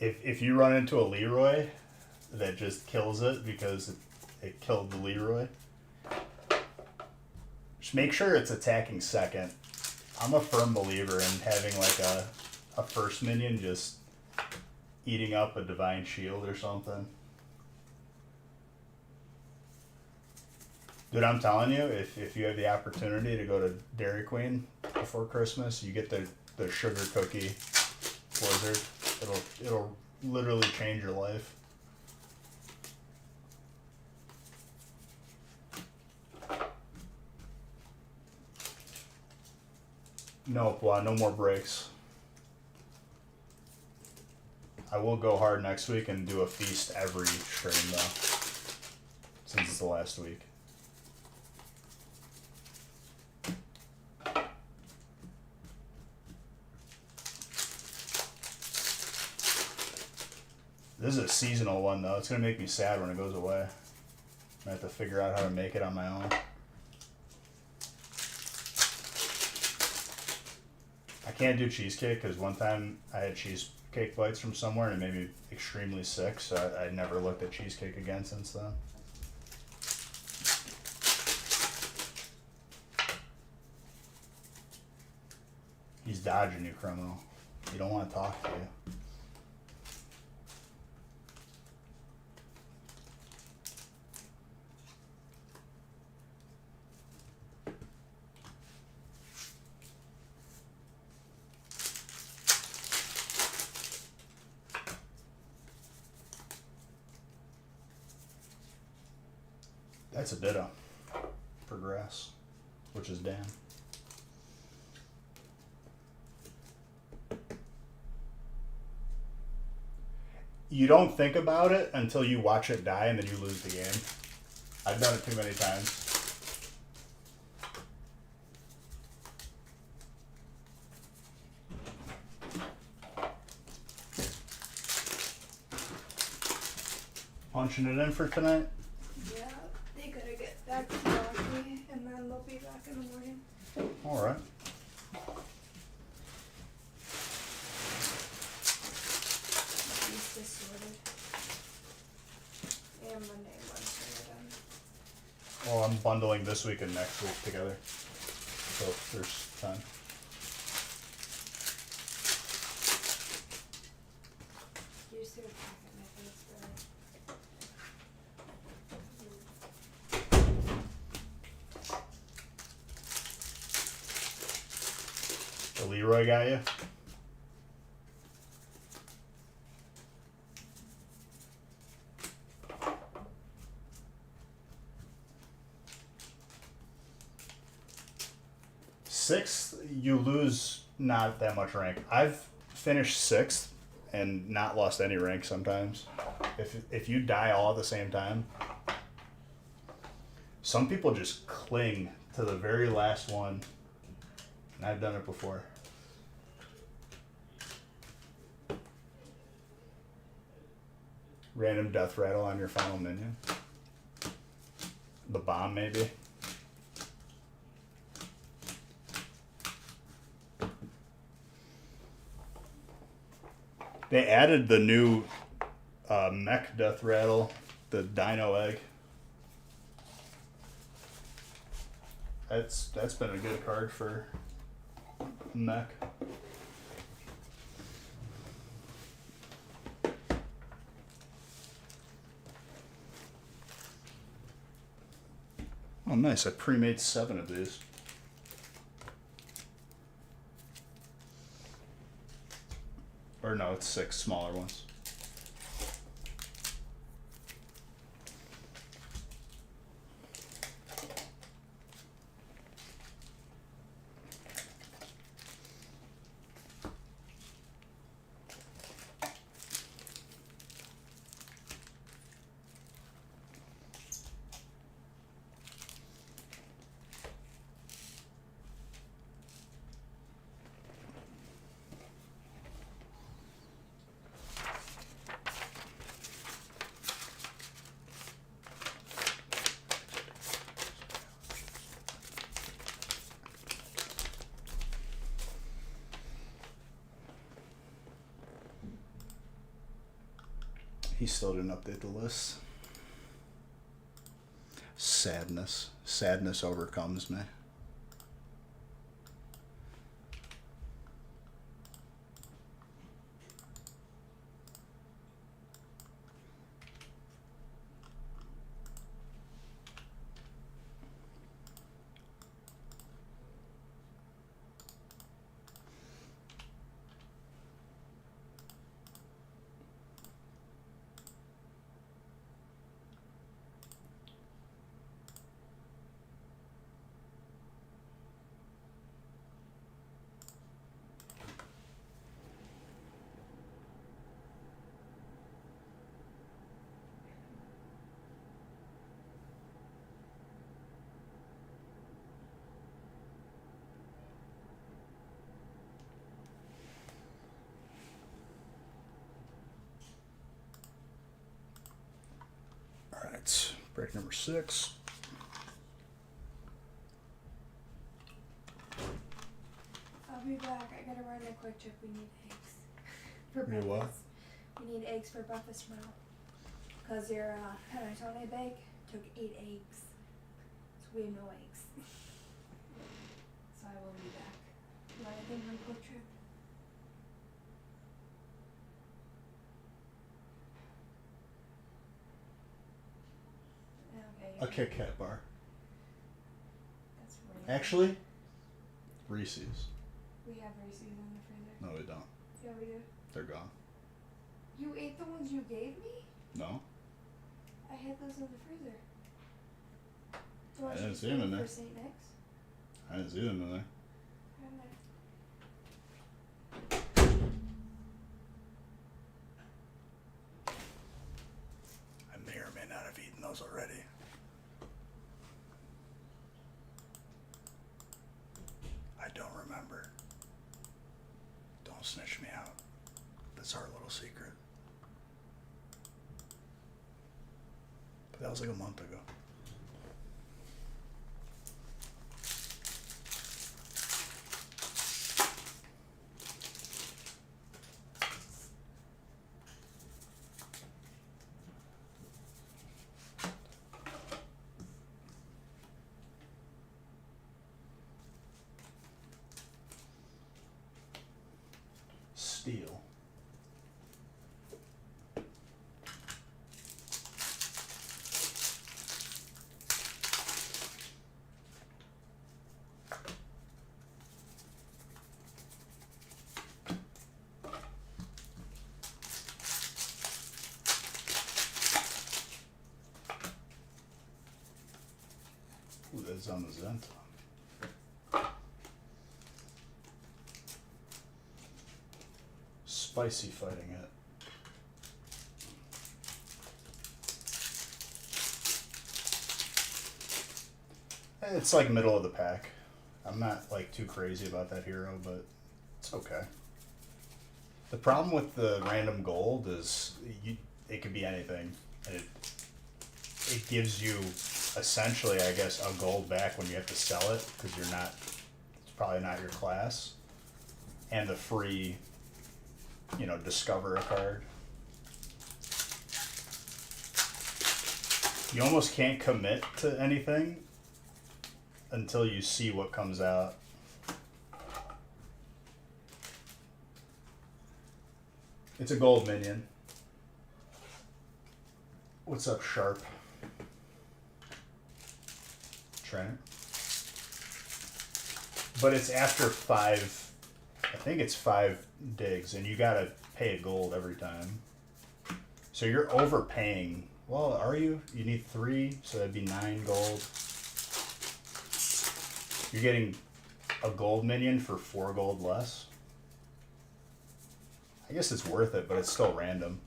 if you run into a Leroy that just kills it because it killed the Leroy, just make sure it's attacking second. I'm a firm believer in having like a first minion just eating up a divine shield or something. Dude, I'm telling you, if you have the opportunity to go to Dairy Queen before Christmas, you get the sugar cookie blizzard. It'll literally change your life. Nope, no more breaks. I will go hard next week and do a feast every stream though, since it's the last week. This is a seasonal one though. It's gonna make me sad when it goes away. I have to figure out how to make it on my own. I can't do cheesecake because one time I had cheesecake bites from somewhere and it made me extremely sick, so I never looked at cheesecake again since then. He's dodging you, criminal. He don't want to talk to you. That's a ditto for grass, which is Dan. You don't think about it until you watch it die and then you lose the game. I've done it too many times. Punching it in for tonight? Yeah, they gotta get back to Rocky and then they'll be back in the morning. Alright. He's disordered. And Monday and Wednesday are done. Well, I'm bundling this week and next week together. So there's time. You just gonna pack at my face for The Leroy got you? Sixth, you lose not that much rank. I've finished sixth and not lost any rank sometimes. If you die all at the same time, some people just cling to the very last one. And I've done it before. Random death rattle on your final minion. The bomb, maybe. They added the new mech death rattle, the dino egg. That's been a good card for mech. Oh, nice! I pre-made 7 of these. Or no, it's 6 smaller ones. He still didn't update the list. Sadness. Sadness overcomes me. Alright, break number 6. I'll be back. I gotta run a quick trip. We need eggs for You breakfast. what? We need eggs for breakfast tomorrow. Cause your panettone bag took 8 eggs, so we have no eggs. So I will be back. Run a thing on a quick trip. Okay. A Kit Kat bar. That's random. Actually, Reese's. We have Reese's in the freezer. No, we don't. Yeah, we do. They're gone. You ate the ones you gave me? No? I had those in the freezer. Do you want I didn't to see 'em in for there. St. Nick's? I didn't see them in there. They're in there. I may or may not have eaten those already. I don't remember. Don't snitch me out. That's our little secret. But that was like a month ago. Steel. Ooh, that's on the Zenton. Spicy fighting it. It's like middle of the pack. I'm not like too crazy about that hero, but it's okay. The problem with the random gold is it could be anything, and it gives you essentially, I guess, a gold back when you have to sell it because you're not. It's probably not your class, and the free. Discover a card. You almost can't commit to anything until you see what comes out. It's a gold minion. What's up, Sharp? Trainer. But it's after 5. I think it's 5 digs, and you gotta pay a gold every time. So you're overpaying. Well, are you? You need 3, so that'd be 9 gold. You're getting a gold minion for 4 gold less. I guess it's worth it, but it's still random.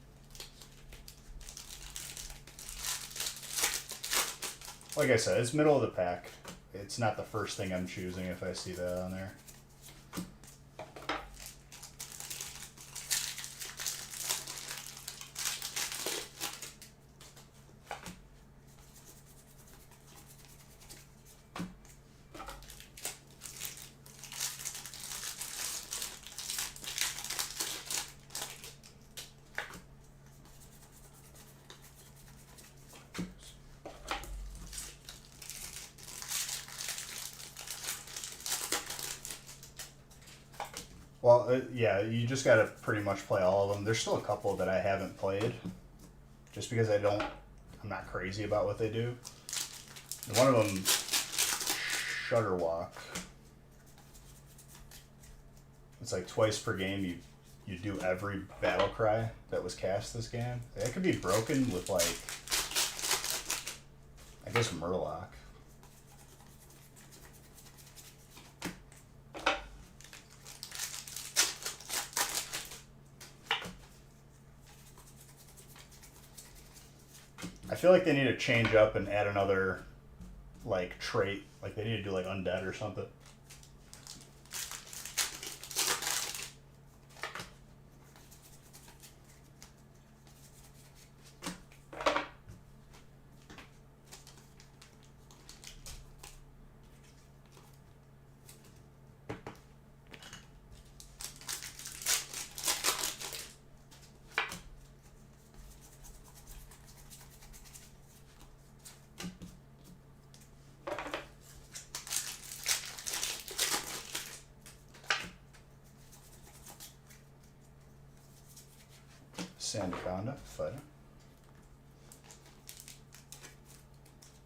Like I said, it's middle of the pack. It's not the first thing I'm choosing if I see that on there. Well, yeah, you just gotta pretty much play all of them. There's still a couple that I haven't played, just because I'm not crazy about what they do. And one of them, Shutterwalk. It's like twice per game you do every battle cry that was cast this game. That could be broken with like, I guess Murloc. I feel like they need to change up and add another like trait. Like they need to do like undead or something. Sandaconda, fighter.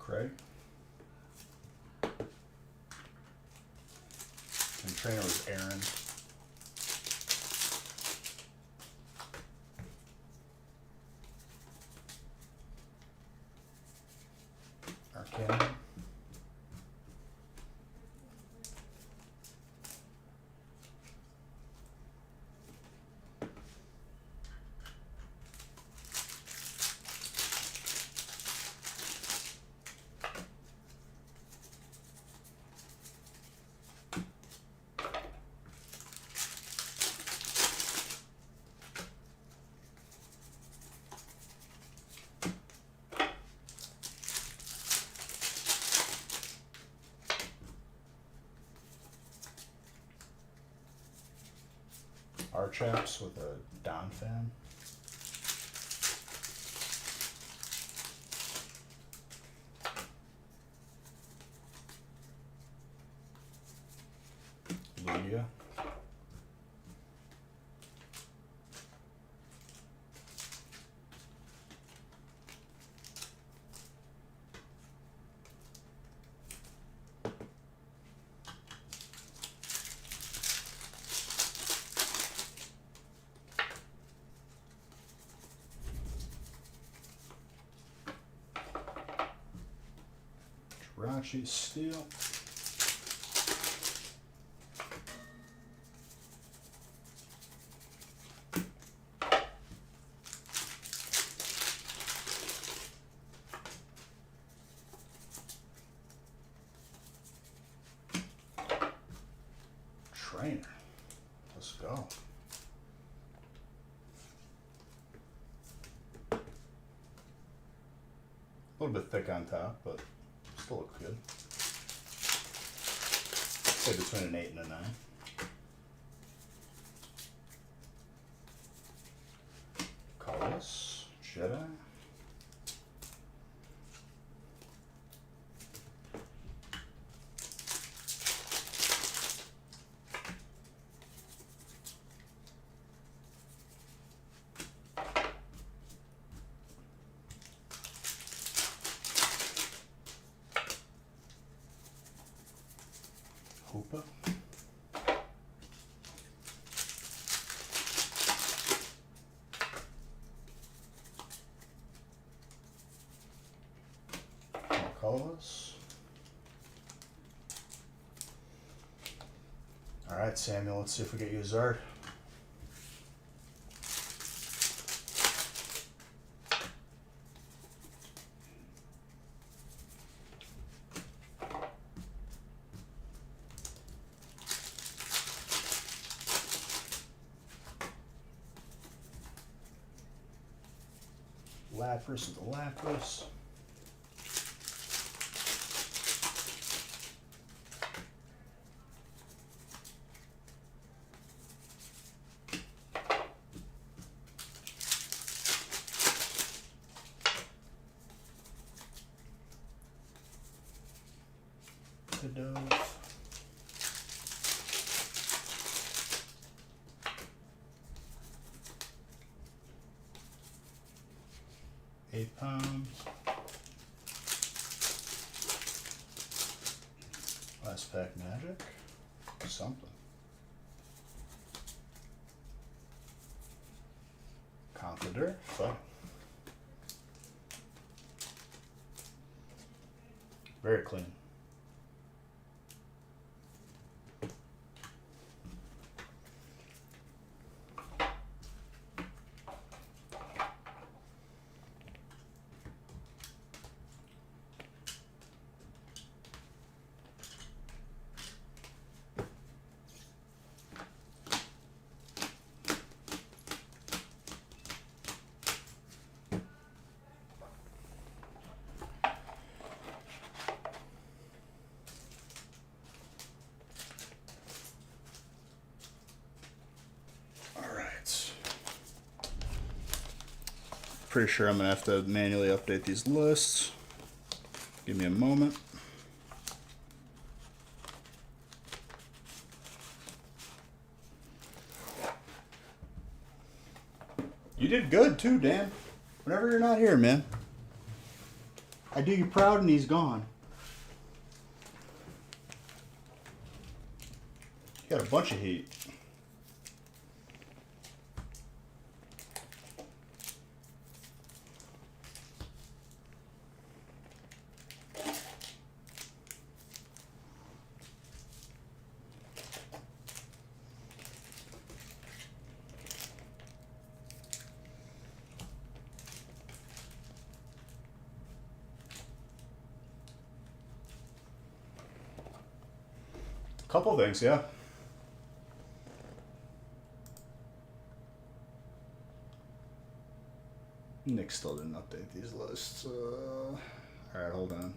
Craig. And trainer was Aaron. Arcane. Archaps with a Don fan. Lugia. Jirachi Steel. Trainer. Let's go. A little bit thick on top, but still looks good. Say between an 8 and a 9. Colorless. Jedi. Hoopa. More colorless. Alright, Samuel, let's see if we get you a Zard. Lapras and the Lapras. The Dove. 8 pounds. Last pack magic. Something. Confidor. Fun. Very clean. Pretty sure I'm gonna have to manually update these lists. Give me a moment. You did good too, Dan. Whenever you're not here, man. I do you proud and he's gone. You got a bunch of heat. Couple things, yeah. Nick still didn't update these lists. Alright, hold on.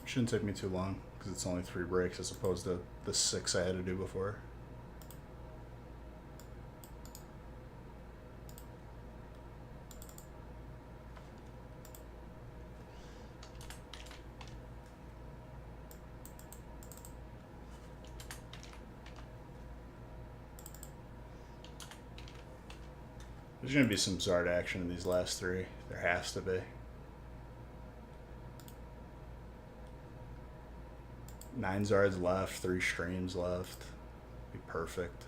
Shouldn't take me too long because it's only 3 breaks as opposed to the 6 I had to do before. There's going to be some Zard action in these last 3. There has to be. 9 Zards left, 3 streams left. Be perfect.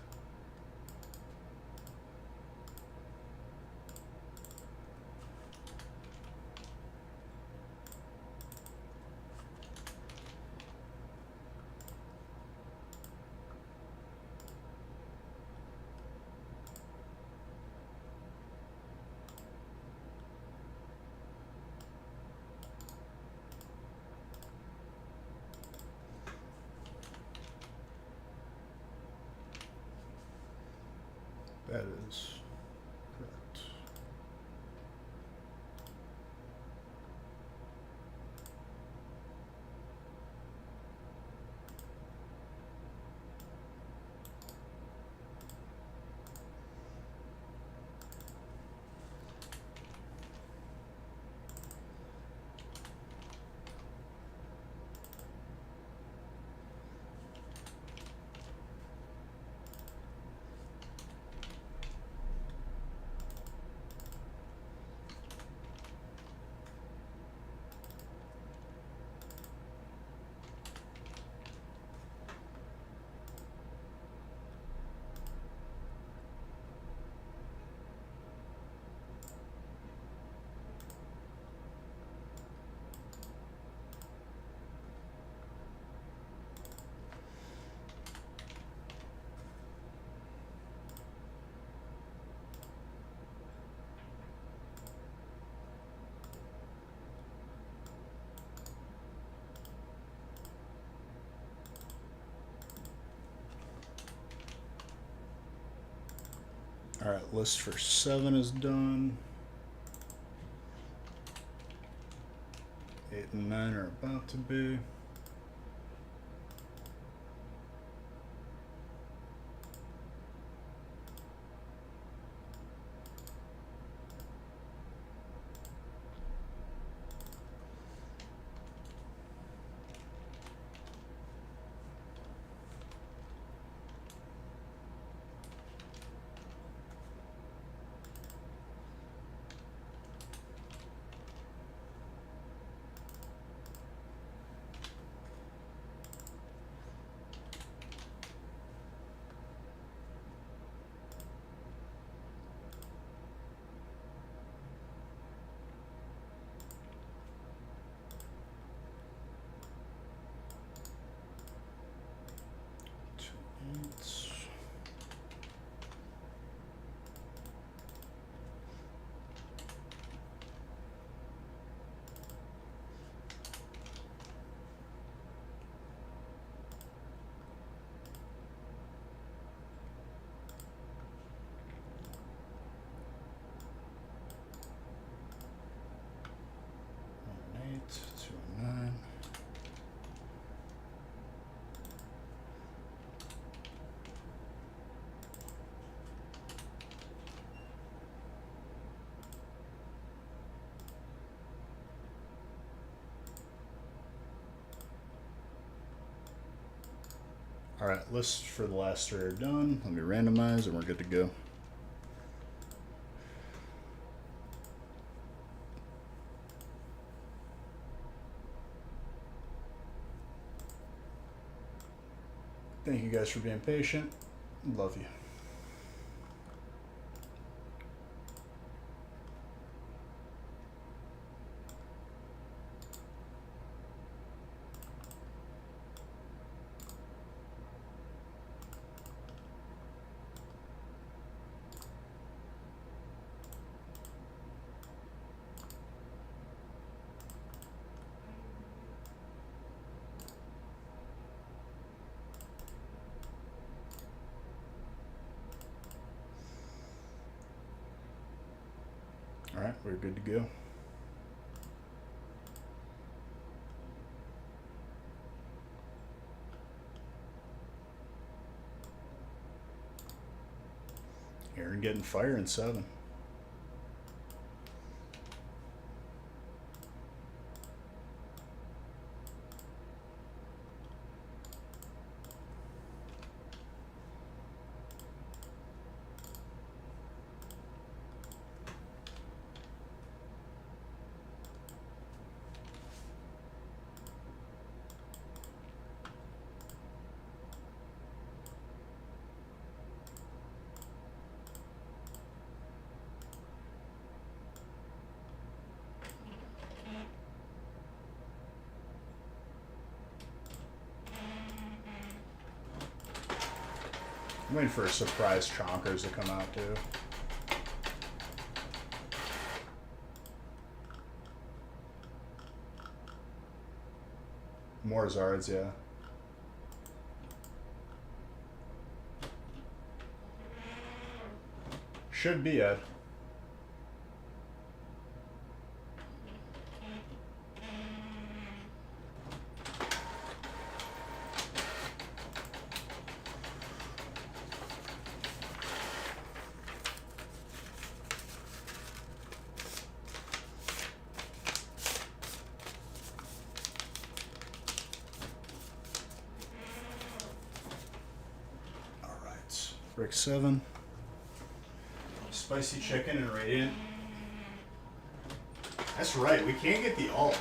That is correct. All right, list for 7 is done. 8 and 9 are about to be. Two and 9. All right, lists for the last 3 are done. Let me randomize and we're good to go. Thank you guys for being patient. Love you. All right, we're good to go. Aaron getting fire in 7. I'm waiting for a surprise Chonkers to come out too. More Zards, yeah. Should be Ed. Brick 7. Spicy chicken and radiant. That's right, we can't get the alt.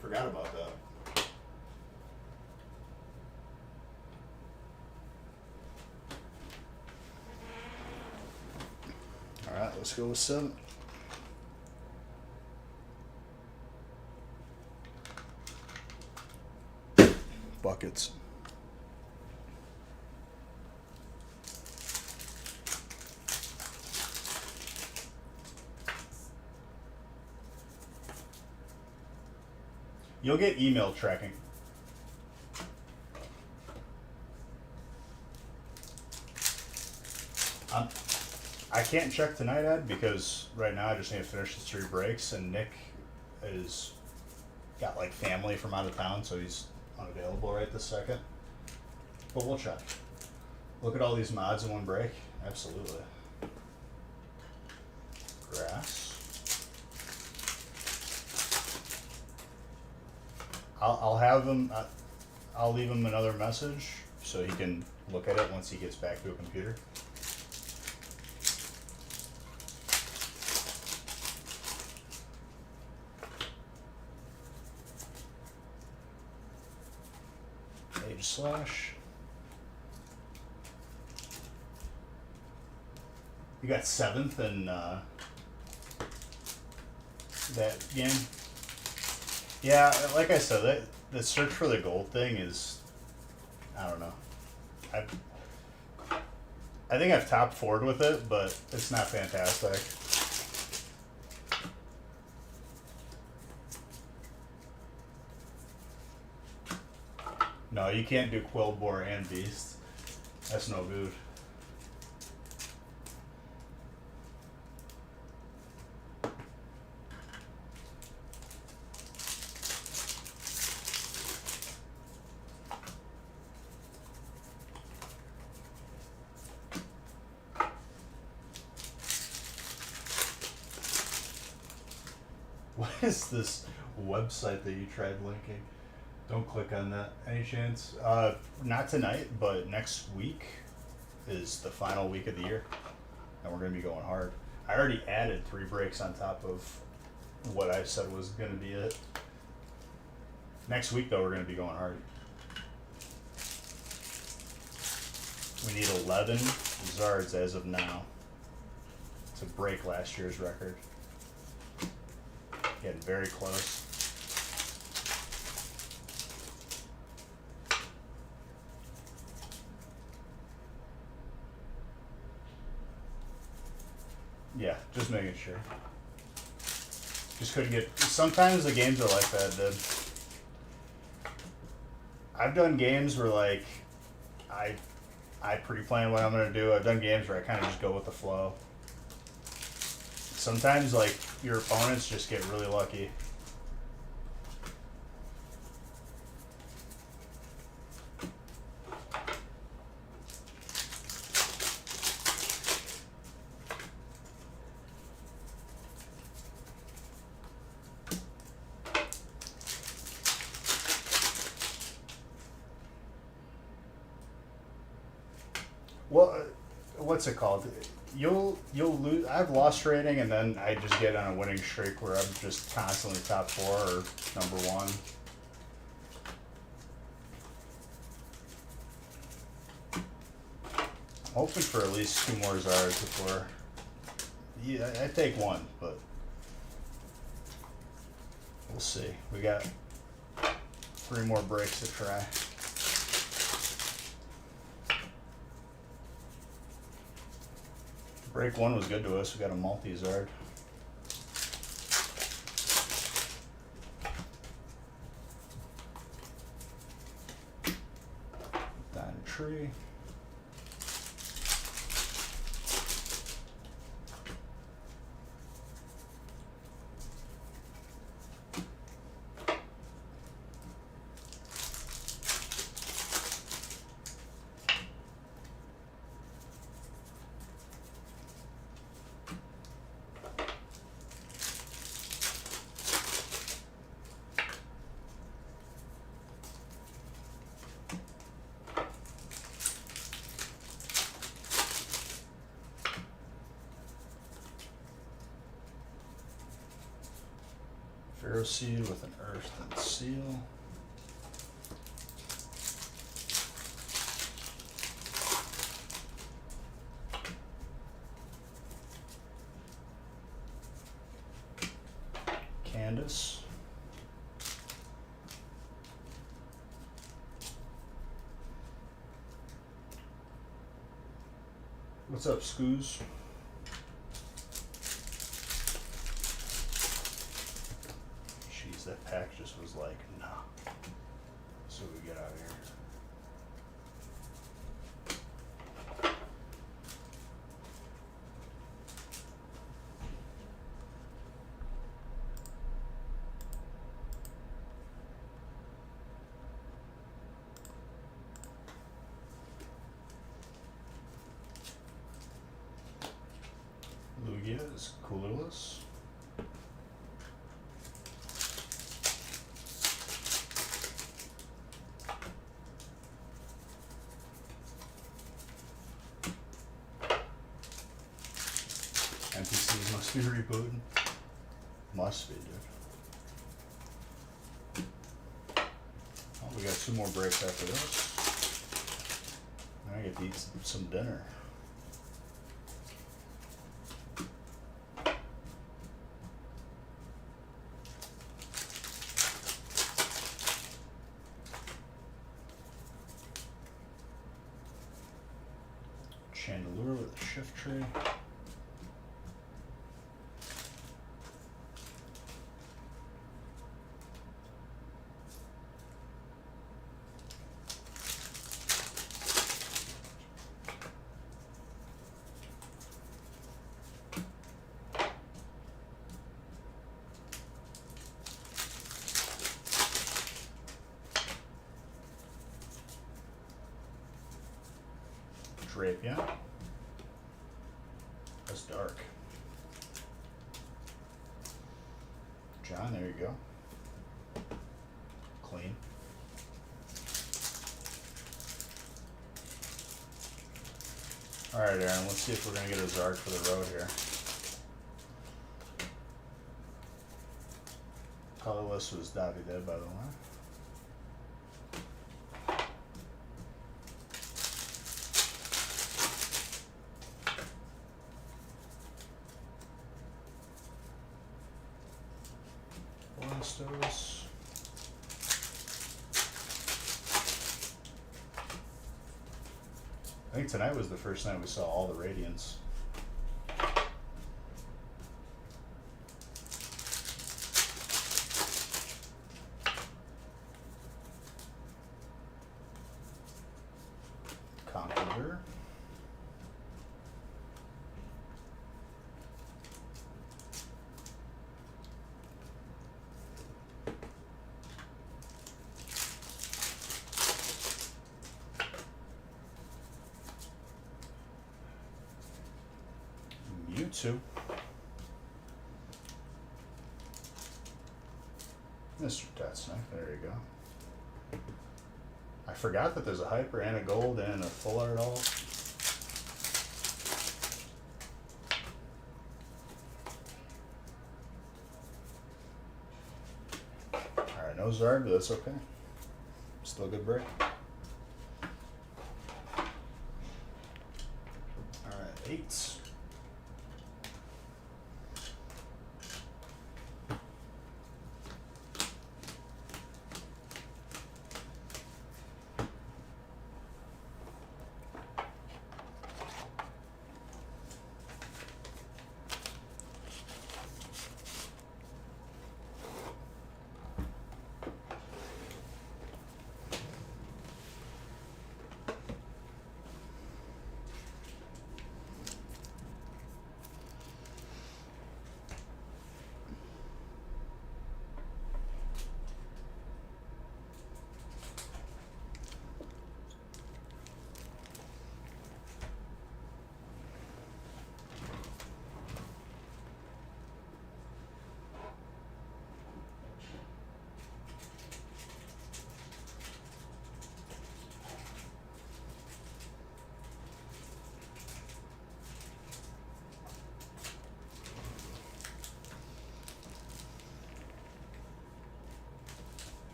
Forgot about that. Alright, let's go with 7. Buckets. You'll get email tracking. I can't check tonight, Ed, because right now I just need to finish the 3 breaks, and Nick is got like family from out of town, so he's unavailable right this second. But we'll check. Look at all these mods in one break. Absolutely. Grass. I'll have him. I'll leave him another message so he can look at it once he gets back to a computer. Age slash. You got 7th in that game. Yeah, like I said, that the search for the gold thing is, I don't know. I think I've top 4'd with it, but it's not fantastic. No, you can't do Quillbore and Beast. That's no good. What is this website that you tried linking? Don't click on that. Any chance? Not tonight, but next week is the final week of the year, and we're gonna be going hard. I already added 3 breaks on top of what I said was gonna be it. Next week, though, we're gonna be going hard. We need 11 Zards as of now to break last year's record. Getting very close. Yeah, just making sure. Just couldn't get. Sometimes the games are like that, dude. I've done games where like I pre-plan what I'm gonna do. I've done games where I kind of just go with the flow. Sometimes like your opponents just get really lucky. Well, what's it called? You'll lose. I've lost rating, and then I just get on a winning streak where I'm just constantly top 4 or number 1. I'm hoping for at least 2 more Zards before. Yeah, I take 1, but we'll see. We got 3 more breaks to try. Break 1 was good to us. We got a multi-Zard. Diamond tree. Pharaoh Seed with an Earth and Seal. Candace. What's up, Scoos? Jeez, that pack just was like, nah. So we get out of here. he is, coolerless. NPCs must be rebooting. Must be, dude. Oh, we got 2 more breaks after this. I get to eat some dinner. Chandelure with a shift tray. Drape, yeah. That's dark. John, there you go. Clean. Alright, Aaron, let's see if we're gonna get a Zark for the road here. Colorless was Davide, by the way. Orestos. I think tonight was the first night we saw all the Radiants. Conqueror. Mewtwo. Mr. Tetsnick, there you go. I forgot that there's a hyper and a gold and a full art all. Alright, no Zard, but that's okay. Still a good break. Alright, 8.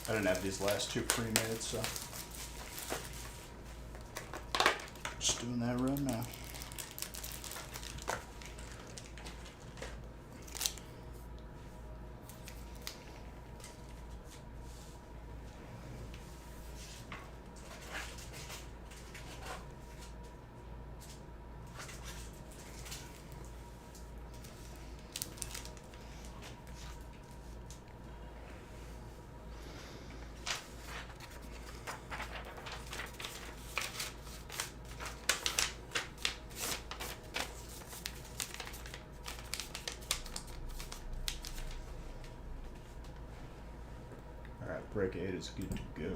I didn't have these last 2 pre-made, so just doing that right now. Break 8 is good to go.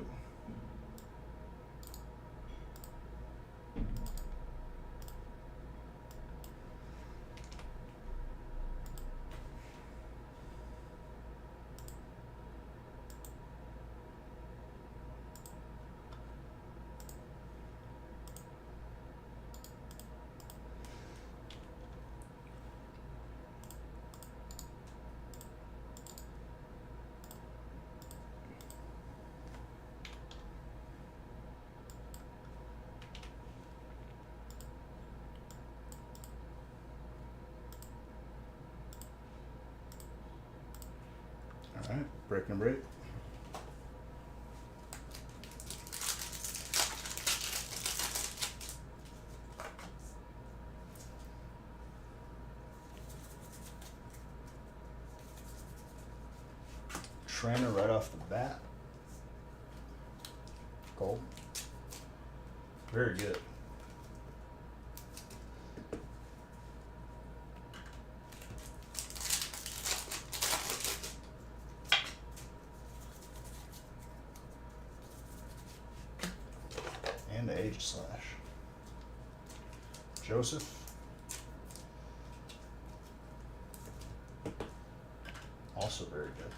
All right, break number 8. Trainer right off the bat. Gold. Very good. And the Age Slash. Joseph. Also very good.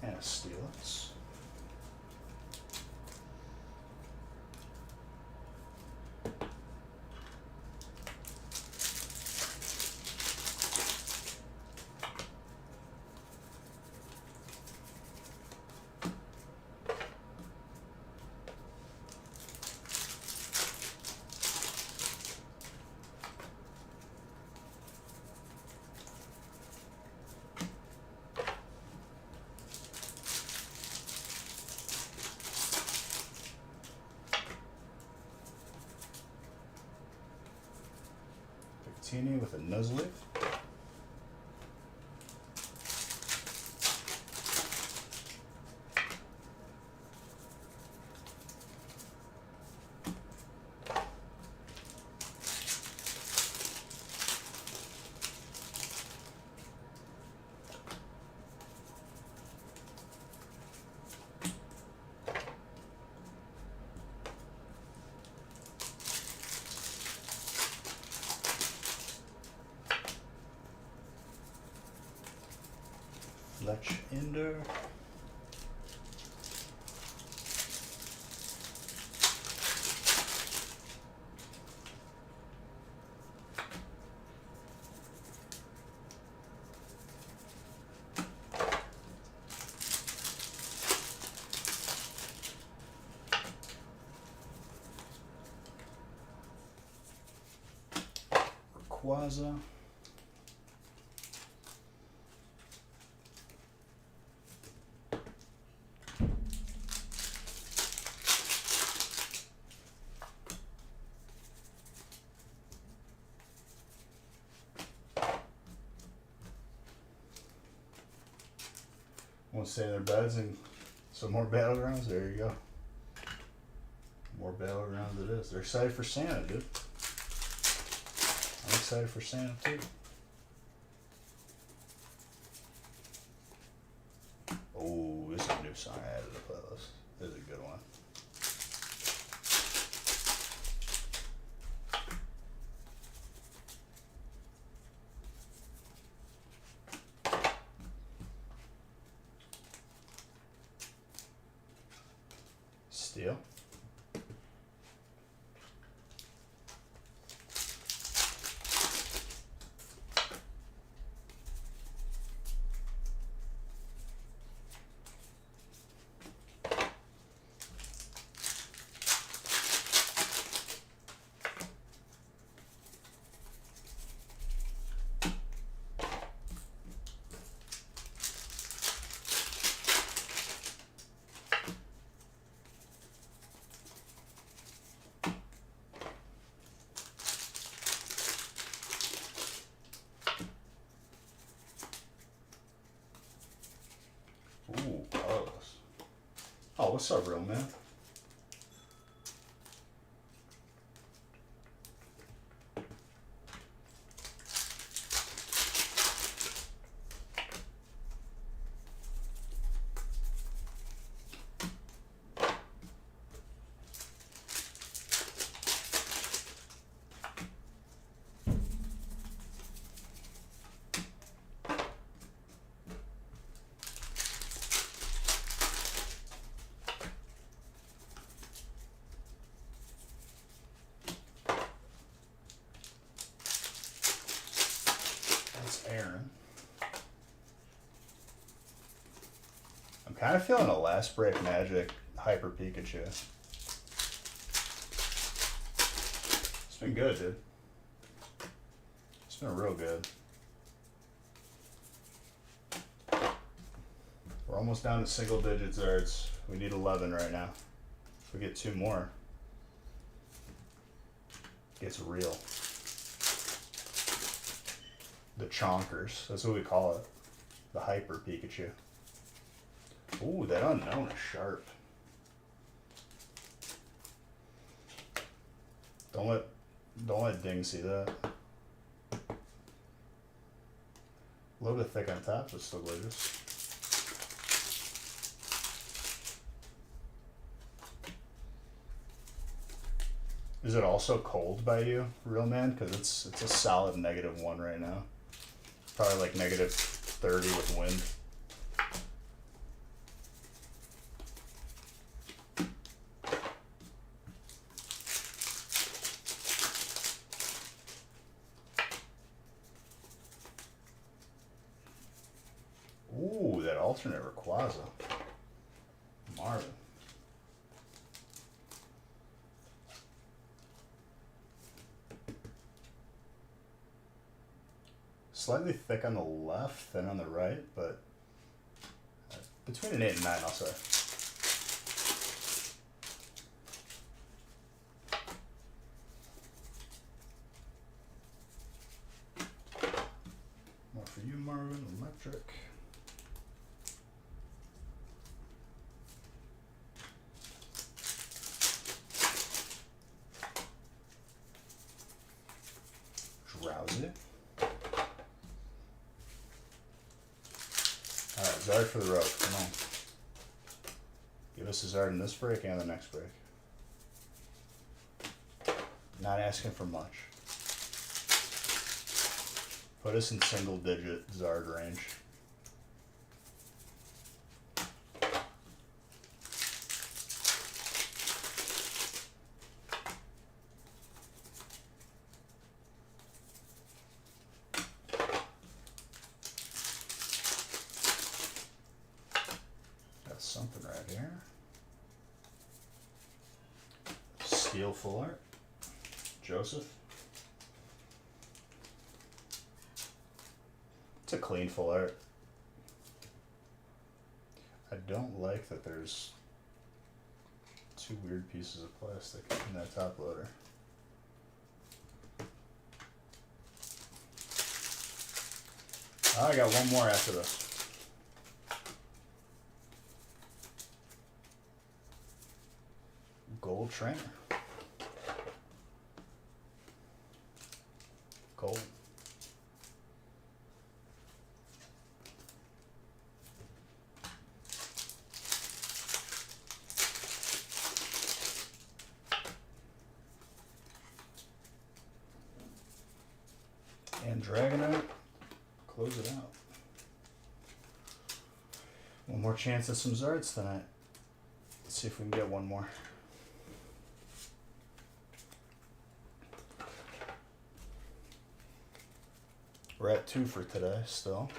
And a Steelix. Victini with a Nuzleaf. Fletch Ender. Rayquaza. Want to stay in their beds and some more battlegrounds? There you go. More battlegrounds it is. They're excited for Santa, dude. I'm excited for Santa too. Oh, this is a new song I added to the playlist. This is a good one. Steel. Oh, what's up, real man? That's Aaron. I'm kind of feeling a last break magic hyper Pikachu. It's been good, dude. It's been real good. We're almost down to single digit Zards. We need 11 right now. If we get 2 more, it gets real. The Chonkers, that's what we call it. The hyper Pikachu. Ooh, that unknown is sharp. Don't let Ding see that. A little bit thick on top, but still gorgeous. Is it also cold by you, real man? Because it's a solid -1 right now. Probably like -30 with wind. Ooh, that alternate Rayquaza. Marvin. Slightly thick on the left than on the right, but between an 8 and 9, I'll say. More for you, Marvin. Electric. Drowsy. Alright, Zard for the road. Come on. Give us a Zard in this break and the next break. Not asking for much. Put us in single digit Zard range. Got something right here. Steel full art. Joseph. It's a clean full art. I don't like that there's 2 weird pieces of plastic in that top loader. I got one more after this. Gold trainer. Gold. And Dragonite. Close it out. One more chance at some Zards tonight. Let's see if we can get one more. We're at 2 for today still.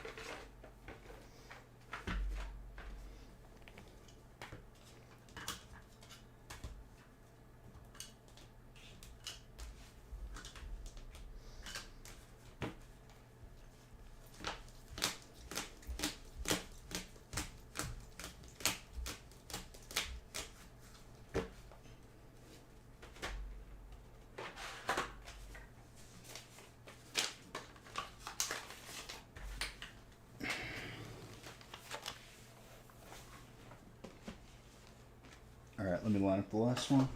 All right, let me line up the last one.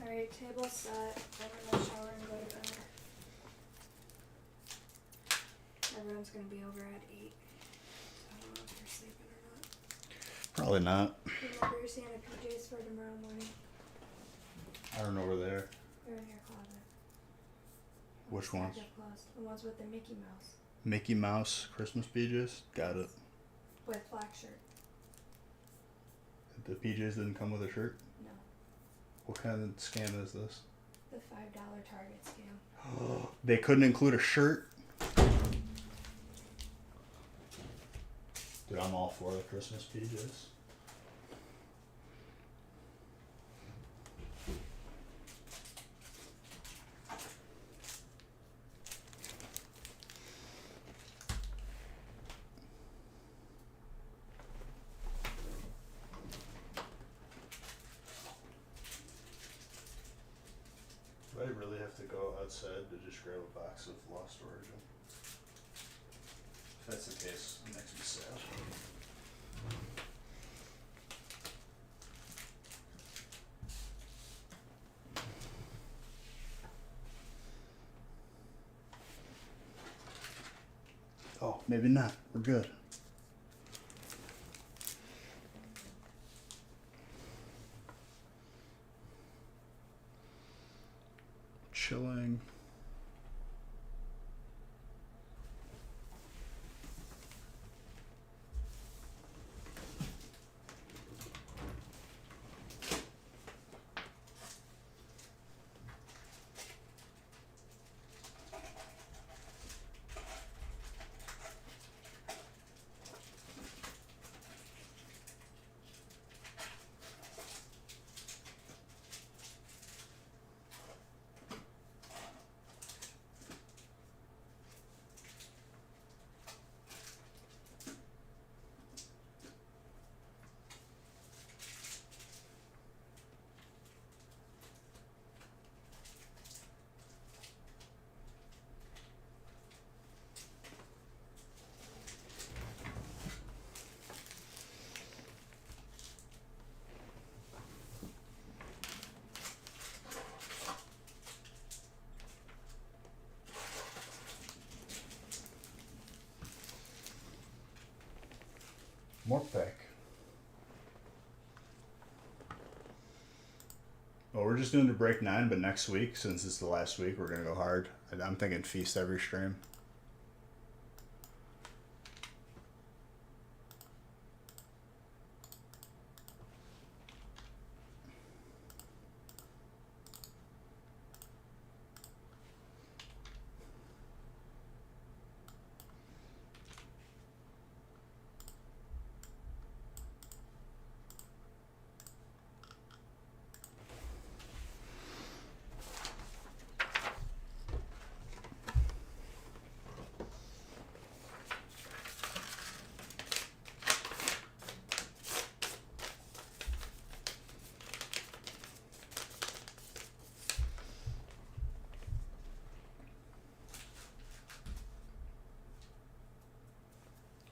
Alright, table set. I'm gonna shower and go to bed. Everyone's gonna be over at 8. So I don't know if you're sleeping or not. Probably not. Remember your Santa PJs for tomorrow morning? I don't know where they're. They're in your closet. Which Stack ones? of clothes. The ones with the Mickey Mouse. Mickey Mouse Christmas PJs. Got it. With black shirt. The PJs didn't come with a shirt. No. What kind of scam is this? The $5 Target scam. They couldn't include a shirt. Dude, I'm all for the Christmas PJs. Do I really have to go outside to just grab a box of Lost Origin? If that's the case, it makes me sad. Oh, maybe not. We're good. Chilling. More pack. Well, we're just doing the break 9, but next week, since it's the last week, we're gonna go hard. I'm thinking feast every stream.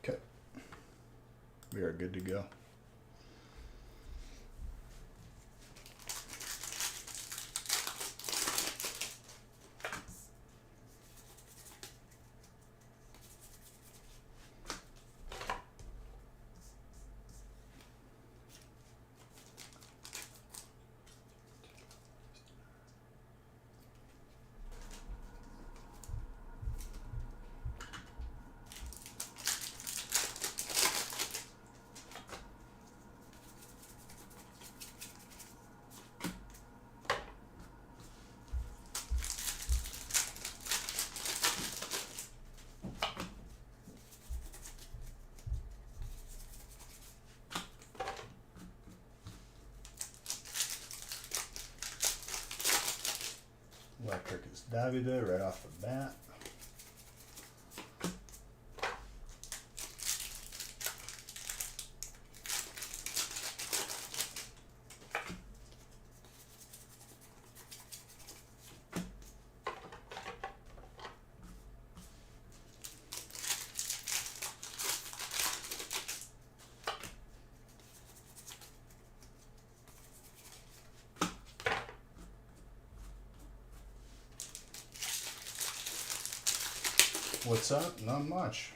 Okay. We are good to go. Electric is Davide right off the bat. What's up? Not much.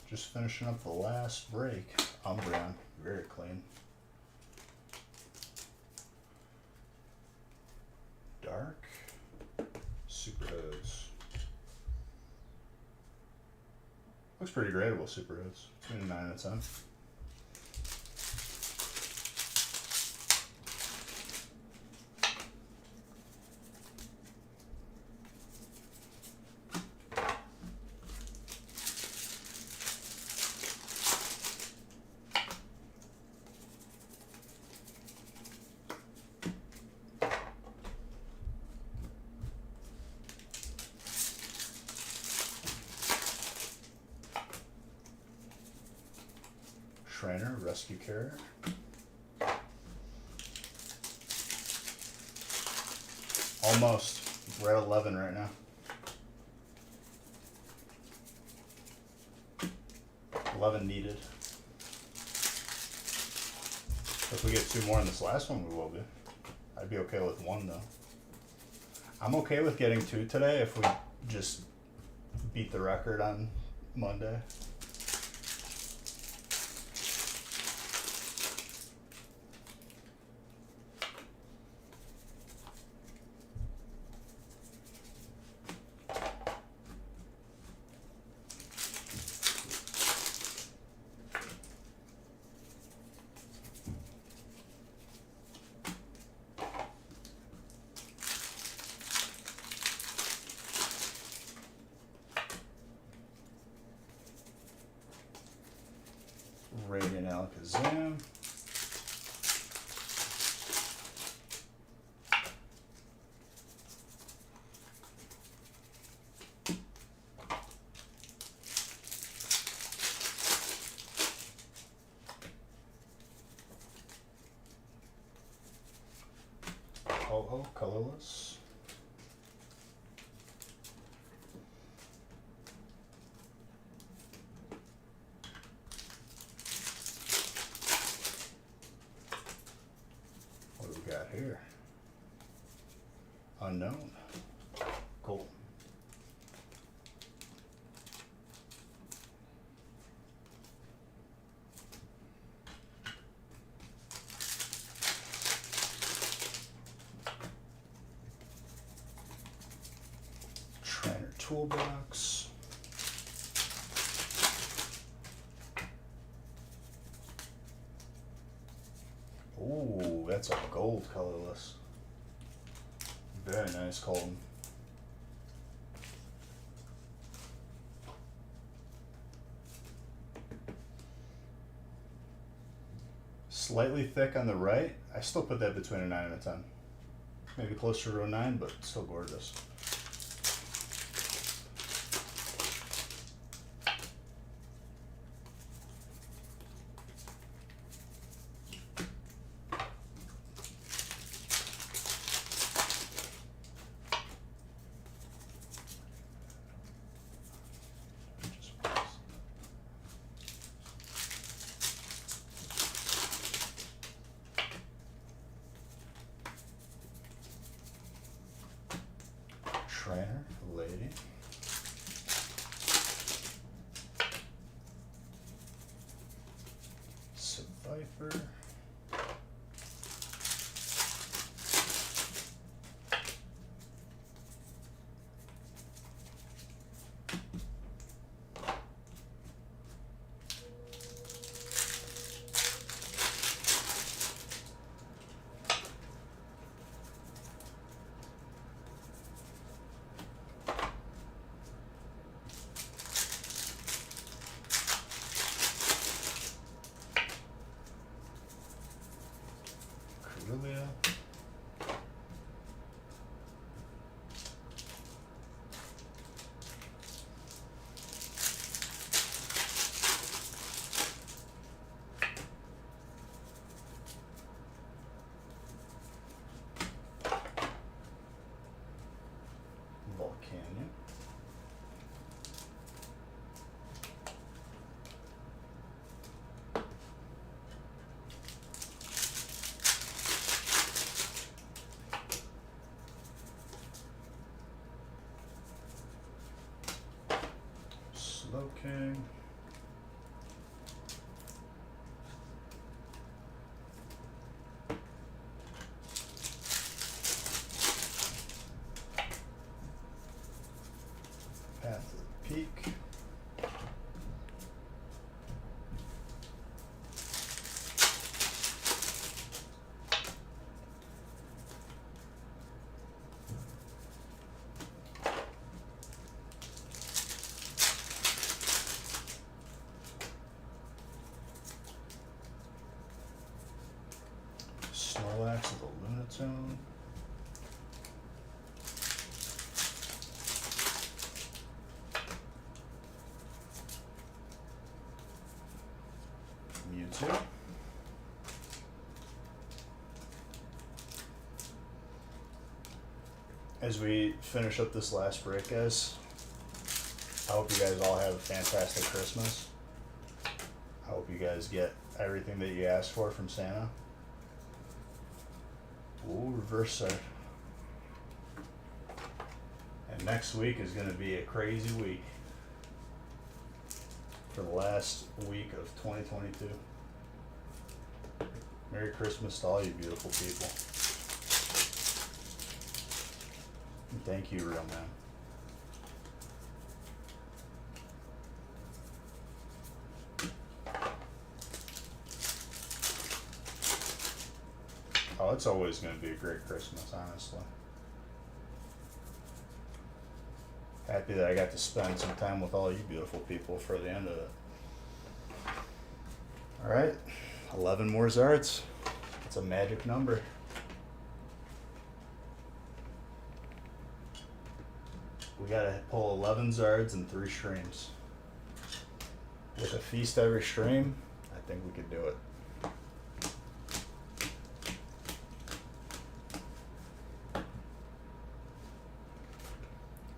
Just finishing up the last break. Umbreon, very clean. Dark. Super Hoods. Looks pretty gradable, Super Hoods. Between 9 and 10. Trainer, Rescue Carrier. Almost. We're at 11 right now. 11 needed. If we get 2 more in this last one, we will be. I'd be okay with 1 though. I'm okay with getting 2 today if we just beat the record on Monday. Radiant Alakazam. Ho-Ho, colorless. What do we got here? Unknown. Cool. Trainer Toolbox. Ooh, that's a gold colorless. Very nice, Colton. Slightly thick on the right. I still put that between a 9 and a 10. Maybe closer to a 9, but still gorgeous. Trainer, lady. Survivor. Okay. Path to the Peak. Snorlax of the Lunatone. Mewtwo. As we finish up this last break, guys, I hope you guys all have a fantastic Christmas. I hope you guys get everything that you asked for from Santa. Ooh, reverse side. And next week is going to be a crazy week for the last week of 2022. Merry Christmas to all you beautiful people. And thank you, real man. Oh, it's always going to be a great Christmas, honestly. Happy that I got to spend some time with all you beautiful people for the end of it. Alright, 11 more Zards. It's a magic number. We gotta pull 11 Zards and 3 streams. With a feast every stream, I think we could do it.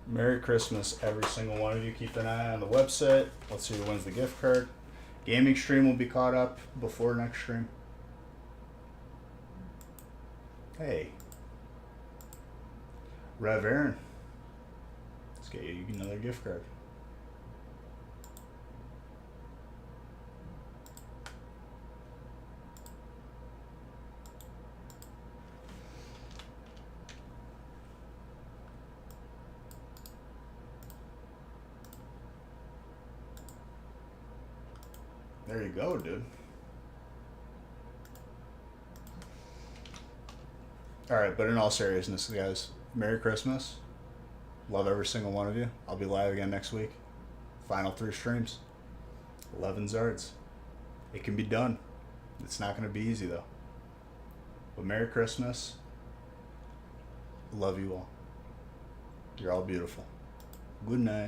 Merry Christmas, every single one of you. Keep an eye on the website. Let's see who wins the gift card. Gaming stream will be caught up before next stream. Hey. Rev Aaron. Let's get you another gift card. There you go, dude. Alright, but in all seriousness, guys, Merry Christmas. Love every single one of you. I'll be live again next week. Final 3 streams. 11 Zards. It can be done. It's not going to be easy, though. But Merry Christmas. Love you all. You're all beautiful. Good night.